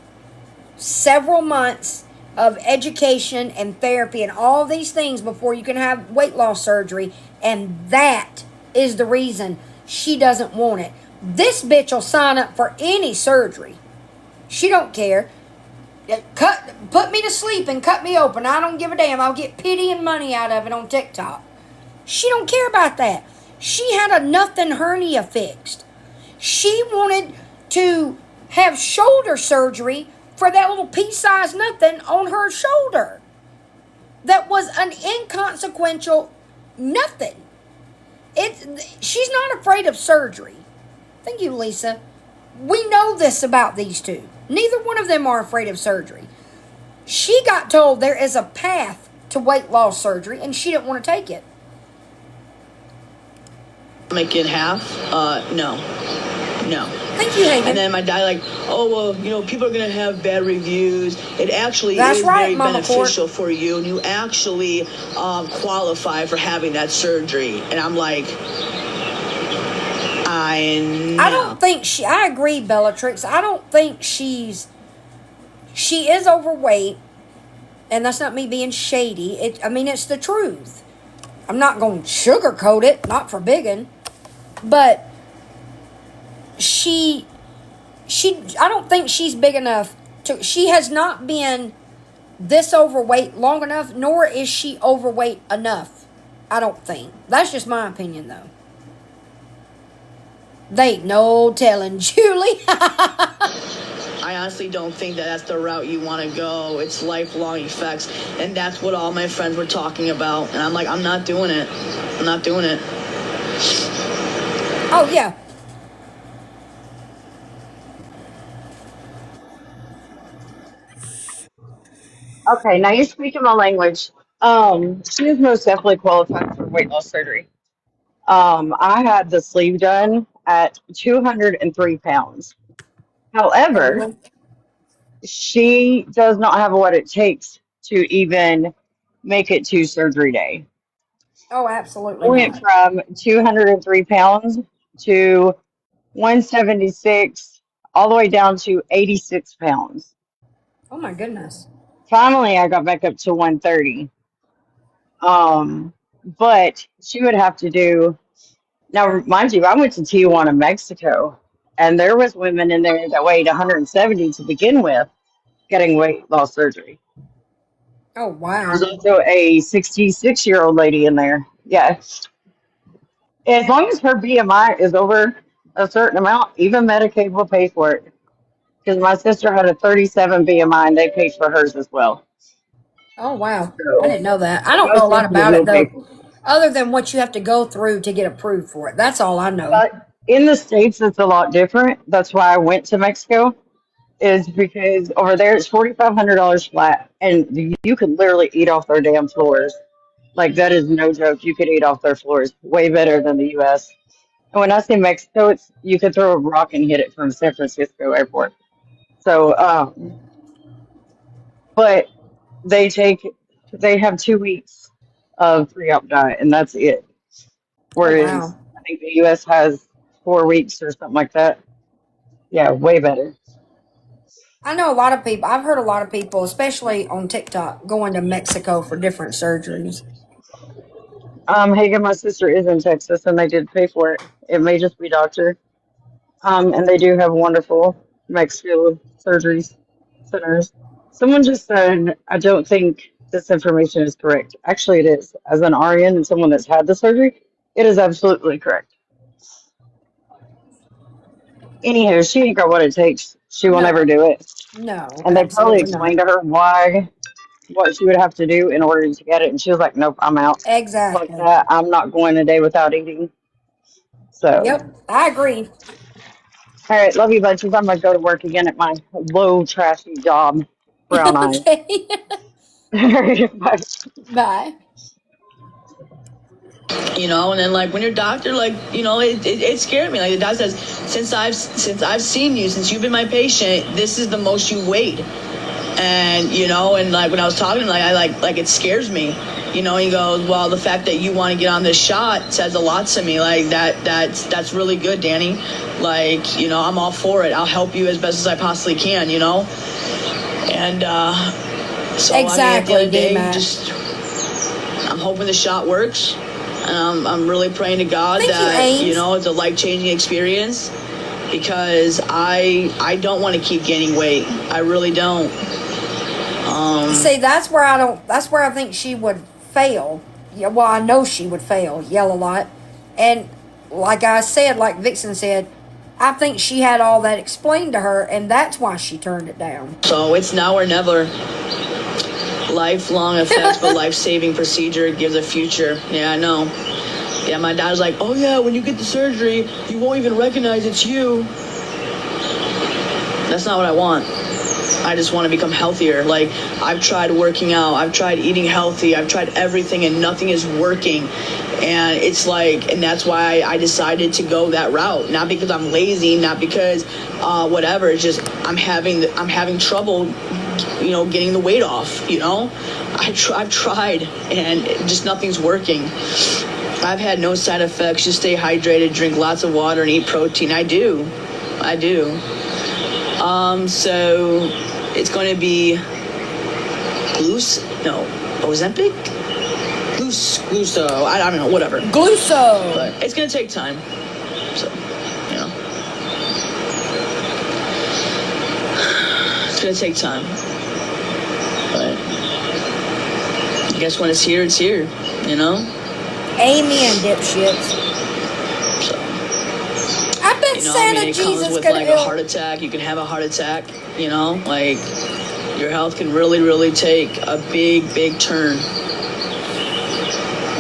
several months of education and therapy and all these things before you can have weight loss surgery, and that is the reason she doesn't want it. This bitch will sign up for any surgery. She don't care. Put me to sleep and cut me open. I don't give a damn. I'll get pity and money out of it on TikTok. She don't care about that. She had a nothing hernia fixed. She wanted to have shoulder surgery for that little pea-sized nothing on her shoulder. That was an inconsequential nothing. She's not afraid of surgery. Thank you, Lisa. We know this about these two. Neither one of them are afraid of surgery. She got told there is a path to weight loss surgery, and she didn't want to take it. Make it half? No. Thank you, Hagen. And then my dad, like, oh, well, you know, people are going to have bad reviews. It actually That's is right, very Mama beneficial Court. for you, and you actually qualify for having that surgery. And I'm like, I know. I don't think I agree, Bellatrix. I don't think she is overweight. And that's not me being shady. I mean, it's the truth. I'm not going to sugarcoat it, not for biggin. But I don't think she's big enough she has not been this overweight long enough, nor is she overweight enough. I don't think. That's just my opinion, though. They ain't no telling, Julie. I honestly don't think that that's the route you want to go. It's lifelong effects. And that's what all my friends were talking about. And I'm like, I'm not doing it. I'm not doing it. Oh, yeah. Okay, now you're speaking my language. She is most definitely qualified for weight loss surgery. I had the sleeve done at 203 pounds. However, Oh, she does not have what it takes to even make it to surgery day. I absolutely went not. from 203 pounds to 176, all the way down to 86 pounds. Oh, my goodness. Finally, I got back up to 130. But she would have to do now, mind you, I went to Tijuana, Mexico, and there was women in there that weighed 170 to begin with getting weight loss surgery. Oh, There was wow. also a 66-year-old lady in there. Yeah. As long as her BMI is over a certain amount, even Medicaid will pay for it. Because my sister had a 37 BMI and they paid for hers as well. Oh, wow. I So didn't know that. I don't know most a lot definitely about it, will pay though, for it. other than what you have to go through to get approved for it. That's all I know. But in the States, it's a lot different. That's why I went to Mexico, is because over there it's $4,500 flat, and you could literally eat off their damn floors. Like, that is no joke. You could eat off their floors way better than the U.S. And when I say Mexico, it's you could throw a rock and hit it from San Francisco airport. So, but they take they have 2 weeks of pre-op diet, and that's it. Oh, Whereas wow. I think the U.S. has 4 weeks or something like that. Yeah, way better. I know a lot of people. I've heard a lot of people, especially on TikTok, going to Mexico for different surgeries. Hagen, my sister is in Texas, and they did pay for it. It may just be doctor. And they do have wonderful Mexico surgeries centers. Someone just said, I don't think this information is correct. Actually, it is. As an RN and someone that's had the surgery, it is absolutely correct. Anyhow, she ain't got what it takes. She will never No, do it. no, And they probably absolutely not. explained to her why, what she would have to do in order to get it. And she was like, nope, I'm out. Like Exactly. that. I'm not going a day without eating. So, Yep, I agree. all right, love you bunches. I'm going to go to work again at my low, trashy job. Brown eyes. Okay. All right, bye. Bye. You know, and then like when your doctor, like, you know, it scared me. Like the doctor says, since I've seen you, since you've been my patient, this is the most you weighed. And you know, and like when I was talking, like I like it scares me. You know, he goes, well, the fact that you want to get on this shot says a lot to me. Like that's really good, Danny. Like, you know, I'm all for it. I'll help you as best as I possibly can. You know, and so I mean, at the Exactly, end of the day, D-Mac. just I'm hoping the shot works. I'm really praying to God Thank you, that, you Ames. know, it's a life-changing experience because I don't want to keep gaining weight. I really don't. See, that's where I don't. That's where I think she would fail. Yeah, well, I know she would fail. Yell a lot, and like I said, like Vixen said, I think she had all that explained to her, and that's why she turned it down. So it's now or never. Lifelong effects, but life-saving procedure gives a future. Yeah, I know. Yeah, my dad's like, oh yeah, when you get the surgery, you won't even recognize it's you. That's not what I want. I just want to become healthier. Like, I've tried working out, I've tried eating healthy, I've tried everything, and nothing is working. And it's like, and that's why I decided to go that route. Not because I'm lazy, not because whatever. It's just I'm having trouble, you know, getting the weight off. You know, I've tried, and just nothing's working. I've had no side effects. Just stay hydrated, drink lots of water, and eat protein. I do. So it's going to be Ozempic? Gluso, I don't know, whatever. Gluso. But it's gonna take time. So, you know. It's gonna take time. But I guess when it's here, you know? Amen, dipshits. So, I bet you know, Santa it Jesus comes with could like a heart attack. You can have a heart attack, you know? Like, your health can really, really take a big, big turn.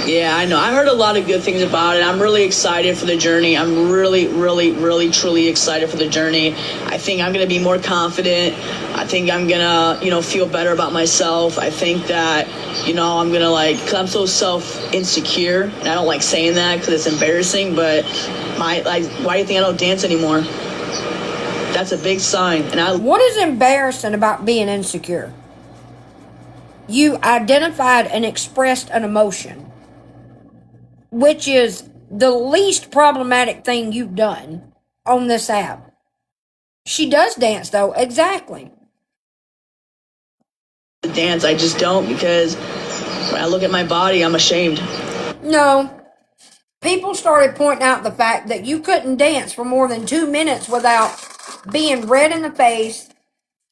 Yeah, I know. I heard a lot of good things about it. I'm really excited for the journey. I'm really, really, really, truly excited for the journey. I think I'm going to be more confident. I think I'm going to, you know, feel better about myself. I think that, you know, I'm going to because I'm so self-insecure. And I don't like saying that because it's embarrassing. But why do you think I don't dance anymore? That's a big sign. What is embarrassing about being insecure? You identified and expressed an emotion, which is the least problematic thing you've done on this app. She does dance, though. Exactly. Dance, I just don't, because when I look at my body, I'm ashamed. No. People started pointing out the fact that you couldn't dance for more than 2 minutes without being red in the face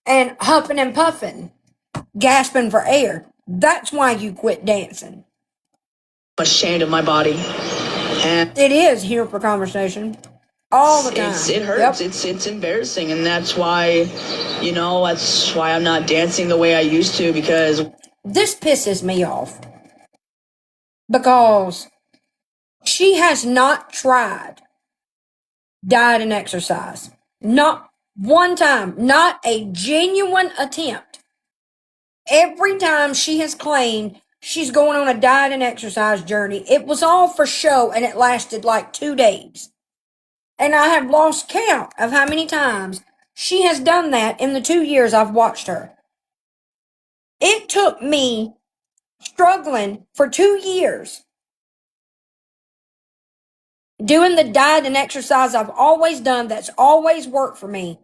and huffing and puffing, gasping for air. That's why you quit dancing. I'm ashamed of my body. And it is here for conversation all the time. It hurts. Yep. It's embarrassing, and that's why, you know, that's why I'm not dancing the way I used to, because this pisses me off. Because she has not tried diet and exercise. Not one time. Not a genuine attempt. Every time she has claimed she's going on a diet and exercise journey, it was all for show, and it lasted like 2 days. And I have lost count of how many times she has done that in the 2 years I've watched her. It took me struggling for 2 years doing the diet and exercise I've always done, that's always worked for me.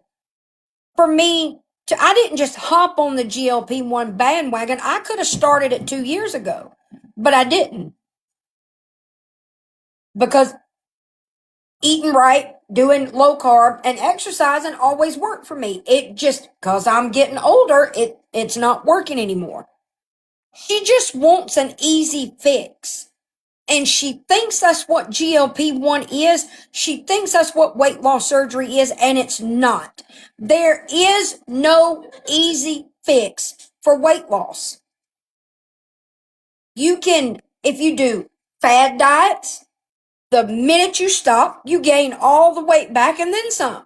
I didn't just hop on the GLP-1 bandwagon. I could have started it 2 years ago, but I didn't. Because eating right, doing low carb, and exercising always worked for me. It just, because I'm getting older, it's not working anymore. She just wants an easy fix. And she thinks that's what GLP-1 is. She thinks that's what weight loss surgery is, and it's not. There is no easy fix for weight loss. You can, if you do fad diets, the minute you stop, you gain all the weight back and then some.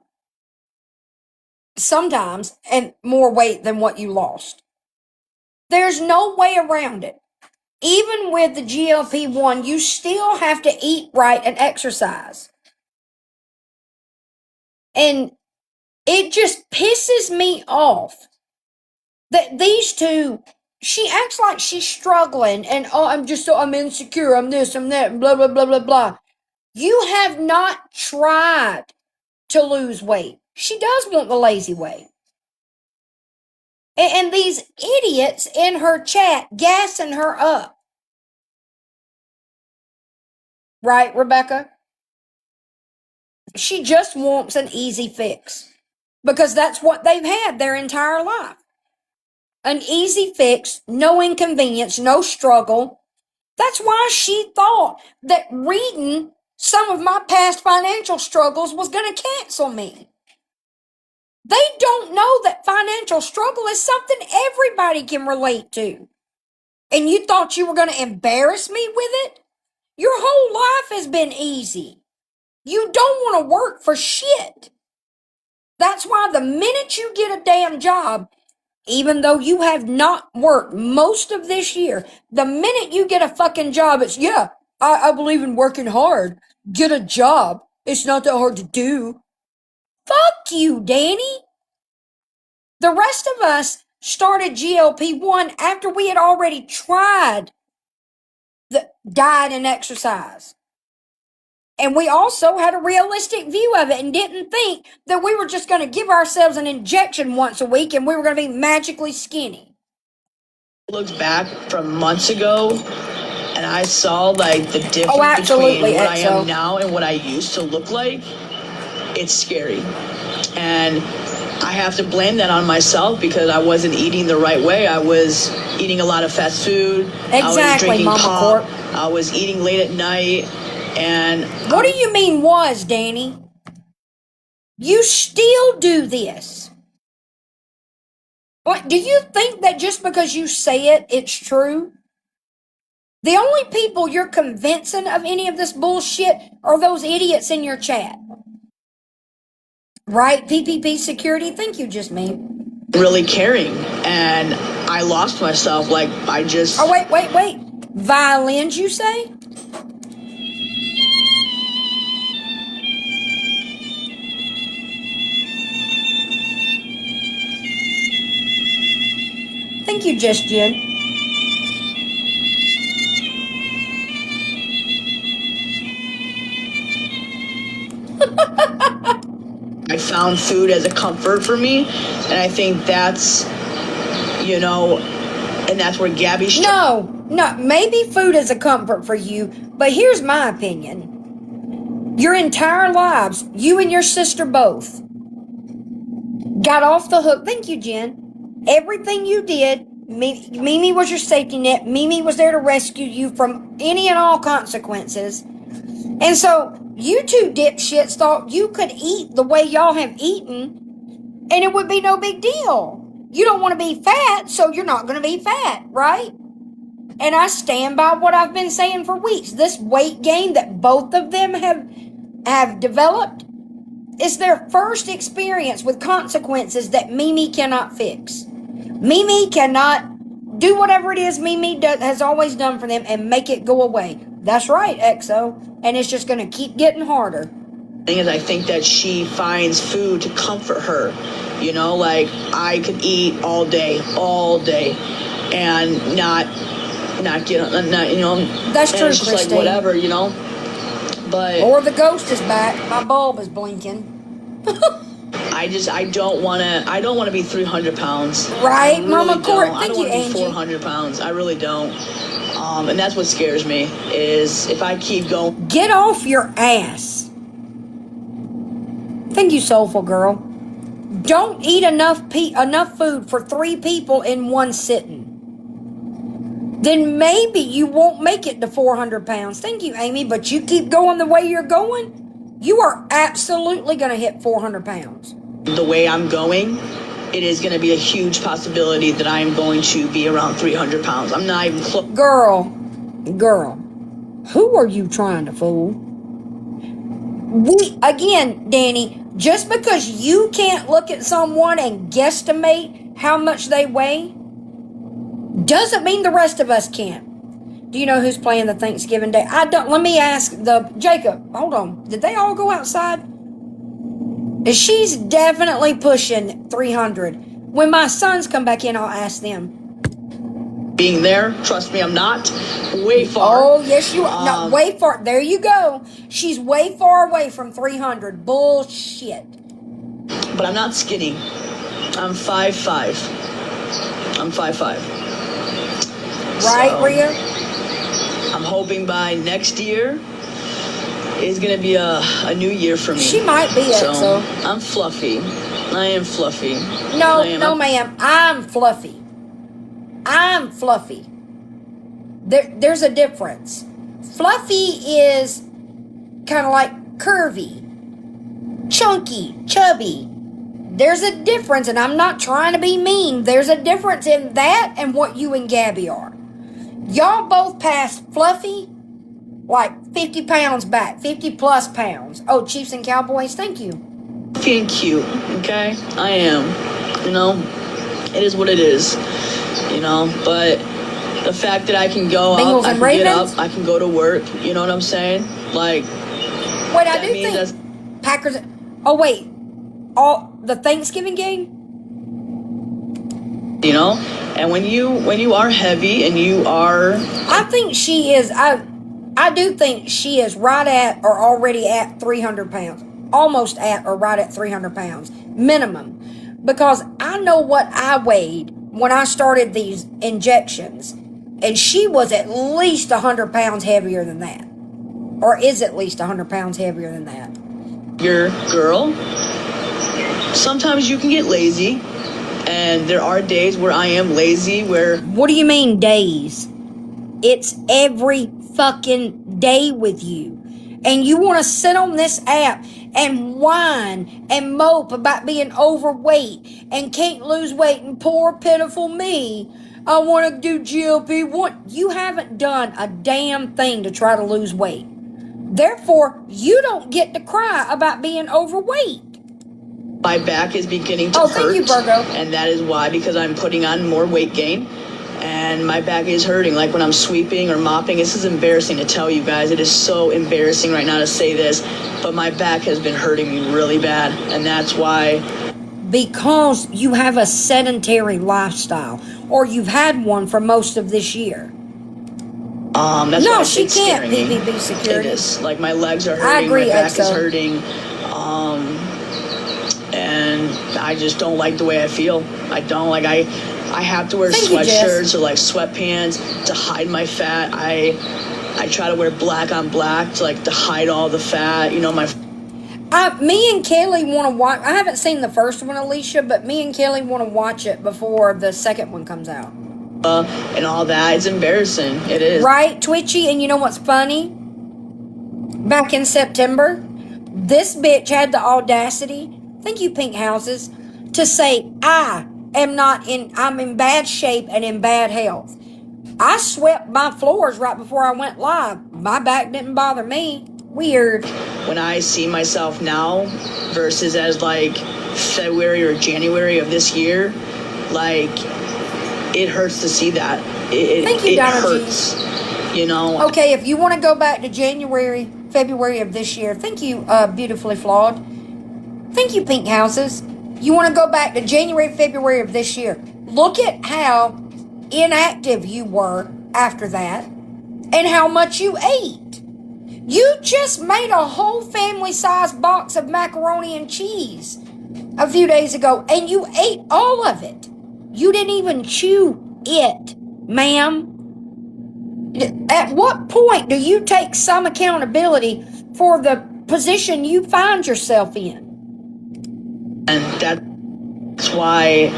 Sometimes, and more weight than what you lost. There's no way around it. Even with the GLP-1, you still have to eat right and exercise. And it just pisses me off that these two, she acts like she's struggling and, oh, I'm insecure, I'm this, I'm that, blah, blah, blah, blah, blah. You have not tried to lose weight. She does want the lazy way. And these idiots in her chat gassing her up. Right, Rebecca? She just wants an easy fix. Because that's what they've had their entire life. An easy fix, no inconvenience, no struggle. That's why she thought that reading some of my past financial struggles was going to cancel me. They don't know that financial struggle is something everybody can relate to. And you thought you were going to embarrass me with it? Your whole life has been easy. You don't want to work for shit. That's why the minute you get a damn job, even though you have not worked most of this year, the minute you get a fucking job, it's, yeah, I believe in working hard. Get a job. It's not that hard to do. Fuck you, Danny. The rest of us started GLP-1 after we had already tried the diet and exercise. And we also had a realistic view of it and didn't think that we were just going to give ourselves an injection once a week and we were going to be magically skinny. looked back from months ago and I saw like the difference Oh, absolutely, between what I Exo. am now and what I used to look like, it's scary. And I have to blame that on myself because I wasn't eating the right way. I was eating a lot of fast food. I was Exactly, drinking Mama pop. Court. I was eating late at night. And What do you mean was, Danny? You still do this. What, do you think that just because you say it, it's true? The only people you're convincing of any of this bullshit are those idiots in your chat. Right, PPP security? Thank you, just me. really caring. And I lost myself. Like, I just... Oh, wait. Violins, you say? Thank you, Just Jen. I found food as a comfort for me. And I think that's, you know, and that's where Gabby's... No, maybe food is a comfort for you, but here's my opinion. Your entire lives, you and your sister both, got off the hook. Thank you, Jen. Everything you did, Mimi was your safety net. Mimi was there to rescue you from any and all consequences. And so you two dipshits thought you could eat the way y'all have eaten and it would be no big deal. You don't want to be fat, so you're not going to be fat, right? And I stand by what I've been saying for weeks. This weight gain that both of them have developed is their first experience with consequences that Mimi cannot fix. Mimi cannot do whatever it is Mimi has always done for them and make it go away. That's right, Exo. And it's just going to keep getting harder. Thing is, I think that she finds food to comfort her. You know, like I could eat all day, and not get, you know. That's true, it's just Christine. like whatever, you know. But or the ghost is back. My bulb is blinking. I don't want to be 300 pounds. Right, really Mama Court. I Thank don't you, want to be Angie. 400 pounds. I really don't. And that's what scares me is if I keep going. Get off your ass. Thank you, Soulful Girl. Don't eat enough food for 3 people in one sitting. Then maybe you won't make it to 400 pounds. Thank you, Amy. But you keep going the way you're going, you are absolutely going to hit 400 pounds. The way I'm going, it is going to be a huge possibility that I am going to be around 300 pounds. I'm not even close. Girl, who are you trying to fool? Again, Danny, just because you can't look at someone and guesstimate how much they weigh, doesn't mean the rest of us can't. Do you know who's playing the Thanksgiving Day? I don't. Let me ask Jacob. Hold on. Did they all go outside? She's definitely pushing 300. When my sons come back in, I'll ask them. Being there, trust me, I'm not. Way far. Oh, yes, you are. No, way far. There you go. She's way far away from 300. Bullshit. But I'm not skinny. I'm 5'5". I'm 5'5". Right, So, Rhea? I'm hoping by next year is going to be a new year for me. She might be it, so. I'm fluffy. I am fluffy. No, I am. no, ma'am. I'm fluffy. I'm fluffy. There's a difference. Fluffy is kind of like curvy, chunky, chubby. There's a difference, and I'm not trying to be mean. There's a difference in that and what you and Gabby are. Y'all both passed fluffy like 50 pounds back, 50 plus pounds. Oh, Chiefs and Cowboys, thank you. Being cute, okay? I am. You know, it is what it is. You know, but the fact that I can go Bengals up, I and can get Ravens? up, I can go to work. You know what I'm saying? Like, Wait, I that do means that's think Packers. Oh wait, all the Thanksgiving game. you know. And when you are heavy and you are, I think she is. I do think she is right at or already at 300 pounds, almost at or right at 300 pounds minimum, because I know what I weighed when I started these injections, and she was at least 100 pounds heavier than that. Or is at least 100 pounds heavier than that. Your girl, sometimes you can get lazy, and there are days where I am lazy, where... What do you mean days? It's every fucking day with you. And you want to sit on this app and whine and mope about being overweight and can't lose weight, and poor pitiful me, I want to do GLP-1. You haven't done a damn thing to try to lose weight. Therefore, you don't get to cry about being overweight. My back is beginning to hurt. Thank you, Virgo. And that is why, because I'm putting on more weight gain. And my back is hurting. Like when I'm sweeping or mopping. This is embarrassing to tell you guys. It is so embarrassing right now to say this. But my back has been hurting me really bad. And that's why. Because you have a sedentary lifestyle. Or you've had one for most of this year. That's no, why she it's can't, scaring me. PVB security. It is. Like my legs are hurting. I agree, my back EXO. is hurting. And I just don't like the way I feel. I don't like I have to wear Thank you, sweatshirts or like sweatpants to hide my fat. I try to wear black on black to hide all the fat. You know, me and Kelly want to watch. I haven't seen the first one, Alicia, but me and Kelly want to watch it before the second one comes out. And all that. It's embarrassing. It is. Right, Twitchy? And you know what's funny? Back in September, this bitch had the audacity, thank you, Pink Houses, to say, I'm in bad shape and in bad health. I swept my floors right before I went live. My back didn't bother me. Weird. When I see myself now versus as like February or January of this year, like it hurts to see that. Thank you, it Donna hurts. G. You know. Okay, if you want to go back to January, February of this year, thank you, Beautifully Flawed. Thank you, Pink Houses. You want to go back to January, February of this year. Look at how inactive you were after that and how much you ate. You just made a whole family-sized box of macaroni and cheese a few days ago, and you ate all of it. You didn't even chew it, ma'am. At what point do you take some accountability for the position you find yourself in? And that's why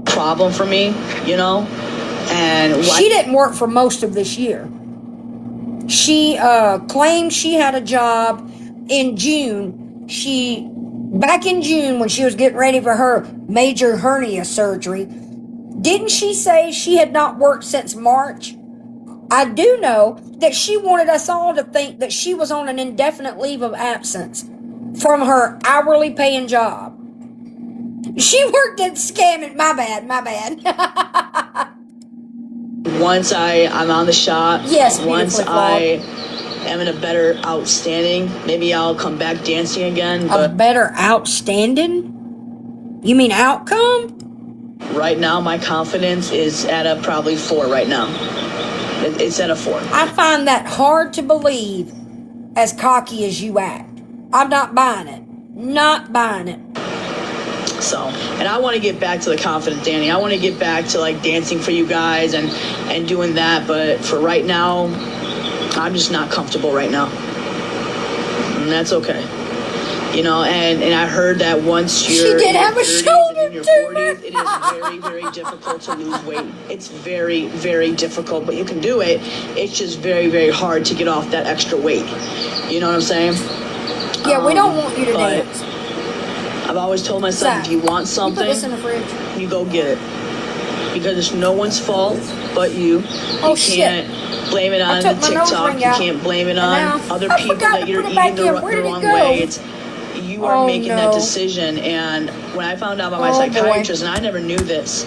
problem for me, you know? And why she didn't work for most of this year. She claimed she had a job in June. Back in June when she was getting ready for her major hernia surgery, didn't she say she had not worked since March? I do know that she wanted us all to think that she was on an indefinite leave of absence from her hourly paying job. She worked at scamming. My bad. Once I'm on the shot, yes, once I am in a better outstanding, maybe I'll come back dancing again. A better outstanding? You mean outcome? Right now, my confidence is at a probably 4 right now. It's at a 4. I find that hard to believe as cocky as you act. I'm not buying it. Not buying it. So, and I want to get back to the confident Danny. I want to get back to like dancing for you guys and doing that. But for right now, I'm just not comfortable right now. And that's okay. You know, and I heard that once you're she did have a shoulder in your tumor. 40s, it is very, very difficult to lose weight. It's very, very difficult, but you can do it. It's just very, very hard to get off that extra weight. You know what I'm saying? Yeah, we don't want you to dance. I've always told myself, if you want something, you put this in the fridge. You go get it. Because it's no one's fault but you. You can't blame it on the TikTok. You can't blame it on other people that you're eating the wrong way. You are making that decision. And when I found out about my psychiatrist, and I never knew this,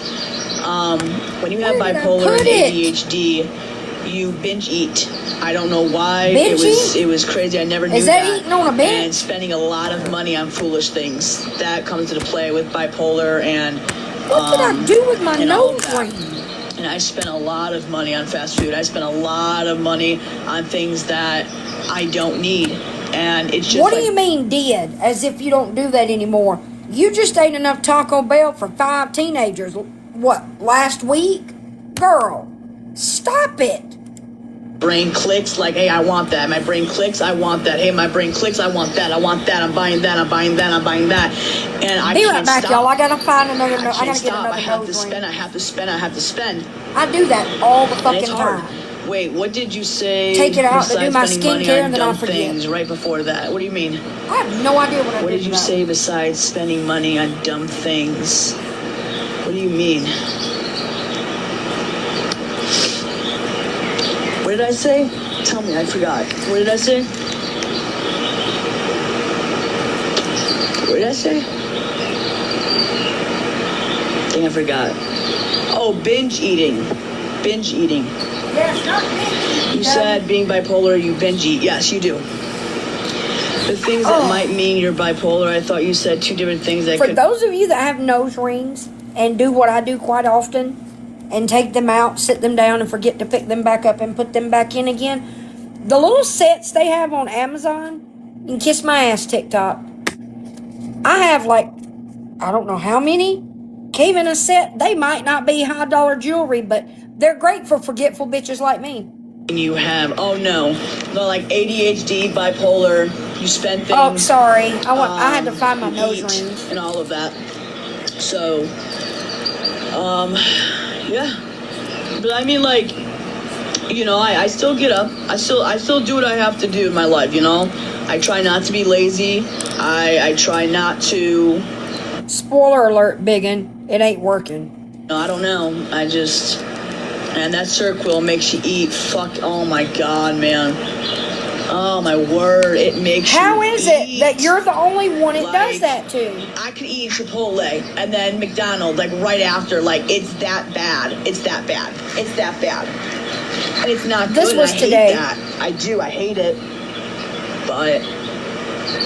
when you have bipolar and ADHD, you binge eat. I don't know why. It was crazy. I never knew that. Eating on a binge? And spending a lot of money on foolish things. That comes into play with bipolar and what did I do with my nose ring? And I spent a lot of money on fast food. I spent a lot of money on things that I don't need. And it's just what do you mean did? As if you don't do that anymore. You just ate enough Taco Bell for 5 teenagers. What, last week? Girl, stop it. Brain clicks like, hey, I want that. My brain clicks, I want that. Hey, my brain clicks, I want that. I want that. I'm buying that. I'm buying that. I'm buying that. And I Be can't right back, stop. y'all. I gotta find another. I I can't gotta get stop. another I have to nose ring. spend. I have to spend. I have to spend. I do that all the And fucking it's hard. time. Wait, what did you say? Take it out to do besides my spending money skincare on and then I dumb forget. things right before that? What do you mean? I have no idea what I What did. did you about say it. besides spending money on dumb things? What do you mean? What did I say? Tell me, I forgot. What did I say? What did I say? Dang, I forgot. Oh, binge eating. Binge eating. Yes, not me. You said being bipolar, you binge eat. Yes, you do. The things that might mean you're bipolar, I thought you said 2 different things that For could... those of you that have nose rings and do what I do quite often and take them out, sit them down, and forget to pick them back up and put them back in again, the little sets they have on Amazon, you can kiss my ass, TikTok. I have like, I don't know how many came in a set. They might not be high dollar jewelry, but they're great for forgetful bitches like me. You have, oh no, like ADHD, bipolar, you spend things... Oh, sorry. I had to find my nose eat, rings. and all of that. So, yeah. But I mean, like, you know, I still get up. I still do what I have to do in my life, you know? I try not to be lazy. I try not to... Spoiler alert, biggin. It ain't working. No, I don't know. And that Cirquil makes you eat. Fuck, oh my God, man. Oh my word, it makes How you is eat. it that you're the only one it does Like, that to? I could eat Chipotle and then McDonald's like right after. Like, it's that bad. It's that bad. It's that bad. And it's not This good. was I today. hate that. I do. I hate it. But,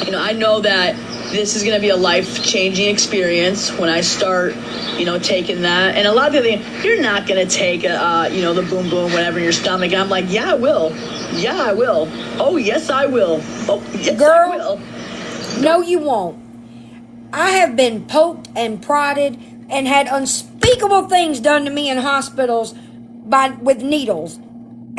you know, I know that this is going to be a life-changing experience when I start, you know, taking that. And a lot of people think, you're not going to take, you know, the boom boom, whatever, in your stomach. And I'm like, yeah, I will. Yeah, I will. Oh, yes, I will. Oh, yes, Girl. I will. No, you won't. I have been poked and prodded and had unspeakable things done to me in hospitals with needles.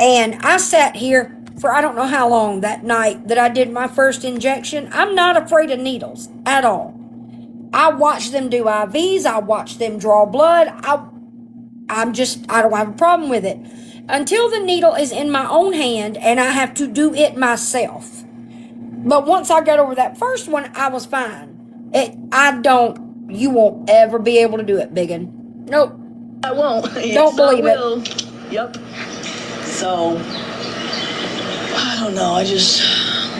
And I sat here for I don't know how long that night that I did my first injection. I'm not afraid of needles at all. I watched them do IVs. I watched them draw blood. I don't have a problem with it. Until the needle is in my own hand and I have to do it myself. But once I got over that first one, I was fine. You won't ever be able to do it, biggin. Nope. I won't. Yes, Don't believe I it. will. Yep. So, I don't know. I just,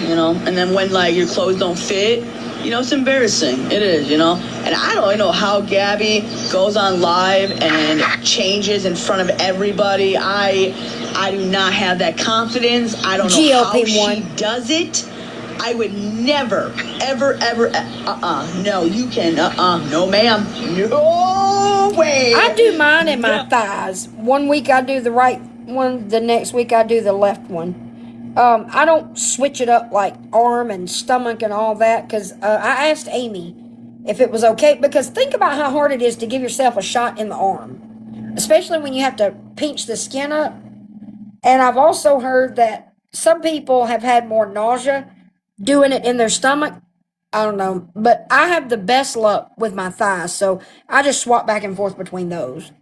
you know, and then when, like, your clothes don't fit, you know, it's embarrassing. It is, you know. And I don't know how Gabby goes on live and changes in front of everybody. I do not have that confidence. I don't know how she does it. I would never, ever, no, you can, no ma'am, no way. I do mine in my thighs. One week I do the right one, the next week I do the left one. I don't switch it up like arm and stomach and all that, because I asked Amy if it was okay, because think about how hard it is to give yourself a shot in the arm, especially when you have to pinch the skin up. And I've also heard that some people have had more nausea doing it in their stomach. I don't know, but I have the best luck with my thighs, so I just swap back and forth between those.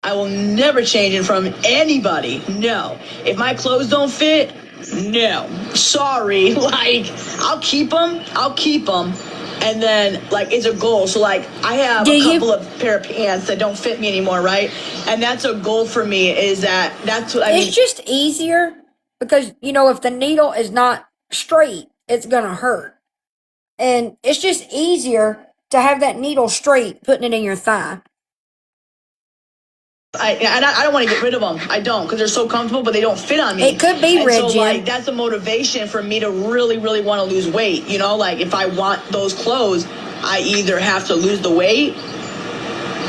I will never change it from anybody. No. If my clothes don't fit, no. Sorry. Like, I'll keep them. And then, like, it's a goal. So, like, I have a couple of pair of pants that don't fit me anymore, right? And that's a goal for me, is that's what I mean. It's just easier because, you know, if the needle is not straight, it's going to hurt. And it's just easier to have that needle straight, putting it in your thigh. I don't want to get rid of them. I don't, because they're so comfortable, but they don't fit on me. It could be rigid. So, like, that's a motivation for me to really, really want to lose weight. You know, like, if I want those clothes, I either have to lose the weight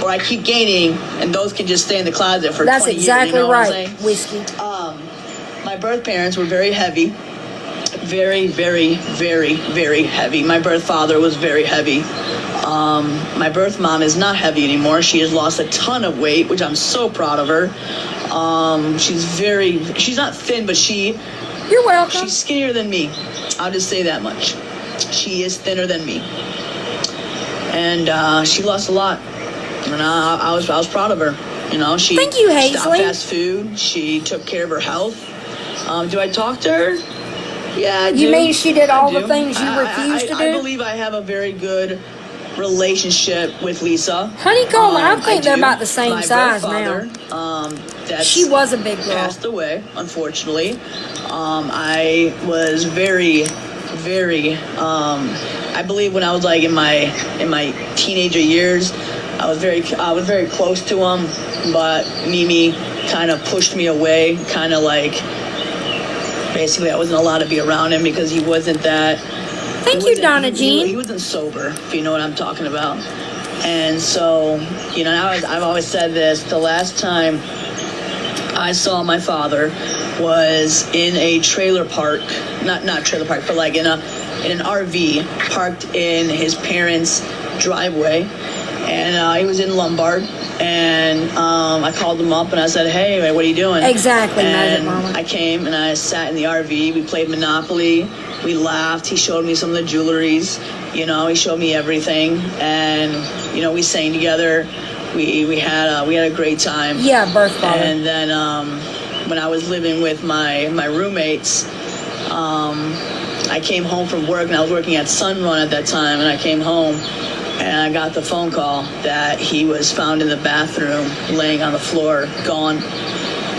or I keep gaining, and those can just stay in the closet for 20 years. That's exactly you know right, what I'm Whiskey. My birth parents were very heavy. very, very, very, very heavy. My birth father was very heavy. My birth mom is not heavy anymore. She has lost a ton of weight, which I'm so proud of her. She's not thin, but You're welcome. she's skinnier than me. I'll just say that much. She is thinner than me. And she lost a lot. And I was proud of her. You know, she Thank you, stopped Hazley. fast food. She took care of her health. Do I talk to her? Yeah, I do. You mean she did all I the do. things you refused to I do? believe I have a very good relationship with Lisa. Honeycomb, I think they're do. about the same My size birth now. father, that's She was a big girl. passed away, unfortunately. I was very, very. I believe when I was like in my teenager years, I was very close to him, but Mimi kind of pushed me away. Kind of like, basically, I wasn't allowed to be around him because he wasn't that. Thank he you, wasn't- Donna he- Jean. He wasn't sober, if you know what I'm talking about. And so, you know, I've always said this. The last time I saw my father was in a trailer park, not trailer park, but like in an RV parked in his parents' driveway, and he was in Lombard. And I called him up and I said, "Hey, what are you doing?" Exactly, Magic And Mama. I came and I sat in the RV. We played Monopoly. We laughed. He showed me some of the jewelries. You know, he showed me everything, and you know, we sang together. We had a great time. Yeah, birth father. And then when I was living with my roommates, I came home from work, and I was working at Sunrun at that time, and I came home and I got the phone call that he was found in the bathroom laying on the floor, gone.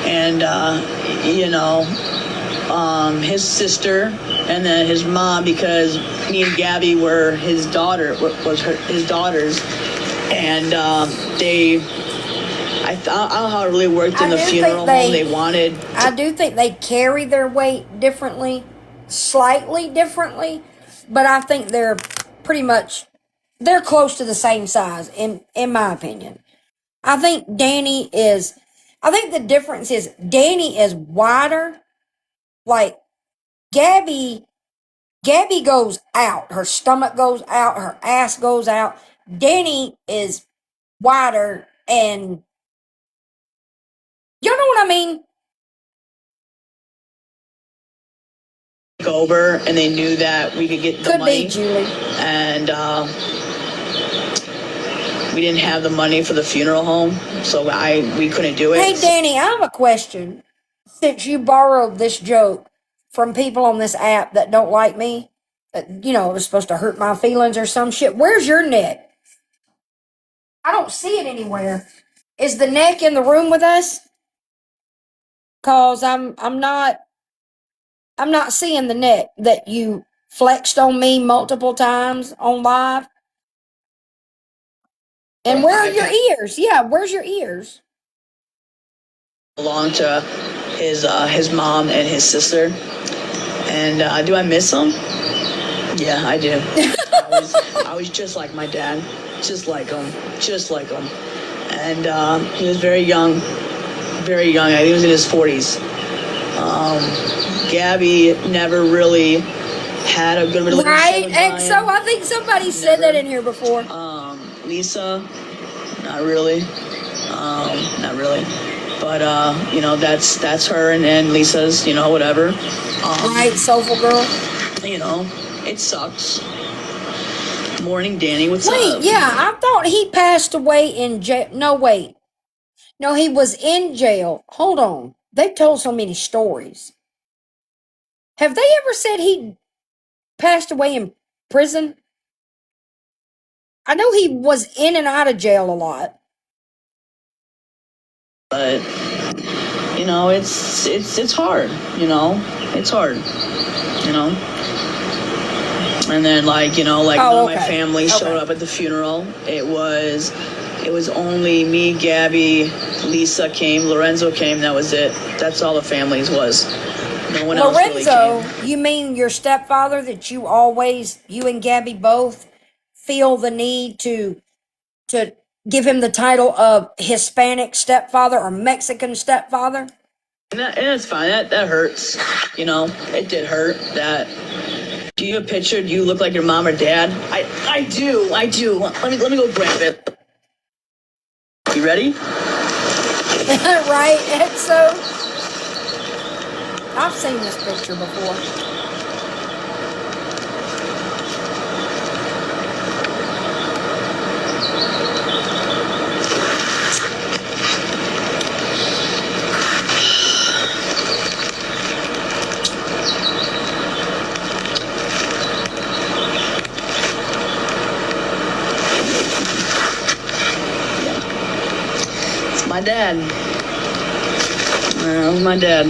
And you know, his sister and then his mom, because me and Gabby were his daughters, and I don't know how it really worked in I the do think funeral home. They wanted I do think they carry their weight differently, slightly differently, but I think they're close to the same size in my opinion. I think the difference is Danny is wider. Like Gabby goes out, her stomach goes out, her ass goes out. Danny is wider, and you know what I mean? to go over, and they knew that we could get the Could money. be, Julie. And we didn't have the money for the funeral home, so we couldn't do it. Hey, Danny, I have a question. Since you borrowed this joke from people on this app that don't like me, you know, it was supposed to hurt my feelings or some shit. Where's your neck? I don't see it anywhere. Is the neck in the room with us? Cause I'm not seeing the neck that you flexed on me multiple times on live. And where are your ears? Yeah, where's your ears? Belonged to his mom and his sister. And do I miss him? Yeah, I do. I was just like my dad, just like him. And he was very young. I think he was in his 40s. Gabby never really had a good relationship Right? with And so Brian. I think somebody said that in here before. Lisa, not really. Not really. But you know, that's her and Lisa's, you know, whatever. Right, soulful girl. You know, it sucks. Morning, Danny. What's Wait, up? yeah, I thought he passed away in jail. No, wait. No, he was in jail. Hold on. They've told so many stories. Have they ever said he passed away in prison? I know he was in and out of jail a lot. But you know, it's hard. You know, it's hard. You know. And then like, you know, like none of my okay. family showed Okay. up at the funeral. It was only me, Gabby, Lisa came, Lorenzo came. That was it. That's all the families was. No one else really Lorenzo, came. you mean your stepfather that you and Gabby both feel the need to give him the title of Hispanic stepfather or Mexican stepfather? And that's fine. That hurts. You know, it did hurt. That. Do you have a picture? Do you look like your mom or dad? I do. Let me go grab it. You ready? Right, EXO? I've seen this picture before. It's my dad. My dad.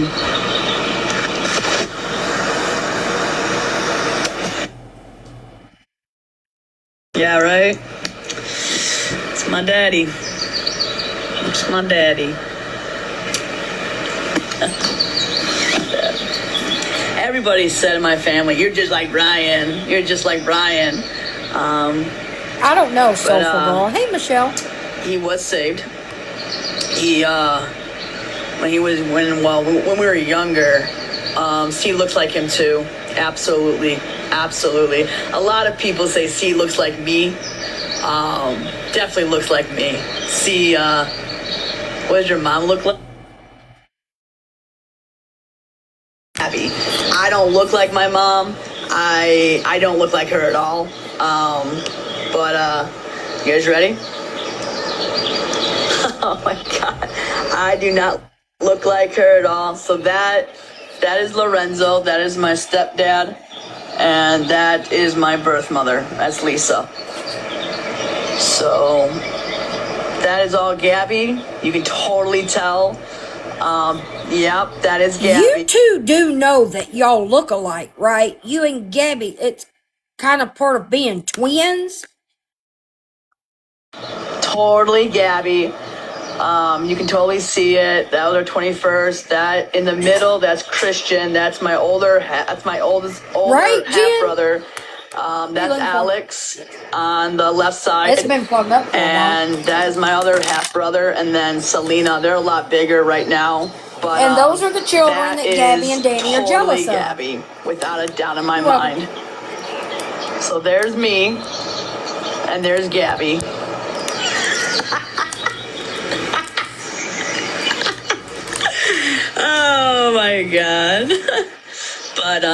Yeah, right? It's my daddy. It's my daddy. Everybody said in my family, "You're just like Brian. You're just like Brian." I don't know, Soulful Girl. Hey, Michelle. He was saved. He when we were younger, C looks like him too. Absolutely. A lot of people say C looks like me. Definitely looks like me. C, what does your mom look like? Abby. I don't look like my mom. I don't look like her at all. But you guys ready? Oh my God. I do not look like her at all. So that is Lorenzo. That is my stepdad. And that is my birth mother. That's Lisa. So that is all Gabby. You can totally tell. Yep, that is Gabby. You two do know that y'all look alike, right? You and Gabby, it's kind of part of being twins. Totally Gabby. You can totally see it. That was our 21st. That in the middle, that's Christian. That's my older Right, half Jen? brother. That's Alex on the left side. It's been plugged up for a while. And that is my other half brother. And then Selena. They're a lot bigger right now. But And those are the children that Gabby and Danny are jealous of. Gabby, without a doubt in my Well- mind. So there's me, and there's Gabby. Oh my God. But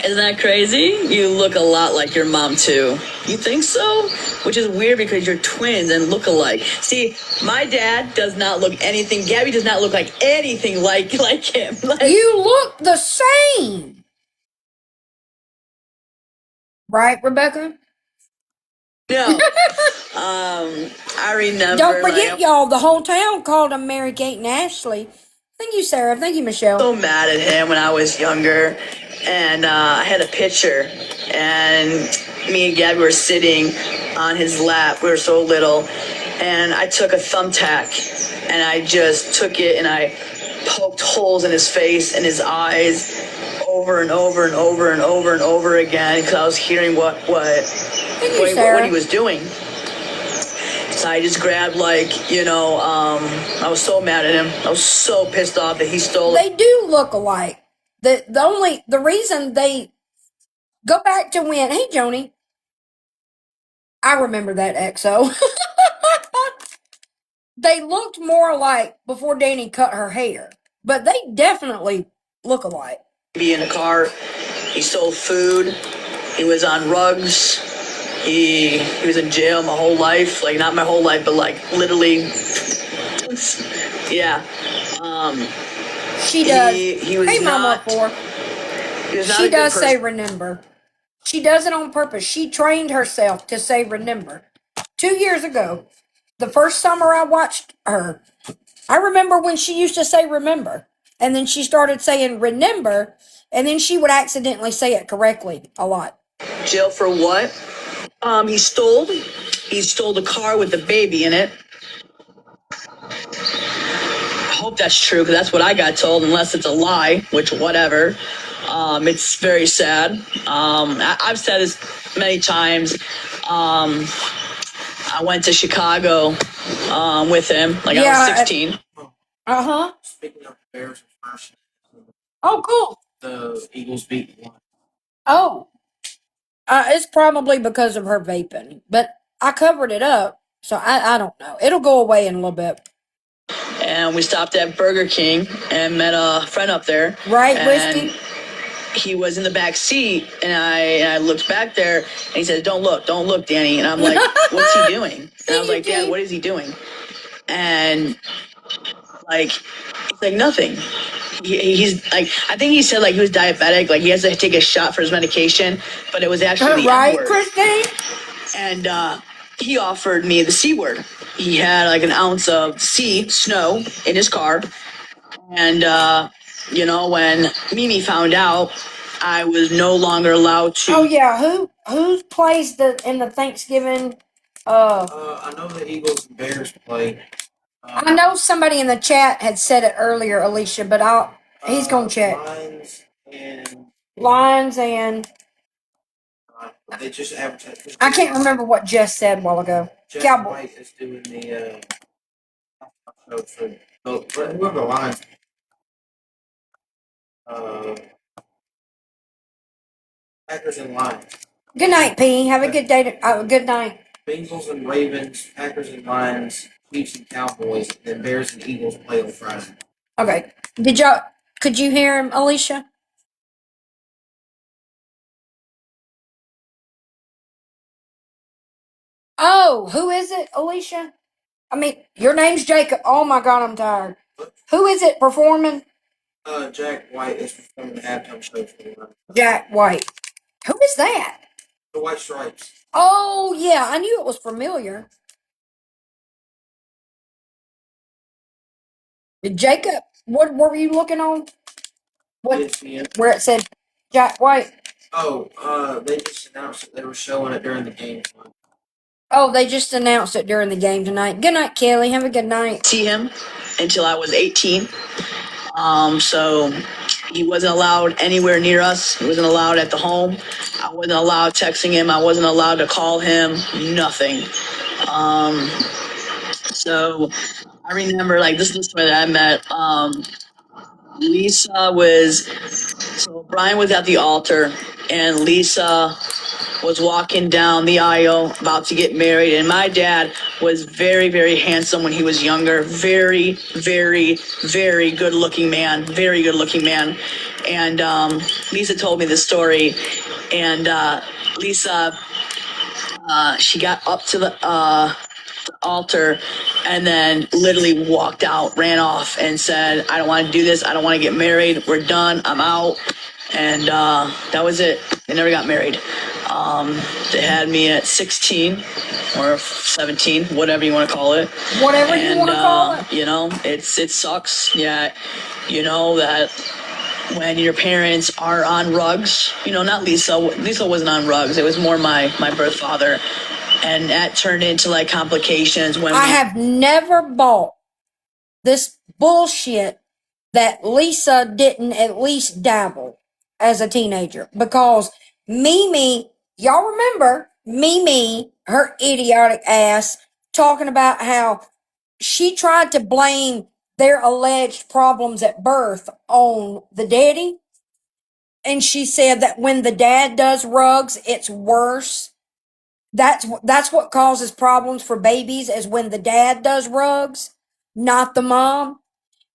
isn't that crazy? You look a lot like your mom too. You think so? Which is weird because you're twins and look alike. See, my dad does not look anything. Gabby does not look like anything like him. Like, You look the same. Right, Rebecca? no. I remember. Don't forget, like, y'all, the whole town called them Mary Kate and Ashley. Thank you, Sarah. Thank you, Michelle. So mad at him when I was younger, and I had a picture, and me and Gabby were sitting on his lap. We were so little, and I took a thumbtack, and I just took it, and I poked holes in his face and his eyes over and over and over and over and over again because I was hearing what he was doing. So I just grabbed, I was so mad at him. I was so pissed off that he stole it. They do look alike. The reason they go back to when, hey, Joni, I remember that EXO. They looked more alike before Danny cut her hair, but they definitely look alike. Be in a car. He stole food. He was on rugs. He was in jail my whole life. Like, not my whole life, but like literally. Yeah. She does. He was hey, not. Mama, He was not she a good does say person. remember. She does it on purpose. She trained herself to say remember. 2 years ago, the first summer I watched her, I remember when she used to say remember. And then she started saying remember, and then she would accidentally say it correctly a lot. Jail for what? He stole the car with the baby in it. I hope that's true because that's what I got told, unless it's a lie, which whatever. It's very sad. I've said this many times. I went to Chicago with him, like I was 16. Uh-huh. Bears were first. Oh, cool. The Eagles beat one. Oh, it's probably because of her vaping, but I covered it up, so I don't know. It'll go away in a little bit. And we stopped at Burger King and met a friend up there. Right, and Whiskey? he was in the back seat, and I looked back there, and he said, don't look, Danny. And I'm like, what's he doing? And I was like, Dad, what is he doing? And like, it's like nothing. He's like, I think he said like he was diabetic, like he has to take a shot for his medication, but it was actually the Right, N-word. Christine? And he offered me the C word. He had like an ounce of snow in his car. And, when Mimi found out, I was no longer allowed to. Oh yeah, who plays in the Thanksgiving? I know the Eagles and Bears play. I know somebody in the chat had said it earlier, Alicia, but he's gonna check. Lions and they just advertised. I can't remember what Jess said a while ago. Jeff Cowboy. White is doing the show for whoever the Lions. Packers and Lions. Good night, P. Have a good day. Good night. Bengals and Ravens, Packers and Lions, Chiefs and Cowboys, and then Bears and Eagles play on Friday. Okay. Could you hear him, Alicia? Oh, who is it, Alicia? I mean, your name's Jacob. Oh my God, I'm tired. Who is it performing? Jack White is performing the halftime show for the Lions. Jack White. Who is that? The White Stripes. Oh, yeah, I knew it was familiar. Jacob, what were you looking on? What? ESPN. Where it said Jack White? Oh, they just announced that they were showing it during the game. Oh, they just announced it during the game tonight. Good night, Kelly. Have a good night. See him until I was 18. So he wasn't allowed anywhere near us. He wasn't allowed at the home. I wasn't allowed texting him. I wasn't allowed to call him. Nothing. So I remember, like, this is the story that I met. Lisa so Brian was at the altar, and Lisa was walking down the aisle about to get married, and my dad was very, very handsome when he was younger. Very, very, very good looking man. Very good looking man. And Lisa told me this story, and Lisa, she got up to the altar and then literally walked out, ran off, and said, I don't want to do this. I don't want to get married. We're done. I'm out. And that was it. They never got married. They had me at 16 or 17, whatever you want to call it. Whatever you want to call it. It sucks. Yeah. That when your parents are on rugs, not Lisa. Lisa wasn't on rugs. It was more my birth father. And that turned into like complications when I have never bought this bullshit that Lisa didn't at least dabble as a teenager, because Mimi, y'all remember Mimi, her idiotic ass, talking about how she tried to blame their alleged problems at birth on the daddy. And she said that when the dad does rugs, it's worse. That's what causes problems for babies, is when the dad does rugs, not the mom.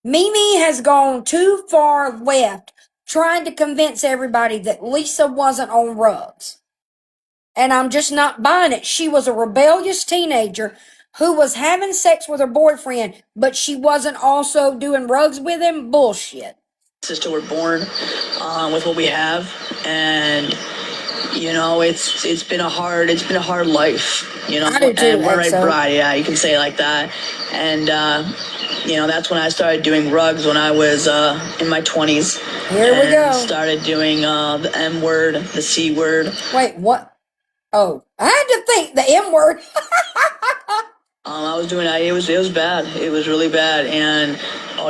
Mimi has gone too far left trying to convince everybody that Lisa wasn't on rugs. And I'm just not buying it. She was a rebellious teenager who was having sex with her boyfriend, but she wasn't also doing rugs with him. Bullshit. Sister were born with what we have, and it's been a hard life. I do too, and we're right EXO. bride, yeah, you can say it like that. And that's when I started doing rugs when I was in my 20s. Here we go. Started doing the M word, the C word. Wait, what? Oh, I had to think the M word. I was doing that. It was bad. It was really bad. And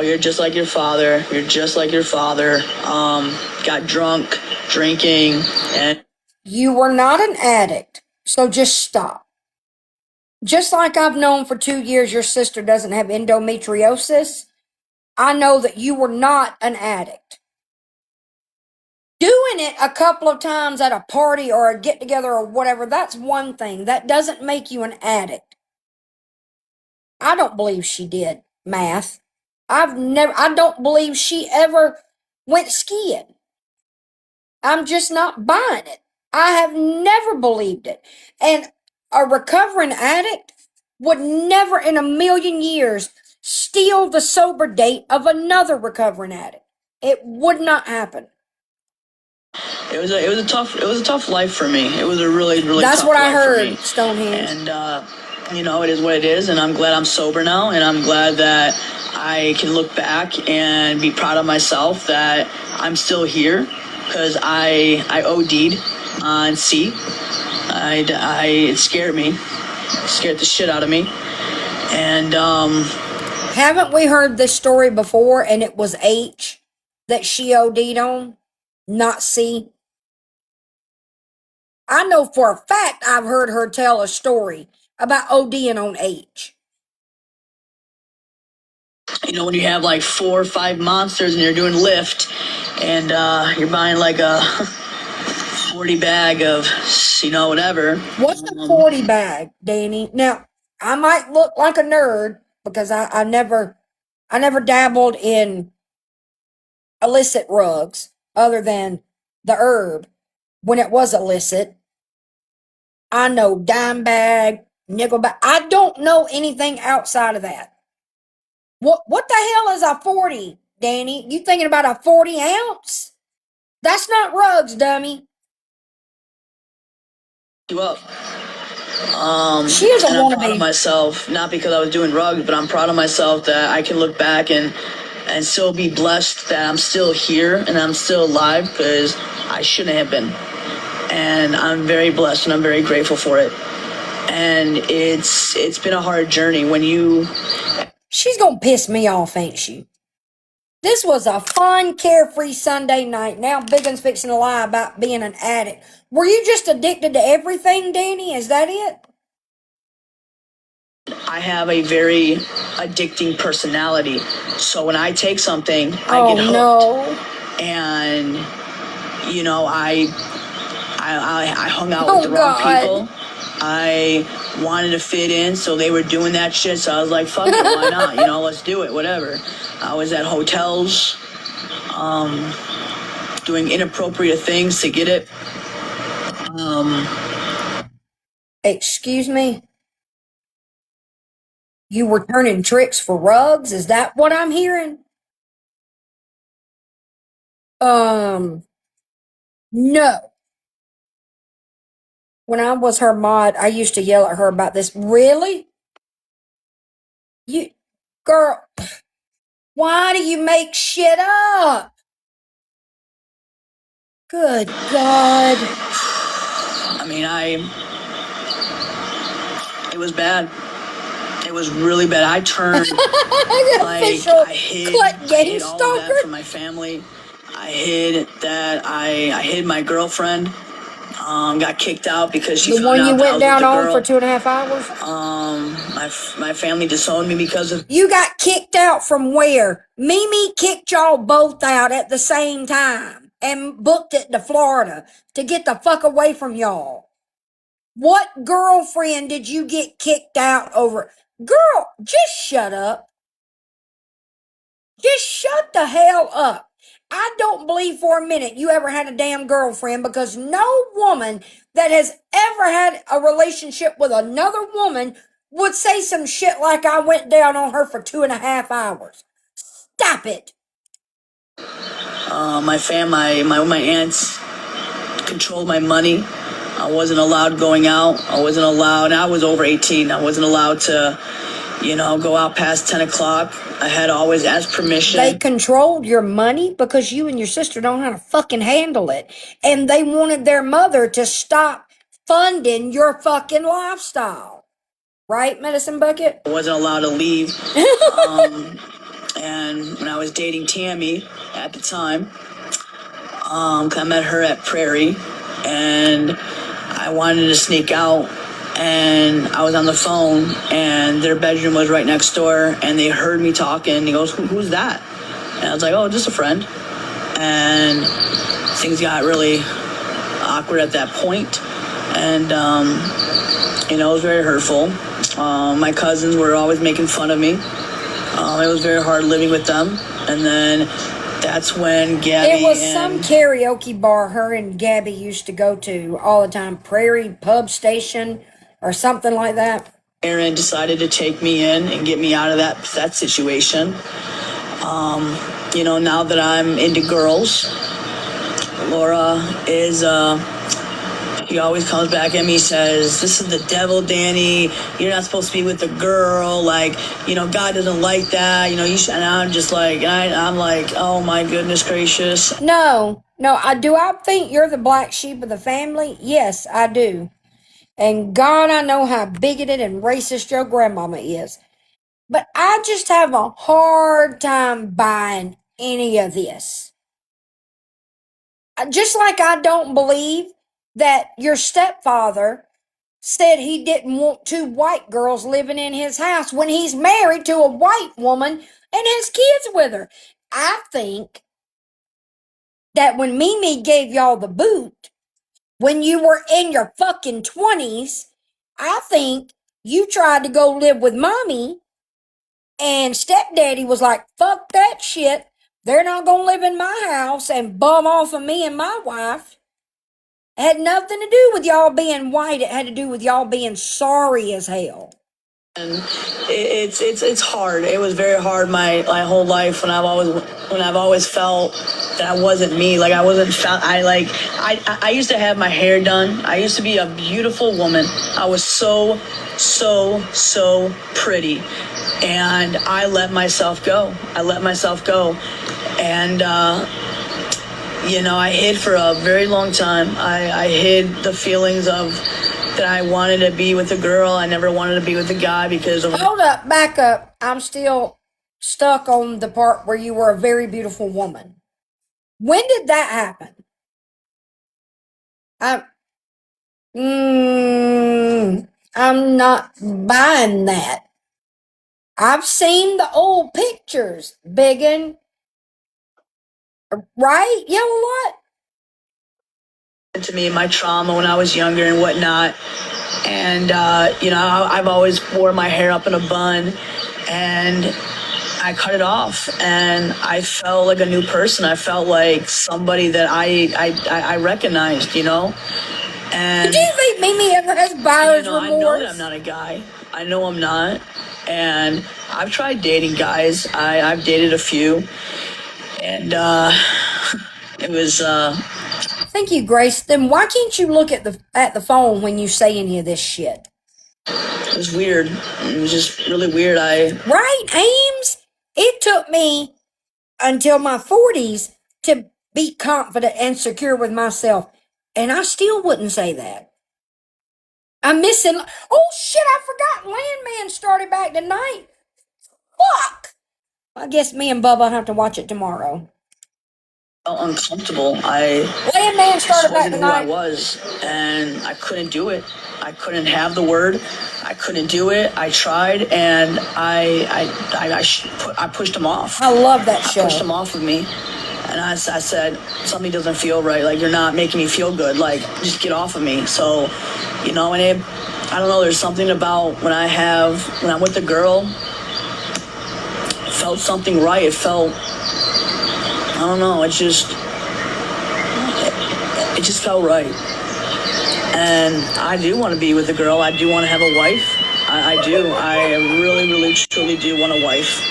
you're just like your father. You're just like your father. Got drunk, drinking, and You were not an addict, so just stop. Just like I've known for 2 years your sister doesn't have endometriosis, I know that you were not an addict. Doing it a couple of times at a party or a get together or whatever, that's one thing. That doesn't make you an addict. I don't believe she did math. I don't believe she ever went skiing. I'm just not buying it. I have never believed it. And a recovering addict would never in a million years steal the sober date of another recovering addict. It would not happen. It was a tough life for me. It was a really That's tough what I life for me. heard, Stonehenge. And it is what it is, and I'm glad I'm sober now, and I'm glad that I can look back and be proud of myself that I'm still here, because I OD'd on C. It scared me. It scared the shit out of me. And Haven't we heard this story before, and it was H that she OD'd on, not C? I know for a fact I've heard her tell a story about ODing on H. when you have like 4 or 5 monsters and you're doing Lyft, and you're buying like a 40 bag of, whatever. What's a 40 bag, Danny? Now, I might look like a nerd because I never dabbled in illicit rugs other than the herb when it was illicit. I know dime bag, nickel bag. I don't know anything outside of that. What the hell is a 40, Danny? You thinking about a 40 ounce? That's not rugs, dummy. You up. She is a and I'm proud wannabe. of myself, not because I was doing drugs, but I'm proud of myself that I can look back and still be blessed that I'm still here and I'm still alive, because I shouldn't have been. And I'm very blessed and I'm very grateful for it. And it's been a hard journey when you... She's gonna piss me off, ain't she? This was a fun, carefree Sunday night. Now Biggin's fixing to lie about being an addict. Were you just addicted to everything, Danny? Is that it? I have a very addicting personality. So when I take something, I get hooked. No. And, I hung out with the wrong people. I wanted to fit in, so they were doing that shit. So I was like, fuck it, why not? Let's do it, whatever. I was at hotels, doing inappropriate things to get it. Excuse me? You were turning tricks for rugs? Is that what I'm hearing? No. When I was her mod, I used to yell at her about this. Really? Girl, why do you make shit up? Good God. It was bad. It was really bad. I turned Official I hid all of that GameStalker. from my family. I hid that. I hid my girlfriend. Got kicked out because she The found one out you that I went was down with a on girl. for 2.5 hours? My family disowned me because of... You got kicked out from where? Mimi kicked y'all both out at the same time and booked it to Florida to get the fuck away from y'all. What girlfriend did you get kicked out over? Girl, just shut up. Just shut the hell up. I don't believe for a minute you ever had a damn girlfriend, because no woman that has ever had a relationship with another woman would say some shit like I went down on her for 2.5 hours. Stop it. My aunts controlled my money. I wasn't allowed going out. I was over 18. I wasn't allowed to, go out past 10 o'clock. I had to always ask permission. They controlled your money because you and your sister don't know how to fucking handle it. And they wanted their mother to stop funding your fucking lifestyle. Right, Medicine Bucket? I wasn't allowed to leave. And when I was dating Tammy at the time, I met her at Prairie, and I wanted to sneak out and I was on the phone, and their bedroom was right next door, and they heard me talking, and he goes, who's that? And I was like, oh, just a friend. And things got really awkward at that point, and it was very hurtful. My cousins were always making fun of me. It was very hard living with them. And then that's when Gabby. It was some karaoke bar her and Gabby used to go to all the time, Prairie Pub Station or something like that. Aaron decided to take me in and get me out of that situation. Now that I'm into girls, Laura is, she always comes back at me, says, this is the devil, Danny. You're not supposed to be with a girl. Like, God doesn't like that. You should. And I'm just like, I'm like, oh my goodness gracious. No. Do I think you're the black sheep of the family? Yes, I do. And God, I know how bigoted and racist your grandmama is. But I just have a hard time buying any of this. Just like I don't believe that your stepfather said he didn't want two white girls living in his house when he's married to a white woman and has kids with her. I think that when Mimi gave y'all the boot, when you were in your fucking 20s, I think you tried to go live with mommy, and stepdaddy was like, fuck that shit. They're not going to live in my house and bum off of me and my wife. It had nothing to do with y'all being white. It had to do with y'all being sorry as hell. And it's hard. It was very hard my whole life when I've always felt that I wasn't me. Like I wasn't felt. I used to have my hair done. I used to be a beautiful woman. I was so pretty, and I let myself go. And I hid for a very long time. I hid the feelings of that I wanted to be with a girl. I never wanted to be with a guy because of. Hold up, back up. I'm still stuck on the part where you were a very beautiful woman. When did that happen? I'm not buying that. I've seen the old pictures, Biggin. Right? Yeah, what? To me, my trauma when I was younger and whatnot. And, I've always wore my hair up in a bun, and I cut it off, and I felt like a new person. I felt like somebody that I recognized, And do you think Mimi ever has buyer's remorse? I know that I'm not a guy. I know I'm not. And I've tried dating guys. I've dated a few. And it was Thank you, Grace. Then why can't you look at the phone when you say any of this shit? It was weird. It was just really weird. Right, Ames? It took me until my 40s to be confident and secure with myself. And I still wouldn't say that. I'm missing. Oh, shit, I forgot Landman started back tonight. Fuck. I guess me and Bubba have to watch it tomorrow. Felt uncomfortable. Landman started back wasn't who tonight. I was, and I couldn't do it. I couldn't have the word. I couldn't do it. I tried, and I pushed him off. I love that show. I pushed him off of me, and I said, something doesn't feel right. Like, you're not making me feel good. Like, just get off of me. So, and I don't know, there's something about when I'm with a girl, it felt something right. It felt, I don't know, it just felt right. And I do want to be with a girl. I do want to have a wife. I do. I really, really, truly do want a wife.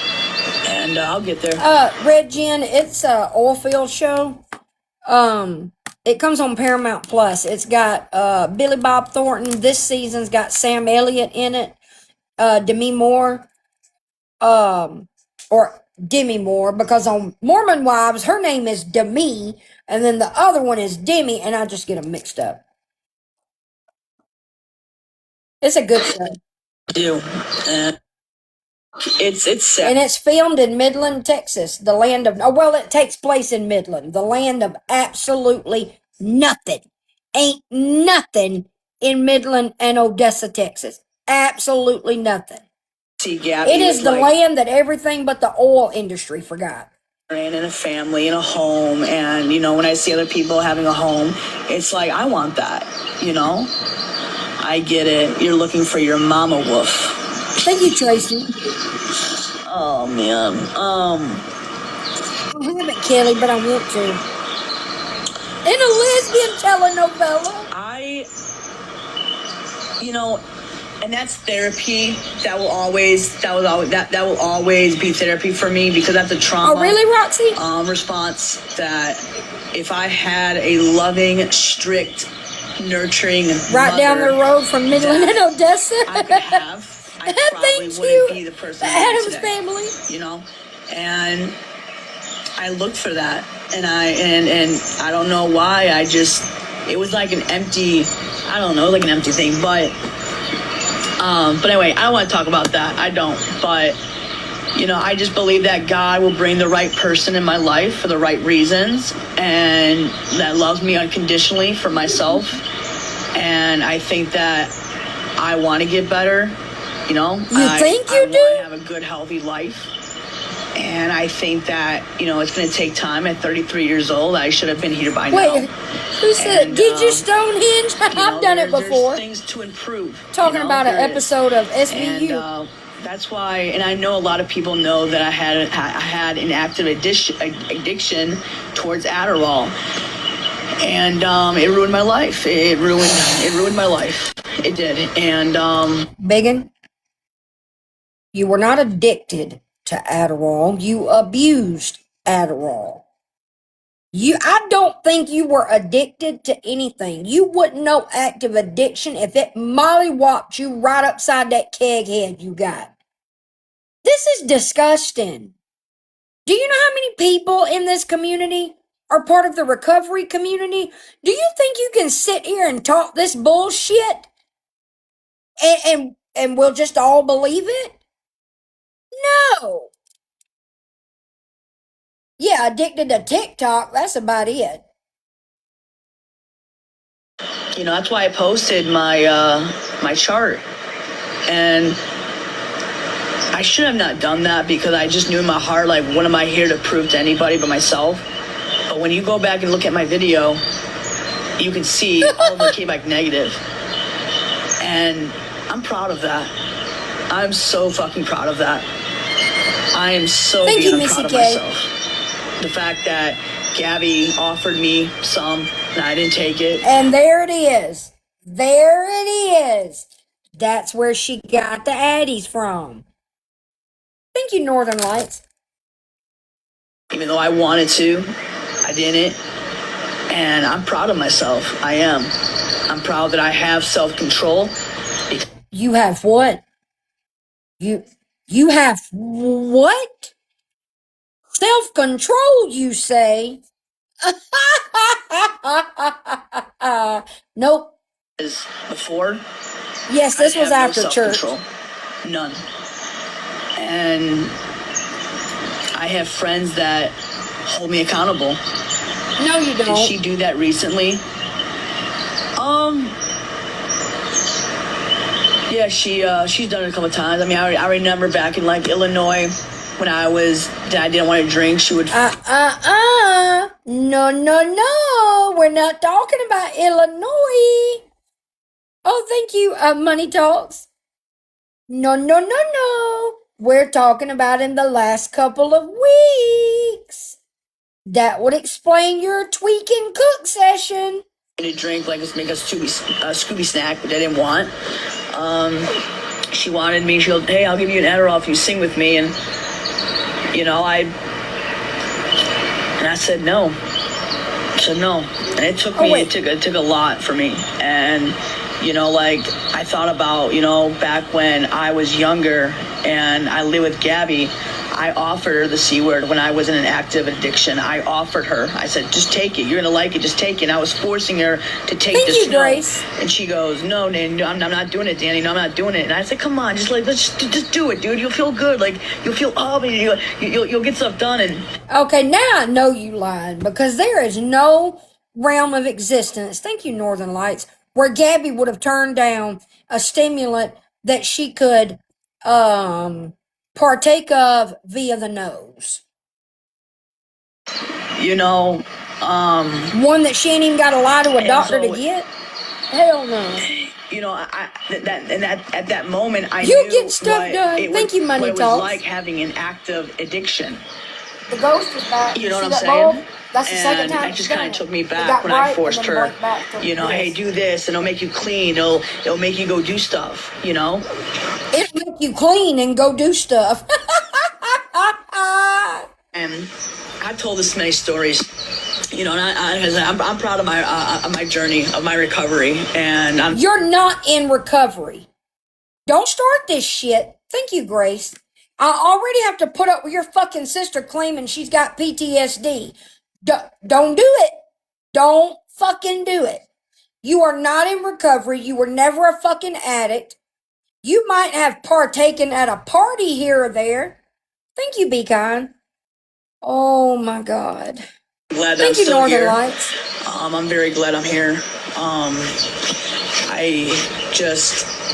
And I'll get there. Red Gin, it's a oil field show. It comes on Paramount Plus. It's got Billy Bob Thornton. This season's got Sam Elliott in it. Demi Moore. Or Demi Moore, because on Mormon Wives, her name is Demi, and then the other one is Demi, and I just get them mixed up. It's a good show. I do. And it's sad. And it's filmed in Midland, Texas, the land of, it takes place in Midland, the land of absolutely nothing. Ain't nothing in Midland and Odessa, Texas. Absolutely nothing. See Gabby It is with, the like, land that everything but the oil industry forgot. and in a family, in a home, and you know, when I see other people having a home, it's like I want that, you know. I get it. You're looking for your mama wolf. Thank you, Tracy. Oh man. I haven't, Kelly, but I want to. In a lesbian telenovela. You know, and that's therapy. That will always be therapy for me, because that's a trauma. Oh, really, Roxy? Response that if I had a loving, strict, nurturing Right down the mother road from Midland and Odessa. I could have, I probably Thank wouldn't you. be the person The I am Addams today, family. you know. And I looked for that, and I don't know why. It was like an empty, I don't know, like an empty thing. But anyway, I don't want to talk about that. I don't. But you know, I just believe that God will bring the right person in my life for the right reasons, and that loves me unconditionally for myself. And I think that I want to get better. You know, think you I do? want to have a good, healthy life. And I think that, you know, it's going to take time. At 33 years old, I should have been here by now. Wait, who said, And, did you Stonehenge? You know, I've done it before. There's things to improve. Talking you know, about an there is. episode of SVU. And that's why, and I know a lot of people know that I had an active addiction towards Adderall. And it ruined my life. It ruined my life. It did. And Biggin, you were not addicted to Adderall. You abused Adderall. I don't think you were addicted to anything. You wouldn't know active addiction if it mollywopped you right upside that keg head you got. This is disgusting. Do you know how many people in this community are part of the recovery community? Do you think you can sit here and talk this bullshit and we'll just all believe it? No. Yeah, addicted to TikTok, that's about it. you know, that's why I posted my chart. And I should have not done that, because I just knew in my heart, like, what am I here to prove to anybody but myself? But when you go back and look at my video, you can see all of them came back negative. And I'm proud of that. I'm so fucking proud of that. I am so Thank you, damn Missy proud of K. myself. The fact that Gabby offered me some and I didn't take it. And there it is. There it is. That's where she got the Addies from. Thank you, Northern Lights. Even though I wanted to, I didn't. And I'm proud of myself. I am. I'm proud that I have self-control. You have what? You have what? Self-control, you say? Nope. As before, Yes, this I was have after no church. self-control. None. And I have friends that hold me accountable. No, you Did don't. she do that recently? Yeah, she's done it a couple of times. I mean, I remember back in like Illinois when I didn't want to drink. She would. No. We're not talking about Illinois. Oh, thank you, Money Talks. No. We're talking about in the last couple of weeks. That would explain your tweaking cook session. To drink, like, let's make a Scooby snack, which I didn't want. She wanted me. She goes, "Hey, I'll give you an Adderall if you sing with me." And you know, I said no. I said no, and it took me. wait. It took a lot for me. And you know, like, I thought about, you know, back when I was younger and I lived with Gabby. I offered her the C word when I was in an active addiction. I offered her. I said, "Just take it. You're gonna like it. Just take it." And I was forcing her to take Thank this you, pill. Grace. And she goes, "No, Danny, I'm not doing it, Danny. No, I'm not doing it." And I said, "Come on, let's just do it, dude. You'll feel good. Like, you'll feel up, and you'll get stuff done." And Okay, now I know you lied, because there is no realm of existence. Thank you, Northern Lights, where Gabby would have turned down a stimulant that she could partake of via the nose. You know, One that she ain't even got to lie to a And doctor to so- get? Hell no. you know, at that moment, I You knew get stuff what done. it Thank was, you, Money what it was Talks. like having an active addiction. The ghost is back. You know what See I'm that saying? bulb? That's the second And time that it's just done kind it. of took me It got back when I bright and forced then her. blinked back to You know, this. hey, do this, and it'll make you clean. It'll make you go do stuff. You know. It'll make you clean and go do stuff. And I've told this many stories, you know, and I'm proud of my journey, of my recovery, and I'm You're not in recovery. Don't start this shit. Thank you, Grace. I already have to put up with your fucking sister claiming she's got PTSD. Don't do it. Don't fucking do it. You are not in recovery. You were never a fucking addict. You might have partaken at a party here or there. Thank you, Be Kind. Oh my God. glad that I'm Thank you, still Northern here. Lights. I'm very glad I'm here.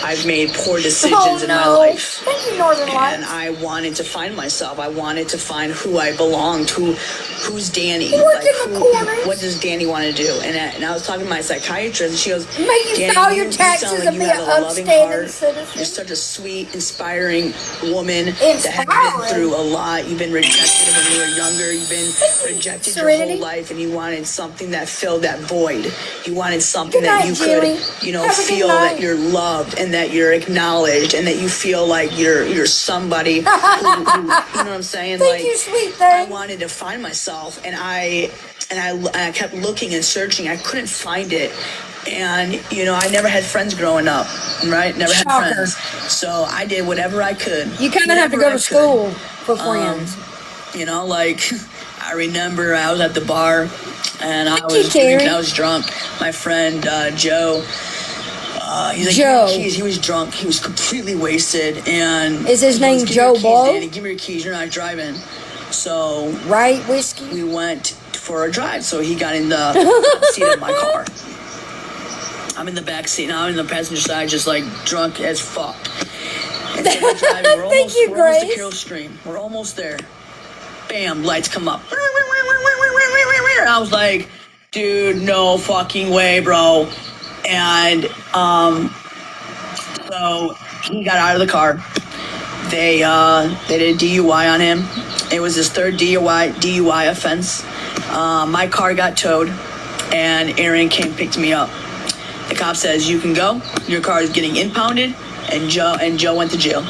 I've made poor decisions in my life. Thank you, Northern And Lights. I wanted to find myself. I wanted to find who I belonged. Who's Danny? You work in the corners. What does Danny want to do? And I was talking to my psychiatrist, and she goes, Make you Danny, file your you taxes sound like and you be have an a loving upstanding heart. citizen. You're such a sweet, inspiring woman that has been Inspiring? through a lot. You've been rejected when you were younger. You've been rejected your Serenity. whole life, and you wanted something that filled that void. You wanted something Good that night, you Jilly. could, you know, Have a good feel night. that you're loved and that you're acknowledged and that you feel like you're somebody who you know what I'm saying? Thank like you, sweet I thing. wanted to find myself, and I kept looking and searching. I couldn't find it. And, you know, I never had friends growing up, right? Never had Shocker. friends. So I did whatever I could. You kind of have to Whatever go I to could. school for friends. You know, like, I remember I was at the bar, and I Thank you, was Terry. drinking, I was drunk. My friend, Joe, he's like, Joe. "Give me your keys." He was drunk. He was completely wasted. And Is his he name goes, "Give me Joe your keys, Blow? Danny. Give me your keys. You're not driving." So Right, Whiskey? we went for a drive. So he got in the seat of my car. I'm in the back seat. Now I'm in the passenger side, just like drunk as fuck. And so we're driving. We're Thank you, we're almost to Grace. Carroll Stream. We're almost there. Bam, lights come up. I was like, dude, no fucking way, bro. And so he got out of the car. They did a DUI on him. It was his third DUI offense. My car got towed, and Aaron came and picked me up. The cop says, "You can go. Your car is getting impounded," and Joe went to jail.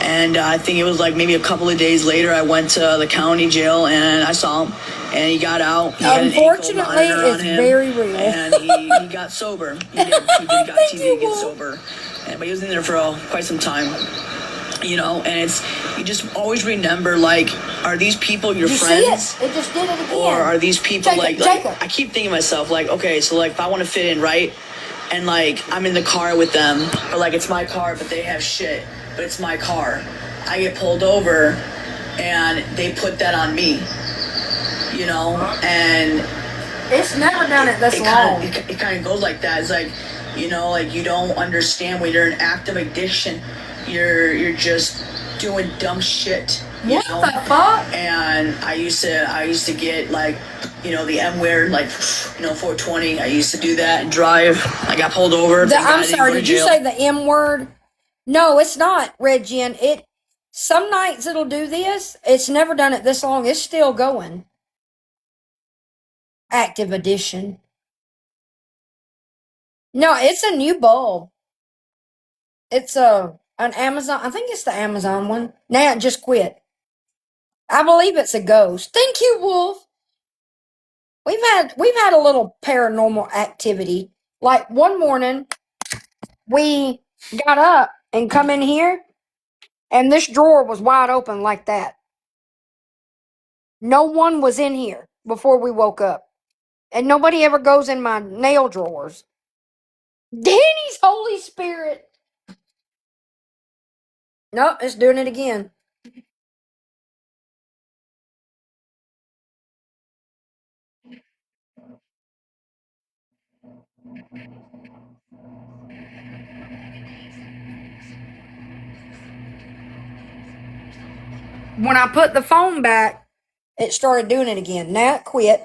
And I think it was like maybe a couple of days later, I went to the county jail and I saw him, and he got out. He had an ankle Unfortunately, monitor on it's him, very real. and he got sober. He got Thank TV you, to get Wolf. sober, but he was in there for quite some time. You know, and you just always remember, like, are these people your You friends? see it? It just did it again. Or are these people Jacob, like Jacob. I keep thinking to myself, like, okay, so like if I want to fit in, right? And like I'm in the car with them, or like it's my car, but they have shit, but it's my car. I get pulled over, and they put that on me, you know, and It's never done it this long. it kind of goes like that. It's like, you know, like you don't understand when you're in active addiction, you're just doing dumb shit. You What know? the fuck? And I used to get like, you know, the M word, like, you know, 420. I used to do that and drive. I got pulled over. Thank God I I'm didn't sorry, go to did you jail. say the M word? No, it's not, Red Jen. Some nights it'll do this. It's never done it this long. It's still going. Active edition. No, it's a new bulb. It's an Amazon. I think it's the Amazon one. Now it just quit. I believe it's a ghost. Thank you, Wolf. We've had a little paranormal activity. Like one morning, we got up and come in here, and this drawer was wide open like that. No one was in here before we woke up. And nobody ever goes in my nail drawers. Danny's Holy Spirit. Nope, it's doing it again. when I put the phone back, it started doing it again. Now it quit.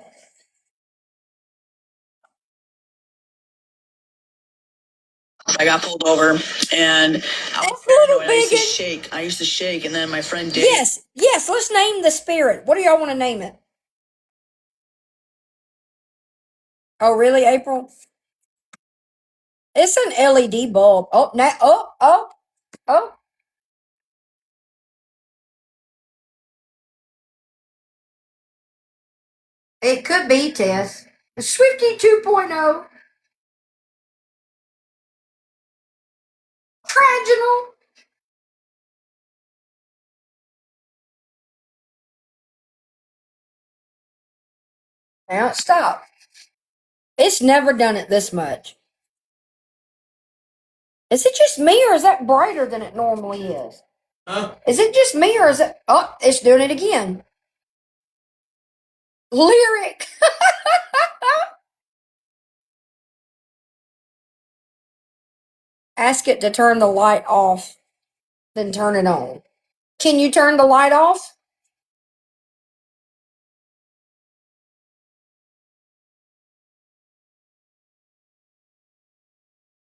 I got pulled over and I was That's little paranoid. I used to biggin. shake. I used to shake, and then my friend Dave. Yes, let's name the spirit. What do y'all want to name it? Oh, really, April? It's an LED bulb. Oh, now, oh. It could be, Tess. Swifty 2.0. Traginal. Now, stop. It's never done it this much. Is it just me, or is that brighter than it normally is? Huh? Is it just me, or is it... Oh, it's doing it again. Lyric. Ask it to turn the light off, then turn it on. Can you turn the light off?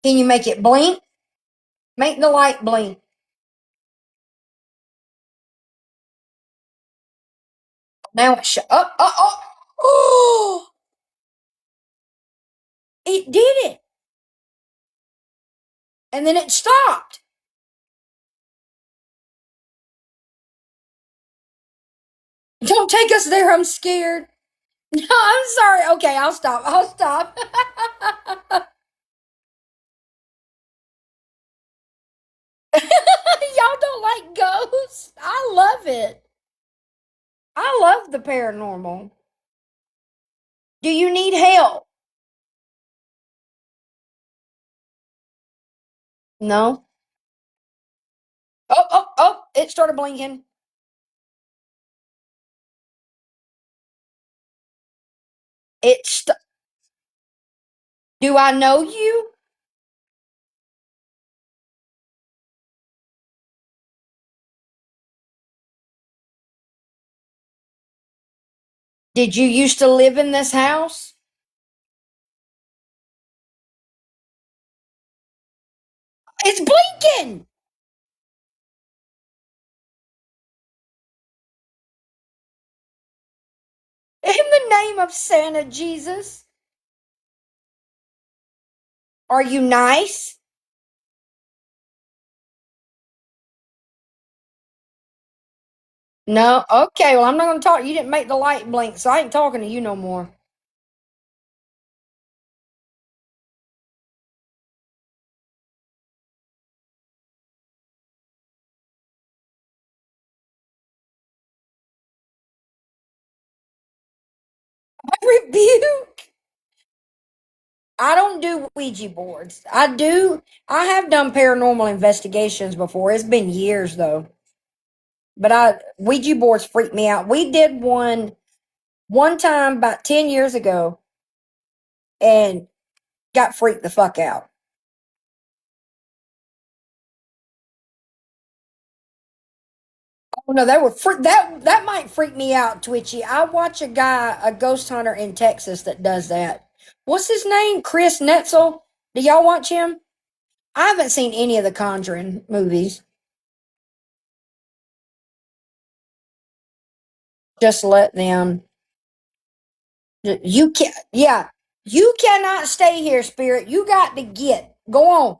Can you make it blink? Make the light blink. Now it's oh, it did it. And then it stopped. Don't take us there, I'm scared. No, I'm sorry. Okay, I'll stop. Y'all don't like ghosts? I love it. I love the paranormal. Do you need help? No. Oh, it started blinking. Do I know you? Did you used to live in this house? It's blinking. In the name of Santa Jesus. Are you nice? No. Okay, well, I'm not going to talk. You didn't make the light blink, so I ain't talking to you no more. I rebuke. I don't do Ouija boards. I have done paranormal investigations before. It's been years though. But Ouija boards freak me out. We did one time about 10 years ago and got freaked the fuck out. Oh no, that might freak me out, Twitchy. I watch a ghost hunter in Texas that does that. What's his name? Chris Netzel. Do y'all watch him? I haven't seen any of the Conjuring movies. Just let them. You can, yeah. You cannot stay here, Spirit. You got to get. Go on.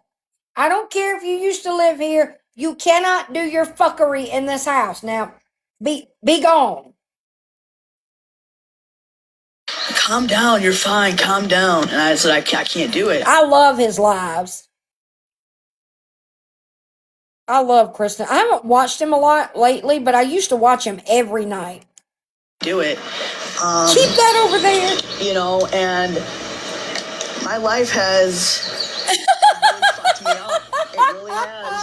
I don't care if you used to live here. You cannot do your fuckery in this house. Now, be gone. Calm down. You're fine. Calm down. And I said, I can't do it. I love his lives. I love Kristen. I haven't watched him a lot lately, but I used to watch him every night. Do it. Keep that over there. You know, and my life has really fucked me up. It really has.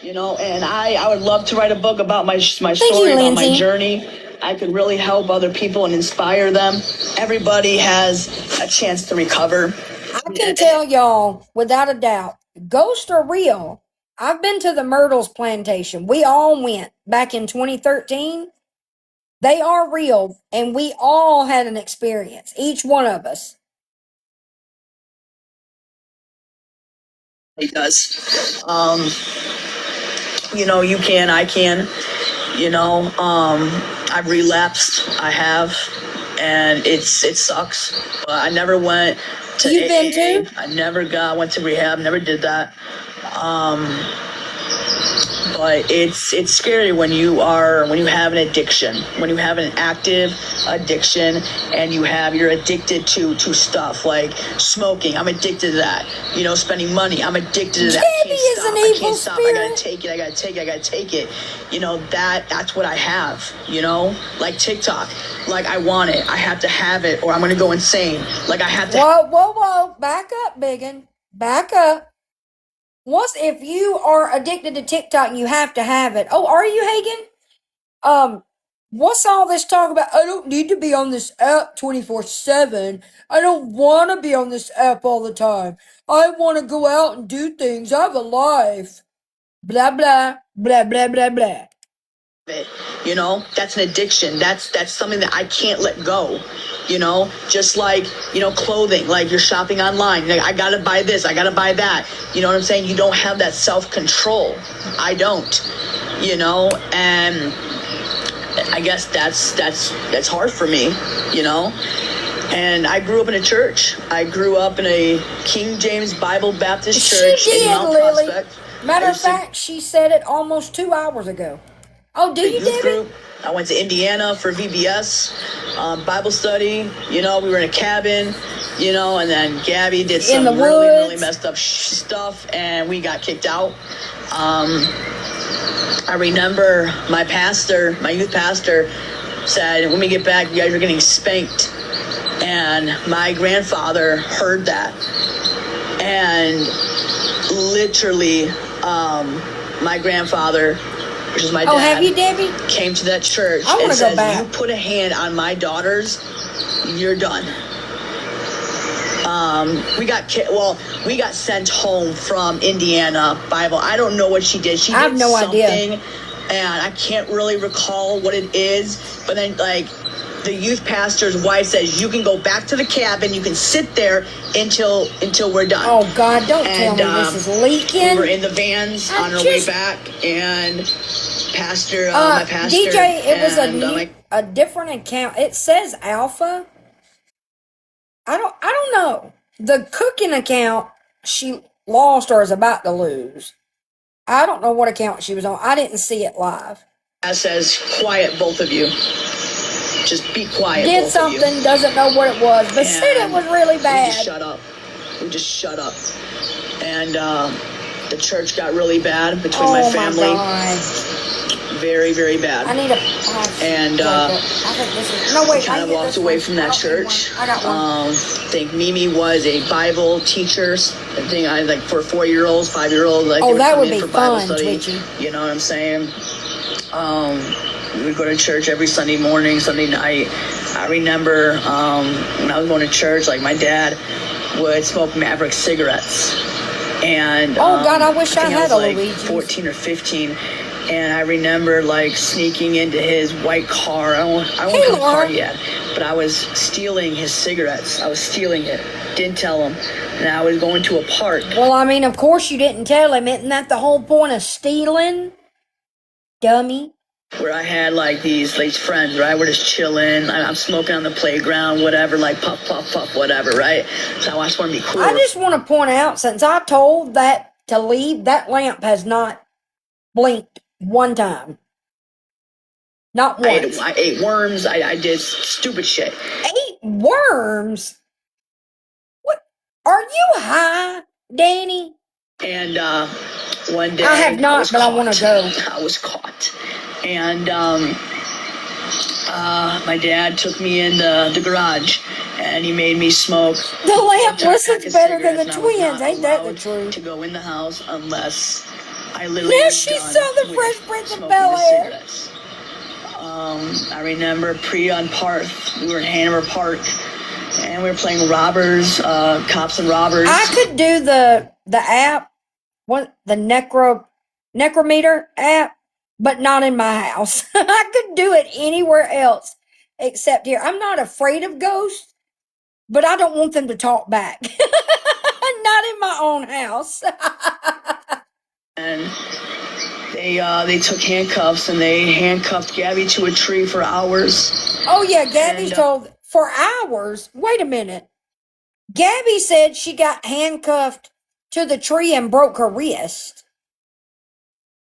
You know, and I would love to write a book about my story, about my journey. I could really help other people and inspire them. Everybody has a chance to recover. I can tell y'all, without a doubt, ghosts are real, I've been to the Myrtles plantation. We all went back in 2013. They are real, and we all had an experience, each one of us. He does. You can, I can. I've relapsed. I have, and it sucks. But I never went to You've been AA. too? I never went to rehab. Never did that. But it's scary when you have an addiction, when you have an active addiction, and you're addicted to stuff like smoking. I'm addicted to that. Spending money. I'm addicted to that. I Debbie can't is stop. an I evil can't stop. I gotta spirit. take it. I gotta take it. That's what I have. Like TikTok. Like I want it. I have to have it, or I'm gonna go insane. Like I have to. Whoa. Back up, biggin. Back up. If you are addicted to TikTok and you have to have it? Oh, are you, Hagen? What's all this talk about? I don't need to be on this app 24/7. I don't want to be on this app all the time. I want to go out and do things. I have a life. Blah, blah, blah, blah, blah, blah. It. That's an addiction. That's something that I can't let go. Just like, clothing, like you're shopping online. Like, I gotta buy this, I gotta buy that. You know what I'm saying? You don't have that self-control. I don't, and I guess that's hard for me, And I grew up in a church. I grew up in a King James Bible Baptist church She in did, Mount Lily. Prospect. Matter of fact, she said it almost 2 hours ago. Oh, do you, youth Debbie? group. I went to Indiana for VBS, Bible study. We were in a cabin, and then Gabby did some really messed up stuff, and we got kicked out. I remember my youth pastor, said, when we get back, you guys are getting spanked. And my grandfather heard that. And literally, my grandfather, which is my dad. Oh, have you, Debbie? Came to that church I and wanna go says, back. "You put a hand on my daughters, you're done." We got sent home from Indiana Bible. I don't know what she did. She did I have no something, idea. and I can't really recall what it is. But then, the youth pastor's wife says, "You can go back to the cabin. You can sit there until we're done." Oh, God, don't tell me this is leaking. We were in the vans on our way back, and my pastor, DJ, it was and a different account. It says Alpha. I don't know. The cooking account she lost or is about to lose. I don't know what account she was on. I didn't see it live. That says, "Quiet, both of you. Just be quiet." Did both something, of you. doesn't know what it was, but said it And was really We bad. just shut up. And the church got really bad between my family. Oh, my God. Very, very bad. I need a... And I think this is... No, wait. kind of walked away from that church. I got one. I think Mimi was a Bible teacher. I think for 4-year-olds, 5-year-olds. Like, Oh, they that come would in be for Bible fun, study. Twitchy. You know what I'm saying? We would go to church every Sunday morning, Sunday night. I remember when I was going to church, like my dad would smoke Maverick cigarettes. And Oh, God, I wish I think had was a like Luigi. 14 or 15. And I remember sneaking into his white car. I don't know Hey, what kind of car Laura. he had, but I was stealing his cigarettes. I was stealing it. Didn't tell him. And I was going to a park. Well, I mean, of course you didn't tell him. Isn't that the whole point of stealing? Dummy. Where I had these friends, right? We're just chilling. I'm smoking on the playground, whatever, puff, puff, puff, whatever, right? So I just want to be cool. I just want to point out, since I told that to leave, that lamp has not blinked one time. Not once. I ate worms. I did stupid shit. Ate worms? What? Are you high, Danny? And one day I have not, was but I caught. wanna go. I was caught. And my dad took me in the garage, and he made me smoke. The lamp a pack listens of better than the cigarettes, and I was twins. not Ain't that the allowed truth? to go in the house unless I literally Now was she done saw the with Fresh Prince of smoking Bel the Air. cigarettes. I remember on Parth. We were in Hanover Park, and we were playing robbers, cops and robbers. I could do the app what the necrometer app, but not in my house. I could do it anywhere else except here. I'm not afraid of ghosts, but I don't want them to talk back. Not in my own house. And they took handcuffs and they handcuffed Gabby to a tree for hours. Oh yeah, Gabby's And, told for hours. Wait a minute. Gabby said she got handcuffed to the tree and broke her wrist.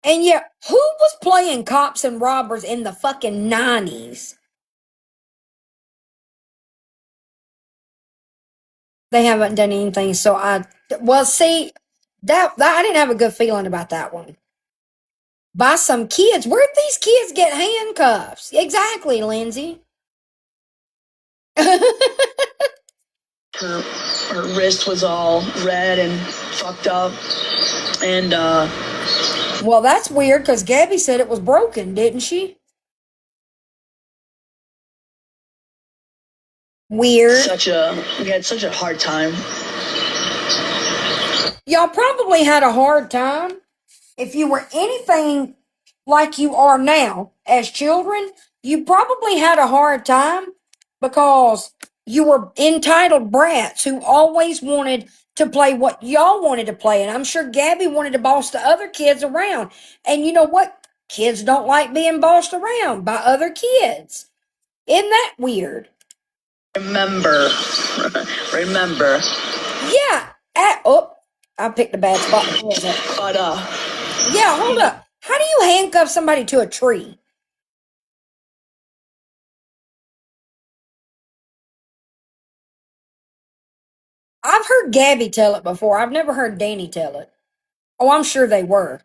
And yet, who was playing cops and robbers in the fucking 90s? They haven't done anything, so see, that I didn't have a good feeling about that one. By some kids. Where'd these kids get handcuffs? Exactly, Lindsay. her wrist was all red and fucked up. And Well, that's weird because Gabby said it was broken, didn't she? Weird. we had such a hard time. Y'all probably had a hard time. If you were anything like you are now as children, you probably had a hard time because you were entitled brats who always wanted to play what y'all wanted to play. And I'm sure Gabby wanted to boss the other kids around. And you know what? Kids don't like being bossed around by other kids. Isn't that weird? Remember. Yeah. I picked a bad spot. What was that? But Yeah, hold up. How do you handcuff somebody to a tree? I've heard Gabby tell it before. I've never heard Danny tell it. Oh, I'm sure they were.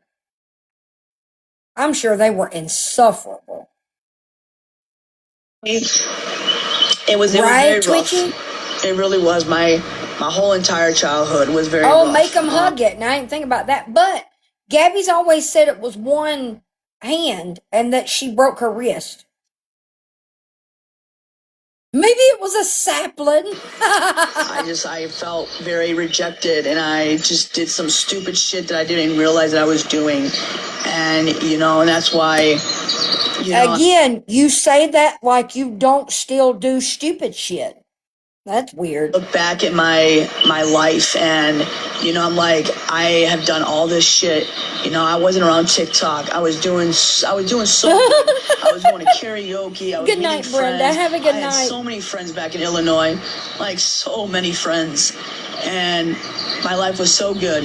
I'm sure they were insufferable. it was Right, very rough. Twitchy? It really was. My whole entire childhood was very Oh, rough. make them hug it. And I didn't think about that. But Gabby's always said it was one hand and that she broke her wrist. Maybe it was a sapling. I felt very rejected, and I just did some stupid shit that I didn't even realize that I was doing. And and that's why Again, you say that like you don't still do stupid shit. That's weird. look back at my life, and I'm like, I have done all this shit. I wasn't around TikTok. I was doing so good. I was going to karaoke. I was Good meeting night, Brenda. friends. Have a good I had night. so many friends back in Illinois, like so many friends, and my life was so good.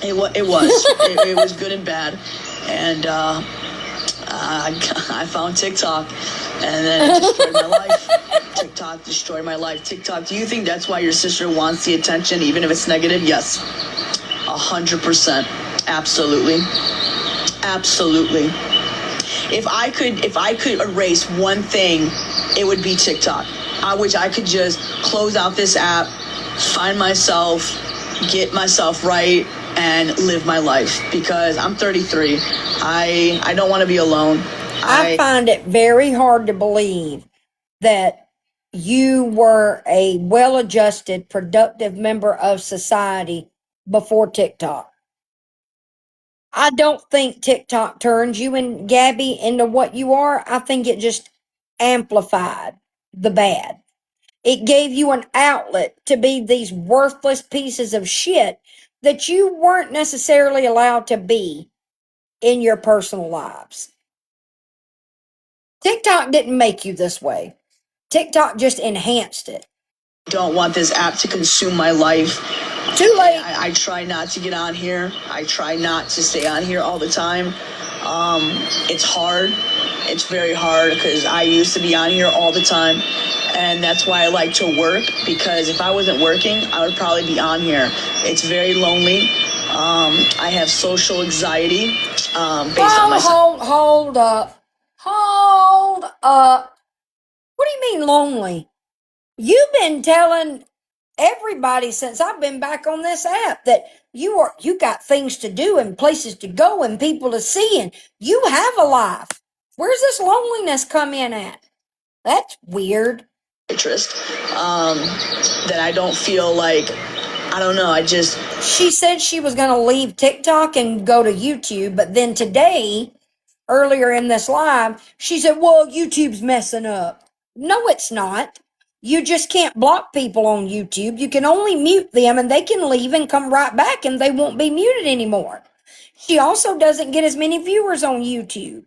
It was it was good and bad, and I found TikTok, and then it destroyed my life. TikTok destroyed my life. TikTok, do you think that's why your sister wants the attention, even if it's negative? Yes. 100%. Absolutely. If I could erase one thing, it would be TikTok. I wish I could just close out this app, find myself, get myself right, and live my life, because I'm 33. I don't want to be alone. I find it very hard to believe that you were a well adjusted, productive member of society before TikTok. I don't think TikTok turns you and Gabby into what you are. I think it just amplified the bad. It gave you an outlet to be these worthless pieces of shit that you weren't necessarily allowed to be in your personal lives. TikTok didn't make you this way. TikTok just enhanced it. don't want this app to consume my life. Too late. I try not to get on here. I try not to stay on here all the time. It's hard. It's very hard because I used to be on here all the time. And that's why I like to work, because if I wasn't working, I would probably be on here. It's very lonely. I have social anxiety based on myself. Hold up. Hold up. What do you mean lonely? You've been telling everybody since I've been back on this app that you got things to do and places to go and people to see, and you have a life. Where's this loneliness come in at? That's weird. Interest, that I don't feel like, I don't know, I just she said she was going to leave TikTok and go to YouTube, but then today, earlier in this live, she said, well, YouTube's messing up. No, it's not. You just can't block people on YouTube. You can only mute them and they can leave and come right back and they won't be muted anymore. She also doesn't get as many viewers on YouTube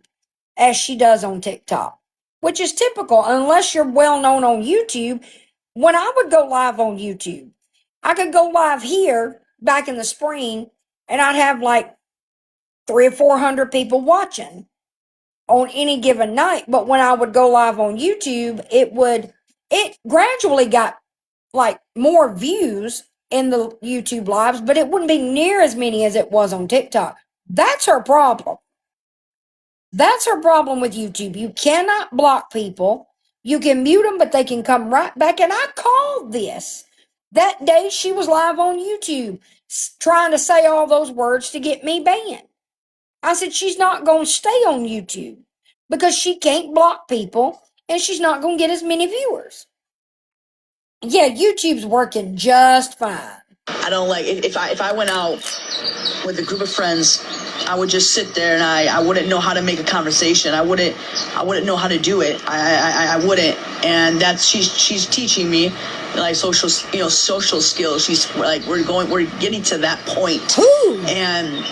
as she does on TikTok, which is typical unless you're well known on YouTube. When I would go live on YouTube, I could go live here back in the spring and I'd have like 300 or 400 people watching on any given night. But when I would go live on YouTube, it gradually got like more views in the YouTube lives, but it wouldn't be near as many as it was on TikTok. That's her problem. That's her problem with YouTube. You cannot block people. You can mute them, but they can come right back. And I called this that day she was live on YouTube trying to say all those words to get me banned. I said she's not going to stay on YouTube because she can't block people and she's not going to get as many viewers. Yeah, YouTube's working just fine. I don't like if I went out with a group of friends, I would just sit there and I wouldn't know how to make a conversation. I wouldn't know how to do it. I wouldn't. And that's she's teaching me like social skills. She's like we're getting to that point. Ooh. And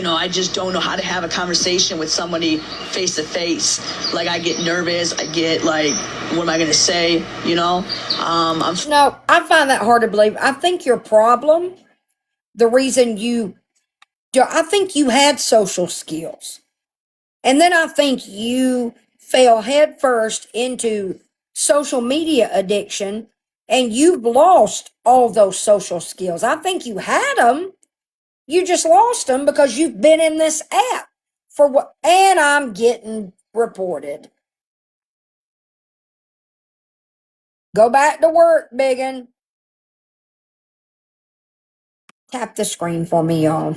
I just don't know how to have a conversation with somebody face to face. Like I get nervous. I get like, what am I going to say? No, I find that hard to believe. I think your problem, the reason I think you had social skills. And then I think you fell headfirst into social media addiction and you've lost all those social skills. I think you had them. You just lost them because you've been in this app for what? And I'm getting reported. Go back to work, biggin. Tap the screen for me, y'all.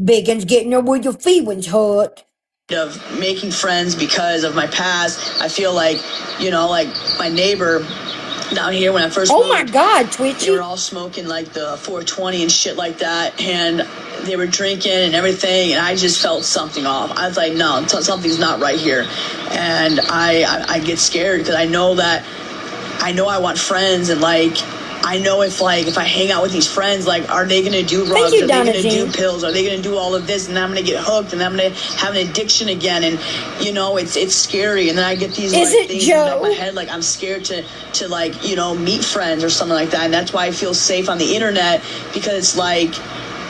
Biggin's getting there with your feelings hurt. Of making friends because of my past. I feel like, like my neighbor down here when I first moved, my God, Twitchy. They were all smoking like the 420 and shit like that, and they were drinking and everything, and I just felt something off. I was like, no, something's not right here. And I get scared because I know I want friends, and like I know if I hang out with these friends, like, are they going to do drugs? Are they going to do pills? Are they going to do all of this? And I'm going to get hooked, and I'm going to have an addiction again. And, it's scary. And then I get these things in my head, like I'm scared to meet friends or something like that. And that's why I feel safe on the internet, because it's like,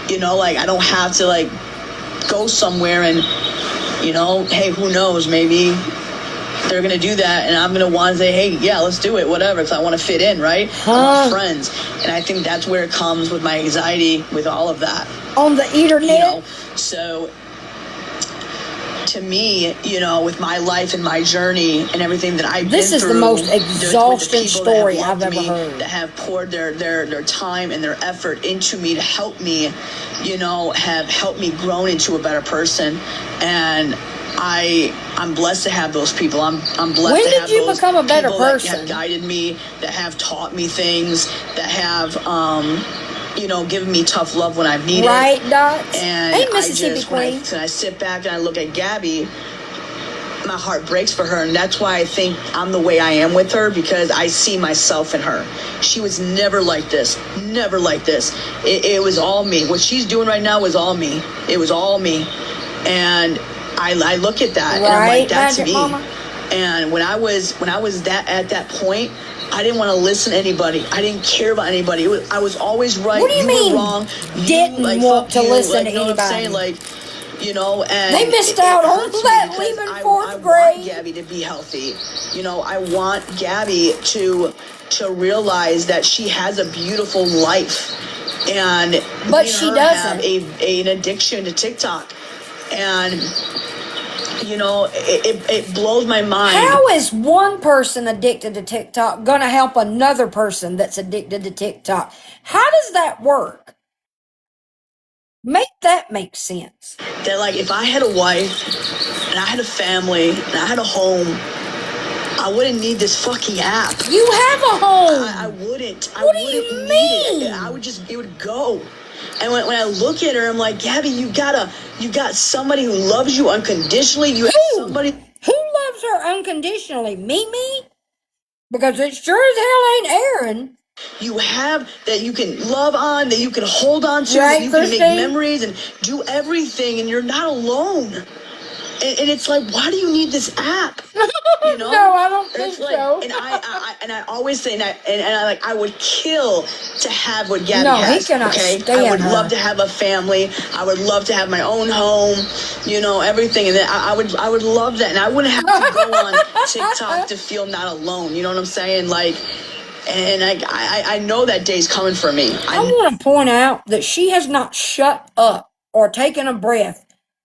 I don't have to go somewhere and, hey, who knows, maybe they're going to do that, and I'm going to want to say, hey, yeah, let's do it, whatever, because I want to fit in, right? I want friends. And I think that's where it comes with my anxiety, with all of that. On the internet? So to me, with my life and my journey and everything that I've been through. This is the most exhausting story I've ever heard. That have poured their time and their effort into me to help me, have helped me grow into a better person. And I'm blessed to have those people. I'm blessed when to have did you those become a better people person? that have guided me, that have taught me things, that have given me tough love when I've needed. Right, Dots? And hey, Mississippi Queen. When I sit back and I look at Gabby, my heart breaks for her, and that's why I think I'm the way I am with her, because I see myself in her. She was never like this. Never like this. It was all me. What she's doing right now was all me. It was all me. And I look at that, and I'm like, that's me. Mama. And when I was at that point, I didn't want to listen to anybody. I didn't care about anybody. I was always right. What do you mean? Were wrong. Didn't want to listen to anybody. What I'm saying? And they missed out on that leaving fourth grade. I want Gabby to be healthy. I want Gabby to realize that she has a beautiful life, but she doesn't have an addiction to TikTok. And it blows my mind. How is one person addicted to TikTok going to help another person that's addicted to TikTok? How does that work? Make that make sense. That if I had a wife and I had a family and I had a home, I wouldn't need this fucking app. You have a home. I wouldn't. What do you wouldn't mean? need it. I would just, it would go. And when I look at her, I'm like, Gabby, you got somebody who loves you unconditionally. You have somebody. Who loves her unconditionally? Me? Because it sure as hell ain't Aaron. You have that you can love on, that you can hold on to, Right, that you can Christine? make memories and do everything, and you're not alone. And it's like, why do you need this app? You know? No, I don't think It's like, so. and I always say, and I would kill to have what Gabby No, has. he cannot okay, stand I would her. love to have a family. I would love to have my own home. You know, everything, and then I would love that, and I wouldn't have to go on TikTok to feel not alone. You know what I'm saying? Like, and I know that day's coming for me. I want to point out that she has not shut up or taken a breath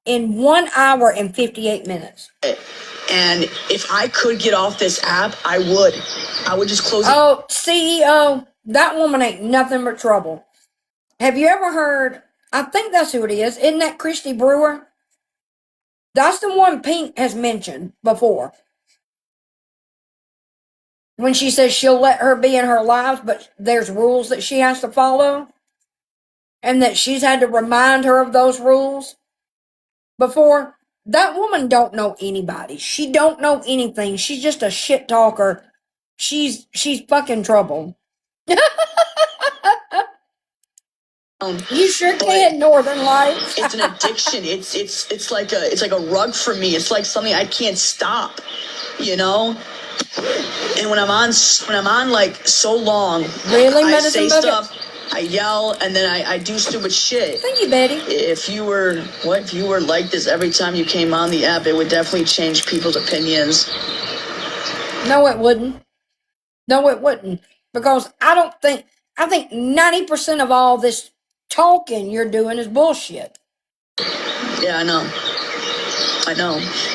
in 1 hour and 58 minutes. And if I could get off this app, I would. I would just close it. Oh, CEO, that woman ain't nothing but trouble. Have you ever heard? I think that's who it is. Isn't that Christy Brewer? That's the one Pink has mentioned before. When she says she'll let her be in her lives, but there's rules that she has to follow. And that she's had to remind her of those rules before. That woman don't know anybody. She don't know anything. She's just a shit talker. She's fucking trouble. You sure can, Northern Lights. It's an addiction. It's like a rug for me. It's like something I can't stop. You know. And when I'm on like so long, Really, I Medicine say Bucket? stuff, I yell, and then I do stupid shit. Thank you, Betty. If you were like this every time you came on the app, it would definitely change people's opinions. No, it wouldn't. No, it wouldn't. Because I think 90% of all this talking you're doing is bullshit. Yeah, I know.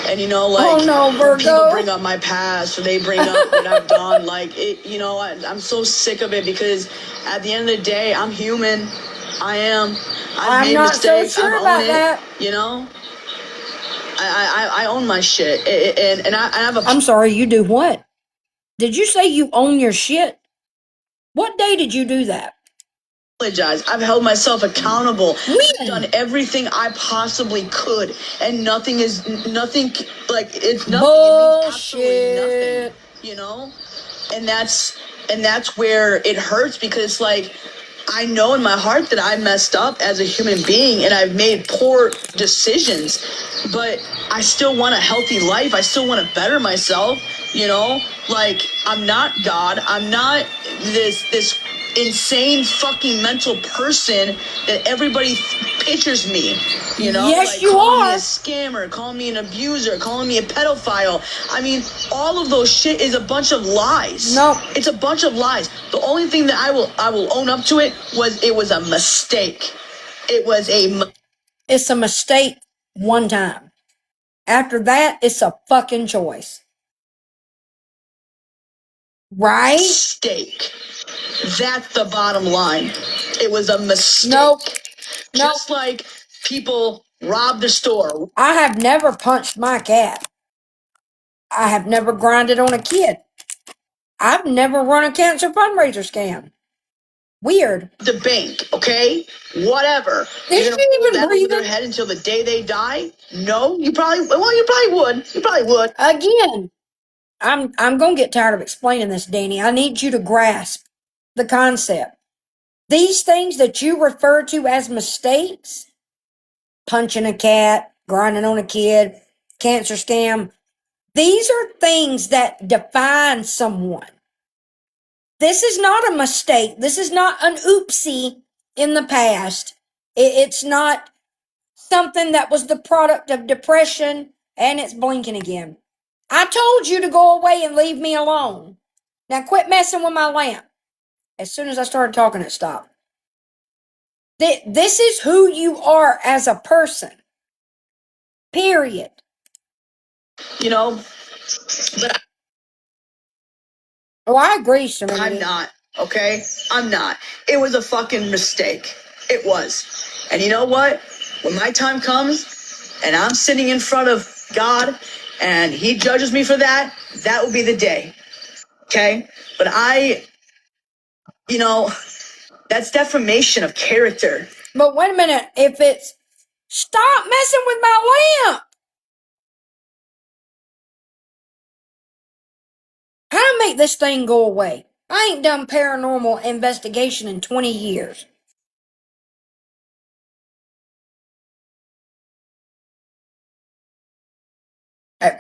And you know, like, Oh, no, when Virgo. people bring up my past or they bring up what I've done, like, it, you know, I'm so sick of it because at the end of the day, I'm human. I am. I've made not so mistakes. sure I own about it. that. You know, I own my shit, and I have a. I'm sorry, you do what? Did you say you own your shit? What day did you do that? Apologize. I've held myself accountable. When? I've done everything I possibly could, and nothing like it's nothing. It means absolutely nothing. Bullshit. You know, and that's where it hurts because it's like I know in my heart that I messed up as a human being and I've made poor decisions, but I still want a healthy life. I still want to better myself. You know, like I'm not God. I'm not this insane fucking mental person that everybody pictures me. You know, Yes, like you calling me are. a scammer, calling me an abuser, calling me a pedophile. I mean, all of those shit is a bunch of lies. No. It's a bunch of lies. The only thing that I will own up to it was a mistake. It was It's a mistake one time. After that, it's a fucking choice. Right? mistake. That's the bottom line. It was a mistake. Nope. Just like people robbed the store. I have never punched my cat. I have never grinded on a kid. I've never run a cancer fundraiser scam. Weird. The bank, okay? Whatever. Is You're she gonna hold even that over their breathing? head until the day they die? No, you probably would. You probably would. Again, I'm gonna get tired of explaining this, Danny. I need you to grasp the concept. These things that you refer to as mistakes, punching a cat, grinding on a kid, cancer scam, these are things that define someone. This is not a mistake. This is not an oopsie in the past. It's not something that was the product of depression and it's blinking again. I told you to go away and leave me alone. Now quit messing with my lamp. As soon as I started talking, it stopped. This is who you are as a person. Period. You know, but Oh, I agree, I'm Serenity. not, okay? I'm not. It was a fucking mistake. It was. And you know what? When my time comes and I'm sitting in front of God and he judges me for that, that will be the day. Okay? But that's defamation of character. But wait a minute. If it's, stop messing with my lamp. How to make this thing go away? I ain't done paranormal investigation in 20 years.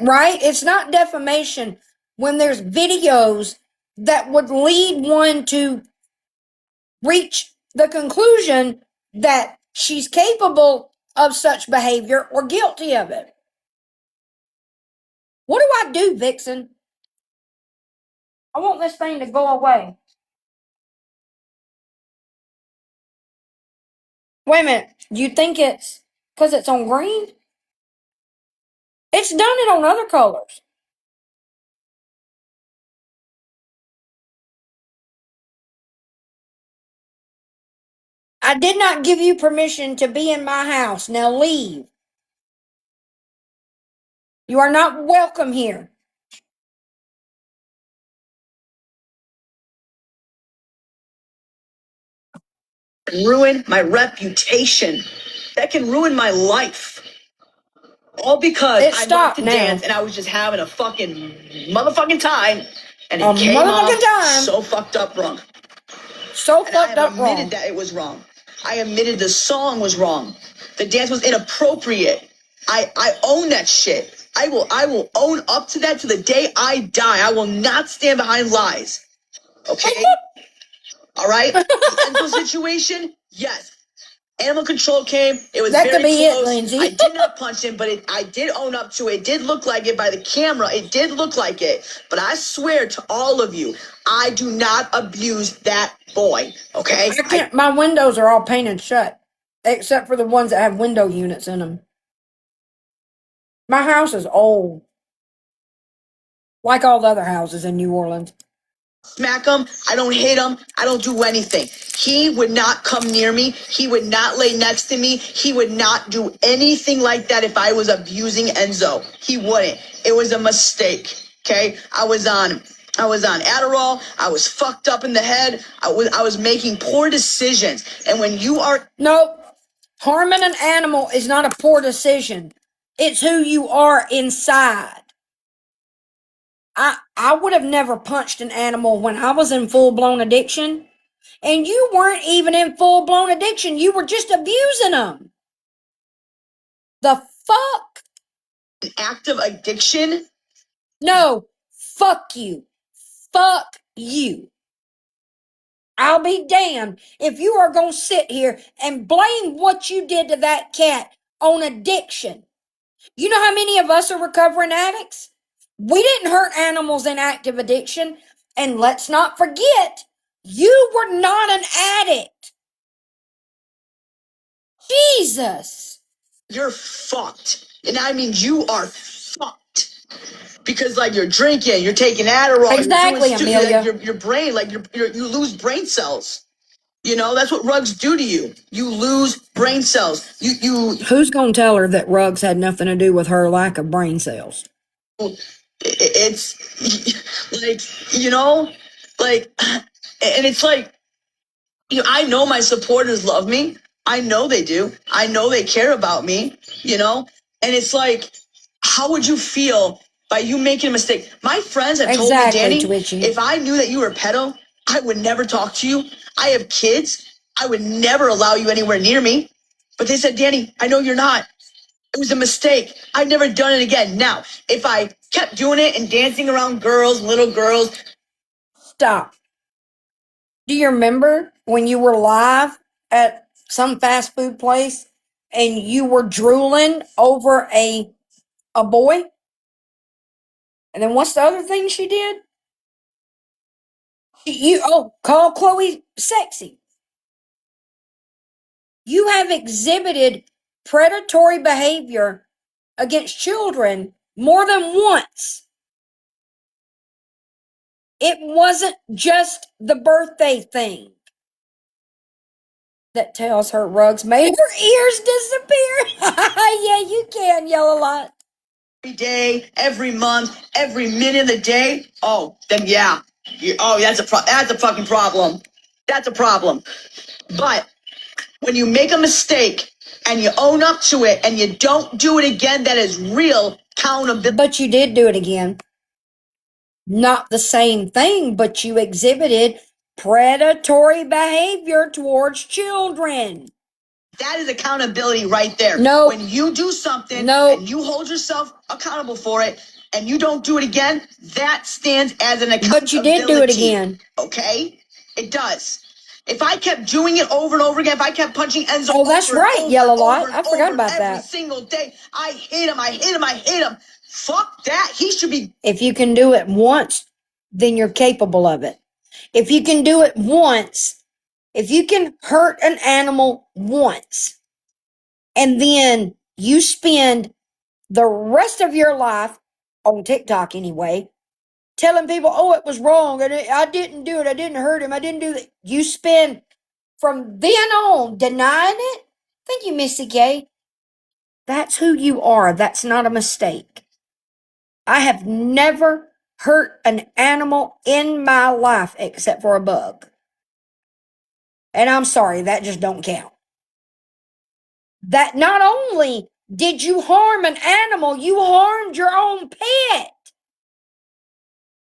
Right? It's not defamation when there's videos that would lead one to reach the conclusion that she's capable of such behavior or guilty of it. What do I do, Vixen? I want this thing to go away. Wait a minute. You think it's because it's on green? It's done it on other colors. I did not give you permission to be in my house. Now leave. You are not welcome here. Ruin my reputation. That can ruin my life. All because It I wanted stopped to now. dance and I was just having a fucking motherfucking time. And A it came motherfucking off time. so fucked up wrong. So And fucked I up admitted wrong. that it was wrong. I admitted the song was wrong. The dance was inappropriate. I own that shit. I will own up to that to the day I die. I will not stand behind lies. Okay? All right? The Enzo situation, yes. Animal control came. It was That very could be it, close. Lindsay. I did not punch him, but I did own up to it. It did look like it by the camera. It did look like it. But I swear to all of you, I do not abuse that boy. Okay? I can't. My windows are all painted shut, except for the ones that have window units in them. My house is old, like all the other houses in New Orleans. Smack him. I don't hit him. I don't do anything. He would not come near me. He would not lay next to me. He would not do anything like that if I was abusing Enzo. He wouldn't. It was a mistake. Okay? I was on Adderall. I was fucked up in the head. I was making poor decisions. And when you are Nope. Harming an animal is not a poor decision. It's who you are inside. I would have never punched an animal when I was in full-blown addiction. And you weren't even in full-blown addiction. You were just abusing them. The fuck? an active addiction, No. Fuck you. Fuck you. I'll be damned if you are going to sit here and blame what you did to that cat on addiction. You know how many of us are recovering addicts? We didn't hurt animals in active addiction. And let's not forget, you were not an addict. Jesus. you're fucked. And I mean, you are fucked. Because like you're drinking, you're taking Adderall, Exactly, you're doing Amelia. like your brain, like you lose brain cells. You know, that's what rugs do to you. You lose brain cells. Who's going to tell her that rugs had nothing to do with her lack of brain cells? It's like, like, and it's like, I know my supporters love me. I know they do. I know they care about me, and it's like, how would you feel by you making a mistake? My friends have told me, Exactly, Danny, Twitchy. if I knew that you were a pedo, I would never talk to you. I have kids. I would never allow you anywhere near me. But they said, Danny, I know you're not. It was a mistake. I've never done it again. Now, if I kept doing it and dancing around girls, little girls. Stop. Do you remember when you were live at some fast food place and you were drooling over a boy? And then what's the other thing she did? Call Chloe sexy. You have exhibited predatory behavior against children more than once. It wasn't just the birthday thing that tells her rugs made her ears disappear. Yeah, you can yell a lot. every day, every month, every minute of the day, oh, then yeah. That's a fucking problem. That's a problem. But when you make a mistake and you own up to it and you don't do it again, that is real accountability. But you did do it again. Not the same thing, but you exhibited predatory behavior towards children. That is accountability right there. No. When you do something No. and you hold yourself accountable for it and you don't do it again, that stands as an accountability. But you did do it again. Okay? It does. If I kept doing it over and over again, if I kept punching Enzo Oh, that's over and right, over Yellow and Lot. over and I forgot over about every that. single day, I hate him. Fuck that. He should be. If you can do it once, then you're capable of it. If you can do it once, if you can hurt an animal once, and then you spend the rest of your life on TikTok anyway, telling people, oh, it was wrong, and I didn't do it, I didn't hurt him, I didn't do that. You spend from then on denying it. Thank you, Missy K. That's who you are. That's not a mistake. I have never hurt an animal in my life except for a bug. And I'm sorry, that just don't count. That not only did you harm an animal, you harmed your own pet.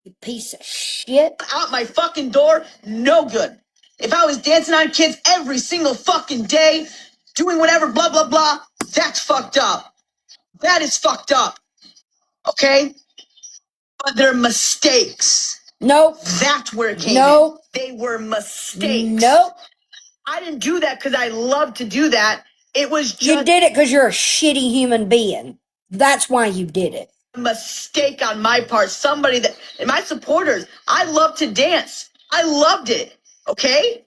You piece of shit. Out my fucking door, no good. If I was dancing on kids every single fucking day, doing whatever, blah, blah, blah, that's fucked up. That is fucked up. Okay? But they're mistakes. Nope. That's where it came Nope. in. They were mistakes. Nope. I didn't do that because I love to do that. It was just You did it because you're a shitty human being. That's why you did it. a mistake on my part. Somebody that, and my supporters, I love to dance. I loved it. Okay?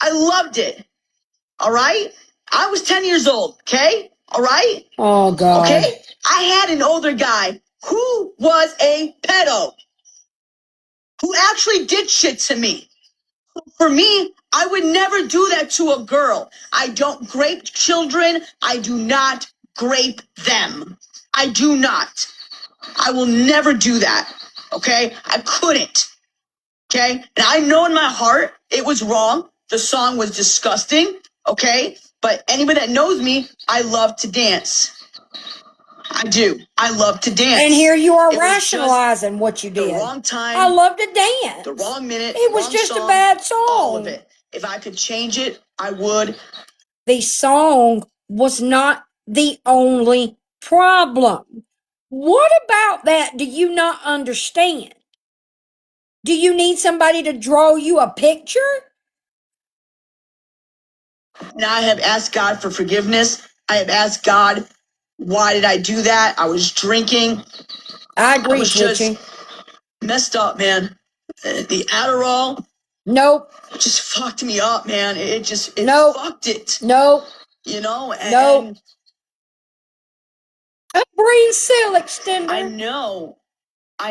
I loved it. All right? I was 10 years old. Okay? All right? Oh, God. Okay? I had an older guy who was a pedo, who actually did shit to me. For me, I would never do that to a girl. I don't grape children. I do not grape them. I do not. I will never do that. Okay? I couldn't. Okay? And I know in my heart it was wrong. The song was disgusting. Okay? But anybody that knows me, I love to dance. I do. I love to dance. And here you are It was just rationalizing what you the did. wrong time. I love to dance. The wrong minute. It was wrong just song, a bad song. All of it. If I could change it, I would. The song was not the only problem. What about that do you not understand? Do you need somebody to draw you a picture? And I have asked God for forgiveness. I have asked God, why did I do that? I was drinking. I I agree was with just you. messed up, man. The Adderall Nope. just fucked me up, man. It Nope. fucked it, Nope. you know? And, Nope. and A brain cell I extender.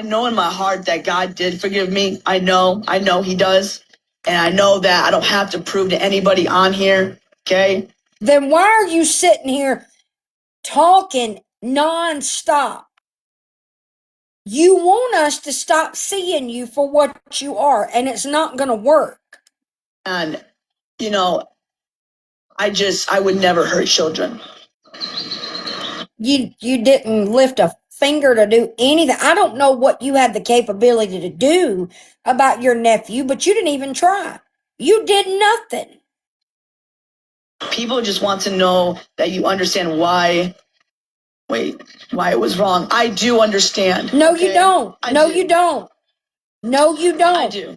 know in my heart that God did forgive me. I know he does. And I know that I don't have to prove to anybody on here, okay? Then why are you sitting here talking nonstop? You want us to stop seeing you for what you are, and it's not going to work. And, you know, I would never hurt children. You didn't lift a finger to do anything. I don't know what you had the capability to do about your nephew, but you didn't even try. You did nothing. People just want to know that you understand why it was wrong. I do understand. No, okay? you don't. I No, do. you don't. No, you I don't. do.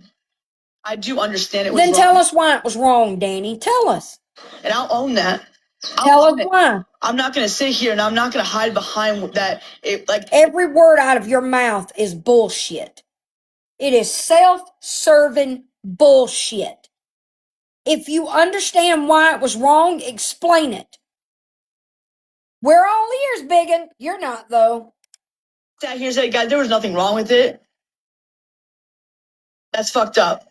I do understand it was Then wrong. tell us why it was wrong, Danny. Tell us. And I'll own that. Tell I'll own us it. why. I'm not going to sit here and I'm not going to hide behind that. Every word out of your mouth is bullshit. It is self-serving bullshit. If you understand why it was wrong, explain it. We're all ears, biggin. You're not, though. sat here and say, guys, there was nothing wrong with it. That's fucked up.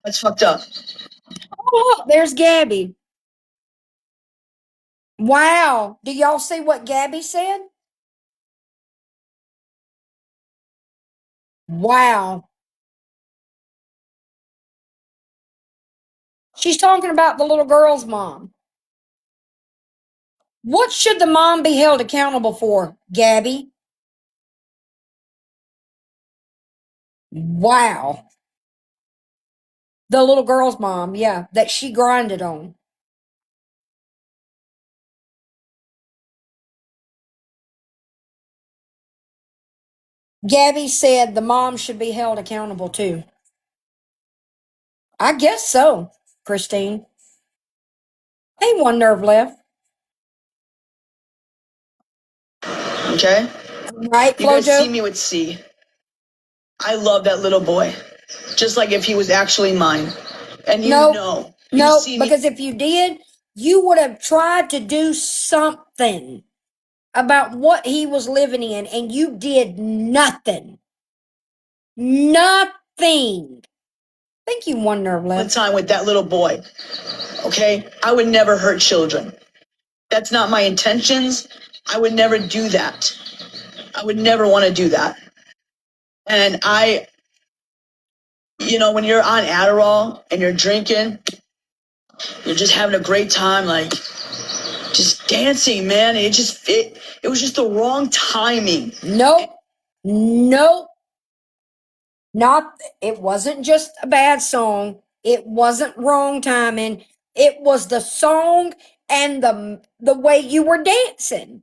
That's fucked up. Oh, look, there's Gabby. Wow. Do y'all see what Gabby said? Wow. She's talking about the little girl's mom. What should the mom be held accountable for, Gabby? Wow. The little girl's mom, yeah, that she grinded on. Gabby said the mom should be held accountable too. I guess so, Christine. Ain't one nerve left. Okay? Right, You guys see Flojo? me with C. I love that little boy. Just like if he was actually mine. And you Nope. know. You Nope, see me. because if you did, you would have tried to do something about what he was living in, and you did nothing. Nothing. Think you one nerve One left. time with that little boy. Okay? I would never hurt children. That's not my intentions. I would never do that. I would never want to do that. And when you're on Adderall and you're drinking, you're just having a great time, like just dancing, man. It was just the wrong timing. Nope. Nope. It wasn't just a bad song. It wasn't wrong timing. It was the song and the way you were dancing.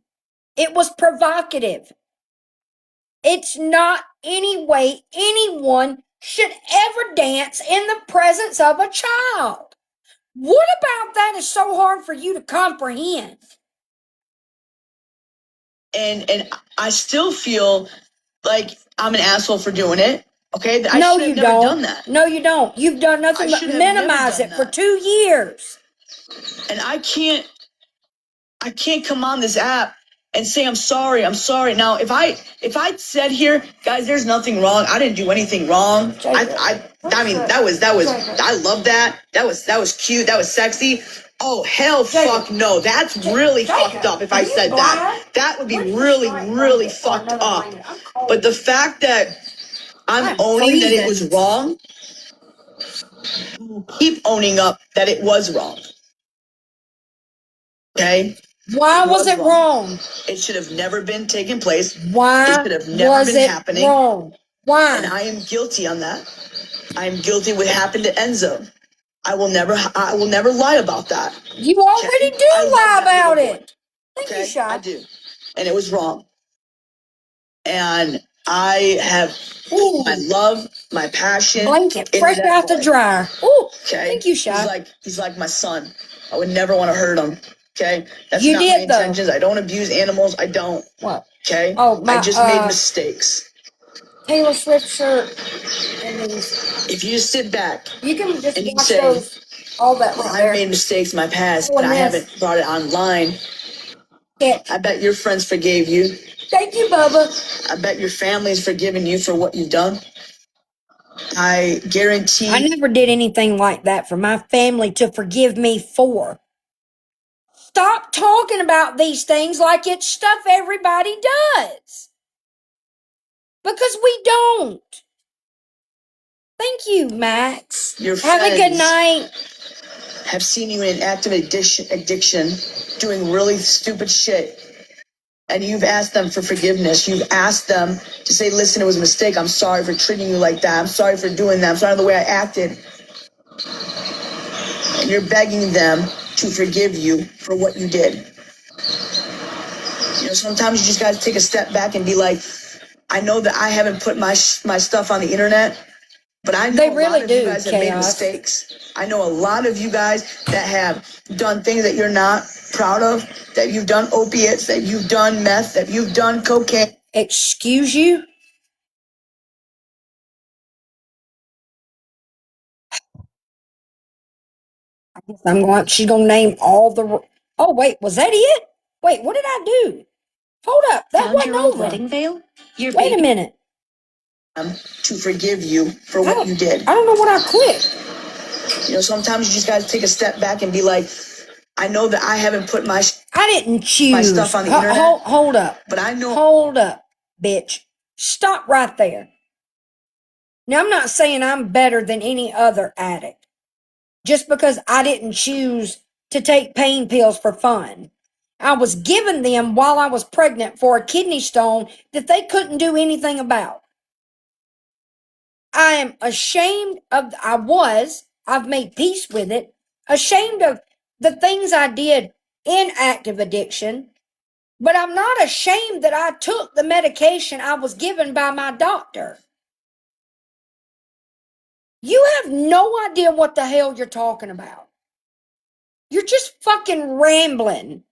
It was provocative. It's not any way anyone should ever dance in the presence of a child. What about that is so hard for you to comprehend? And I still feel like I'm an asshole for doing it. Okay? I No, should you have never don't. done that. No, you don't. You've done nothing I but should have never minimize done it for that. 2 years. And I can't come on this app and say I'm sorry. Now, if I said here, guys, there's nothing wrong. I didn't do anything wrong. I mean, that was I love that. That was cute. That was sexy. Oh, hell fuck no. That's really fucked up if I said that. That would be really, really fucked up. But the fact that I'm owning that it was wrong, keep owning up that it was wrong. Okay? Why was it wrong? It should have never been taking place. Why It should have never was been it happening. wrong? And Why? I am guilty on that. I am guilty what happened to Enzo. I will never lie about that. You already Okay? do I love lie that about little boy. it. Thank you, Okay? I Shy. do. And it was wrong. And I have Ooh, my love, my passion. blanket into fresh that out the boy. dryer. Ooh, Okay? thank you, Shy. He's like my son. I would never want to hurt him. Okay? That's You not did, my though. intentions. I don't abuse animals. I don't. What? Okay? Oh, I just made mistakes. Taylor Swift shirt. And If you just sit back, you can just and you watch say, those. All that right I there. made mistakes in my past, Oh, and I yes. haven't brought it online. Catch. I bet your friends forgave you. Thank you, Bubba. I bet your family's forgiven you for what you've done. I guarantee. I never did anything like that for my family to forgive me for. Stop talking about these things like it's stuff everybody does. Because we don't. Thank you, Max. Your Have a good friends night. have seen you in active addiction, doing really stupid shit. And you've asked them for forgiveness. You've asked them to say, listen, it was a mistake. I'm sorry for treating you like that. I'm sorry for doing that. I'm sorry for the way I acted. And you're begging them to forgive you for what you did. Sometimes you just got to take a step back and be like, I know that I haven't put my stuff on the internet, but I know They a really lot of you do, guys have made Chaos. mistakes. I know a lot of you guys that have done things that you're not proud of, that you've done opiates, that you've done meth, that you've done cocaine. Excuse you? She's gonna name all the. Oh wait, was that it? Wait, what did I do? Hold up, that Found wasn't your old over. wedding veil? Your Wait a baby. minute. To forgive you for what you did. I don't know what I clicked. Sometimes you just got to take a step back and be like, I know that I haven't put my I didn't choose. My stuff on the internet. Hold up. But I know. Hold up, bitch. Stop right there. Now, I'm not saying I'm better than any other addict just because I didn't choose to take pain pills for fun. I was given them while I was pregnant for a kidney stone that they couldn't do anything about. I am ashamed of, I've made peace with it, ashamed of the things I did in active addiction, but I'm not ashamed that I took the medication I was given by my doctor. You have no idea what the hell you're talking about. You're just fucking rambling.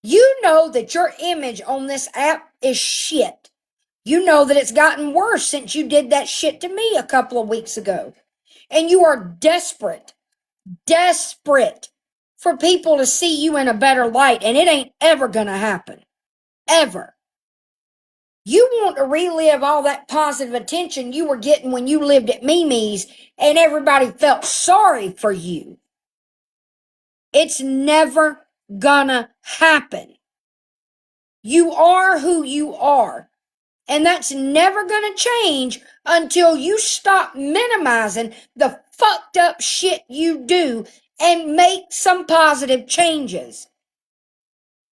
You know that your image on this app is shit. You know that it's gotten worse since you did that shit to me a couple of weeks ago. And you are desperate for people to see you in a better light. And it ain't ever gonna happen. Ever. You want to relive all that positive attention you were getting when you lived at Mimi's and everybody felt sorry for you. It's never gonna happen. You are who you are. And that's never gonna change until you stop minimizing the fucked up shit you do and make some positive changes.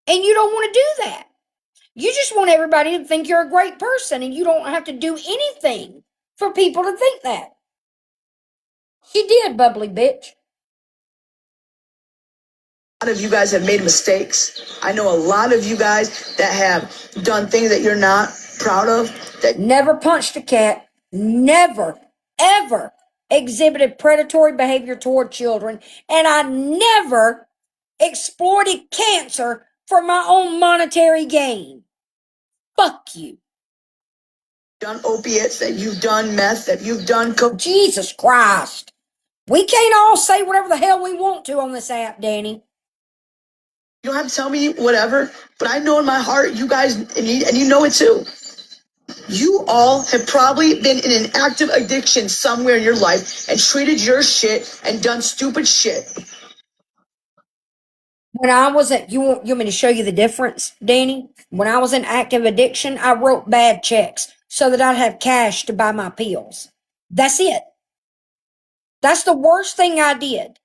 And you don't want to do that. You just want everybody to think you're a great person and you don't have to do anything for people to think that. She did, bubbly bitch. A lot of you guys have made mistakes. I know a lot of you guys that have done things that you're not proud of. That never punched a cat, never, ever exhibited predatory behavior toward children, and I never exploited cancer for my own monetary gain. Fuck you. Done opiates, that you've done meth, that you've done coke. Jesus Christ. We can't all say whatever the hell we want to on this app, Danny. You don't have to tell me whatever, but I know in my heart, you guys, and you know it too. You all have probably been in an active addiction somewhere in your life and treated your shit and done stupid shit. When I was at, you want me to show you the difference, Danny? When I was in active addiction, I wrote bad checks so that I'd have cash to buy my pills. That's it. That's the worst thing I did.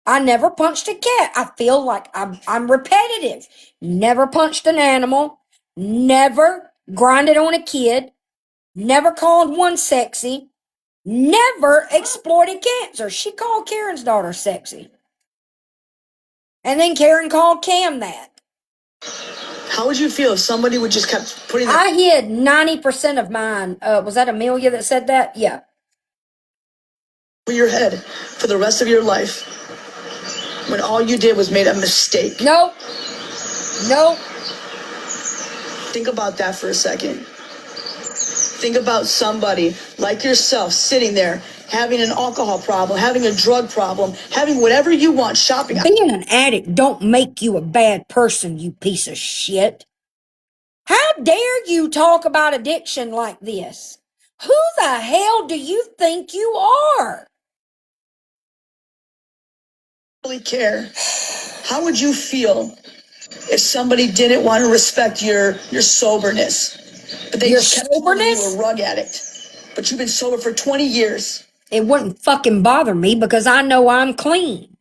I never punched a cat. I feel like I'm repetitive. Never punched an animal. Never grinded on a kid. Never called one sexy. Never exploited cancer. She called Karen's daughter sexy. And then Karen called Cam that. How would you feel if somebody would just kept putting that? I hid 90% of mine. Was that Amelia that said that? Yeah. For your head for the rest of your life when all you did was made a mistake. Nope. Think about that for a second. Think about somebody like yourself sitting there having an alcohol problem, having a drug problem, having whatever you want, shopping. Being an addict don't make you a bad person, you piece of shit. How dare you talk about addiction like this? Who the hell do you think you are? Really care. How would you feel if somebody didn't want to respect your soberness? But they just kept calling you a rug addict. But you've been sober for 20 years. It wouldn't fucking bother me because I know I'm clean.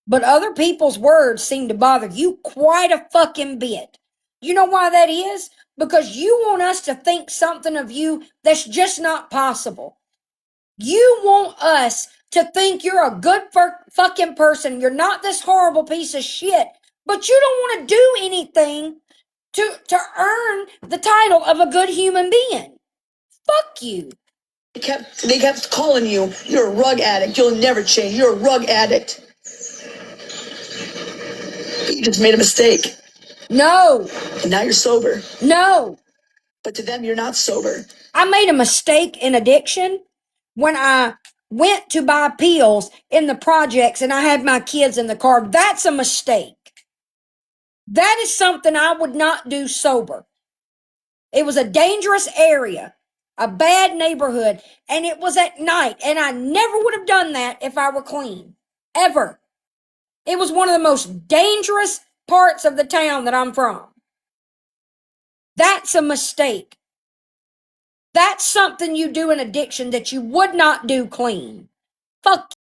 But other people's words seem to bother you quite a fucking bit. You know why that is? Because you want us to think something of you that's just not possible. You want us to think you're a good fucking person. You're not this horrible piece of shit. But you don't want to do anything to earn the title of a good human being. Fuck you. They kept calling you, you're a rug addict. You'll never change. You're a rug addict. But you just made a mistake. No. And now you're sober. No. But to them, you're not sober. I made a mistake in addiction when I went to buy pills in the projects and I had my kids in the car. That's a mistake. That is something I would not do sober. It was a dangerous area, a bad neighborhood, and it was at night, and I never would have done that if I were clean. Ever. It was one of the most dangerous parts of the town that I'm from. That's a mistake. That's something you do in addiction that you would not do clean. Fuck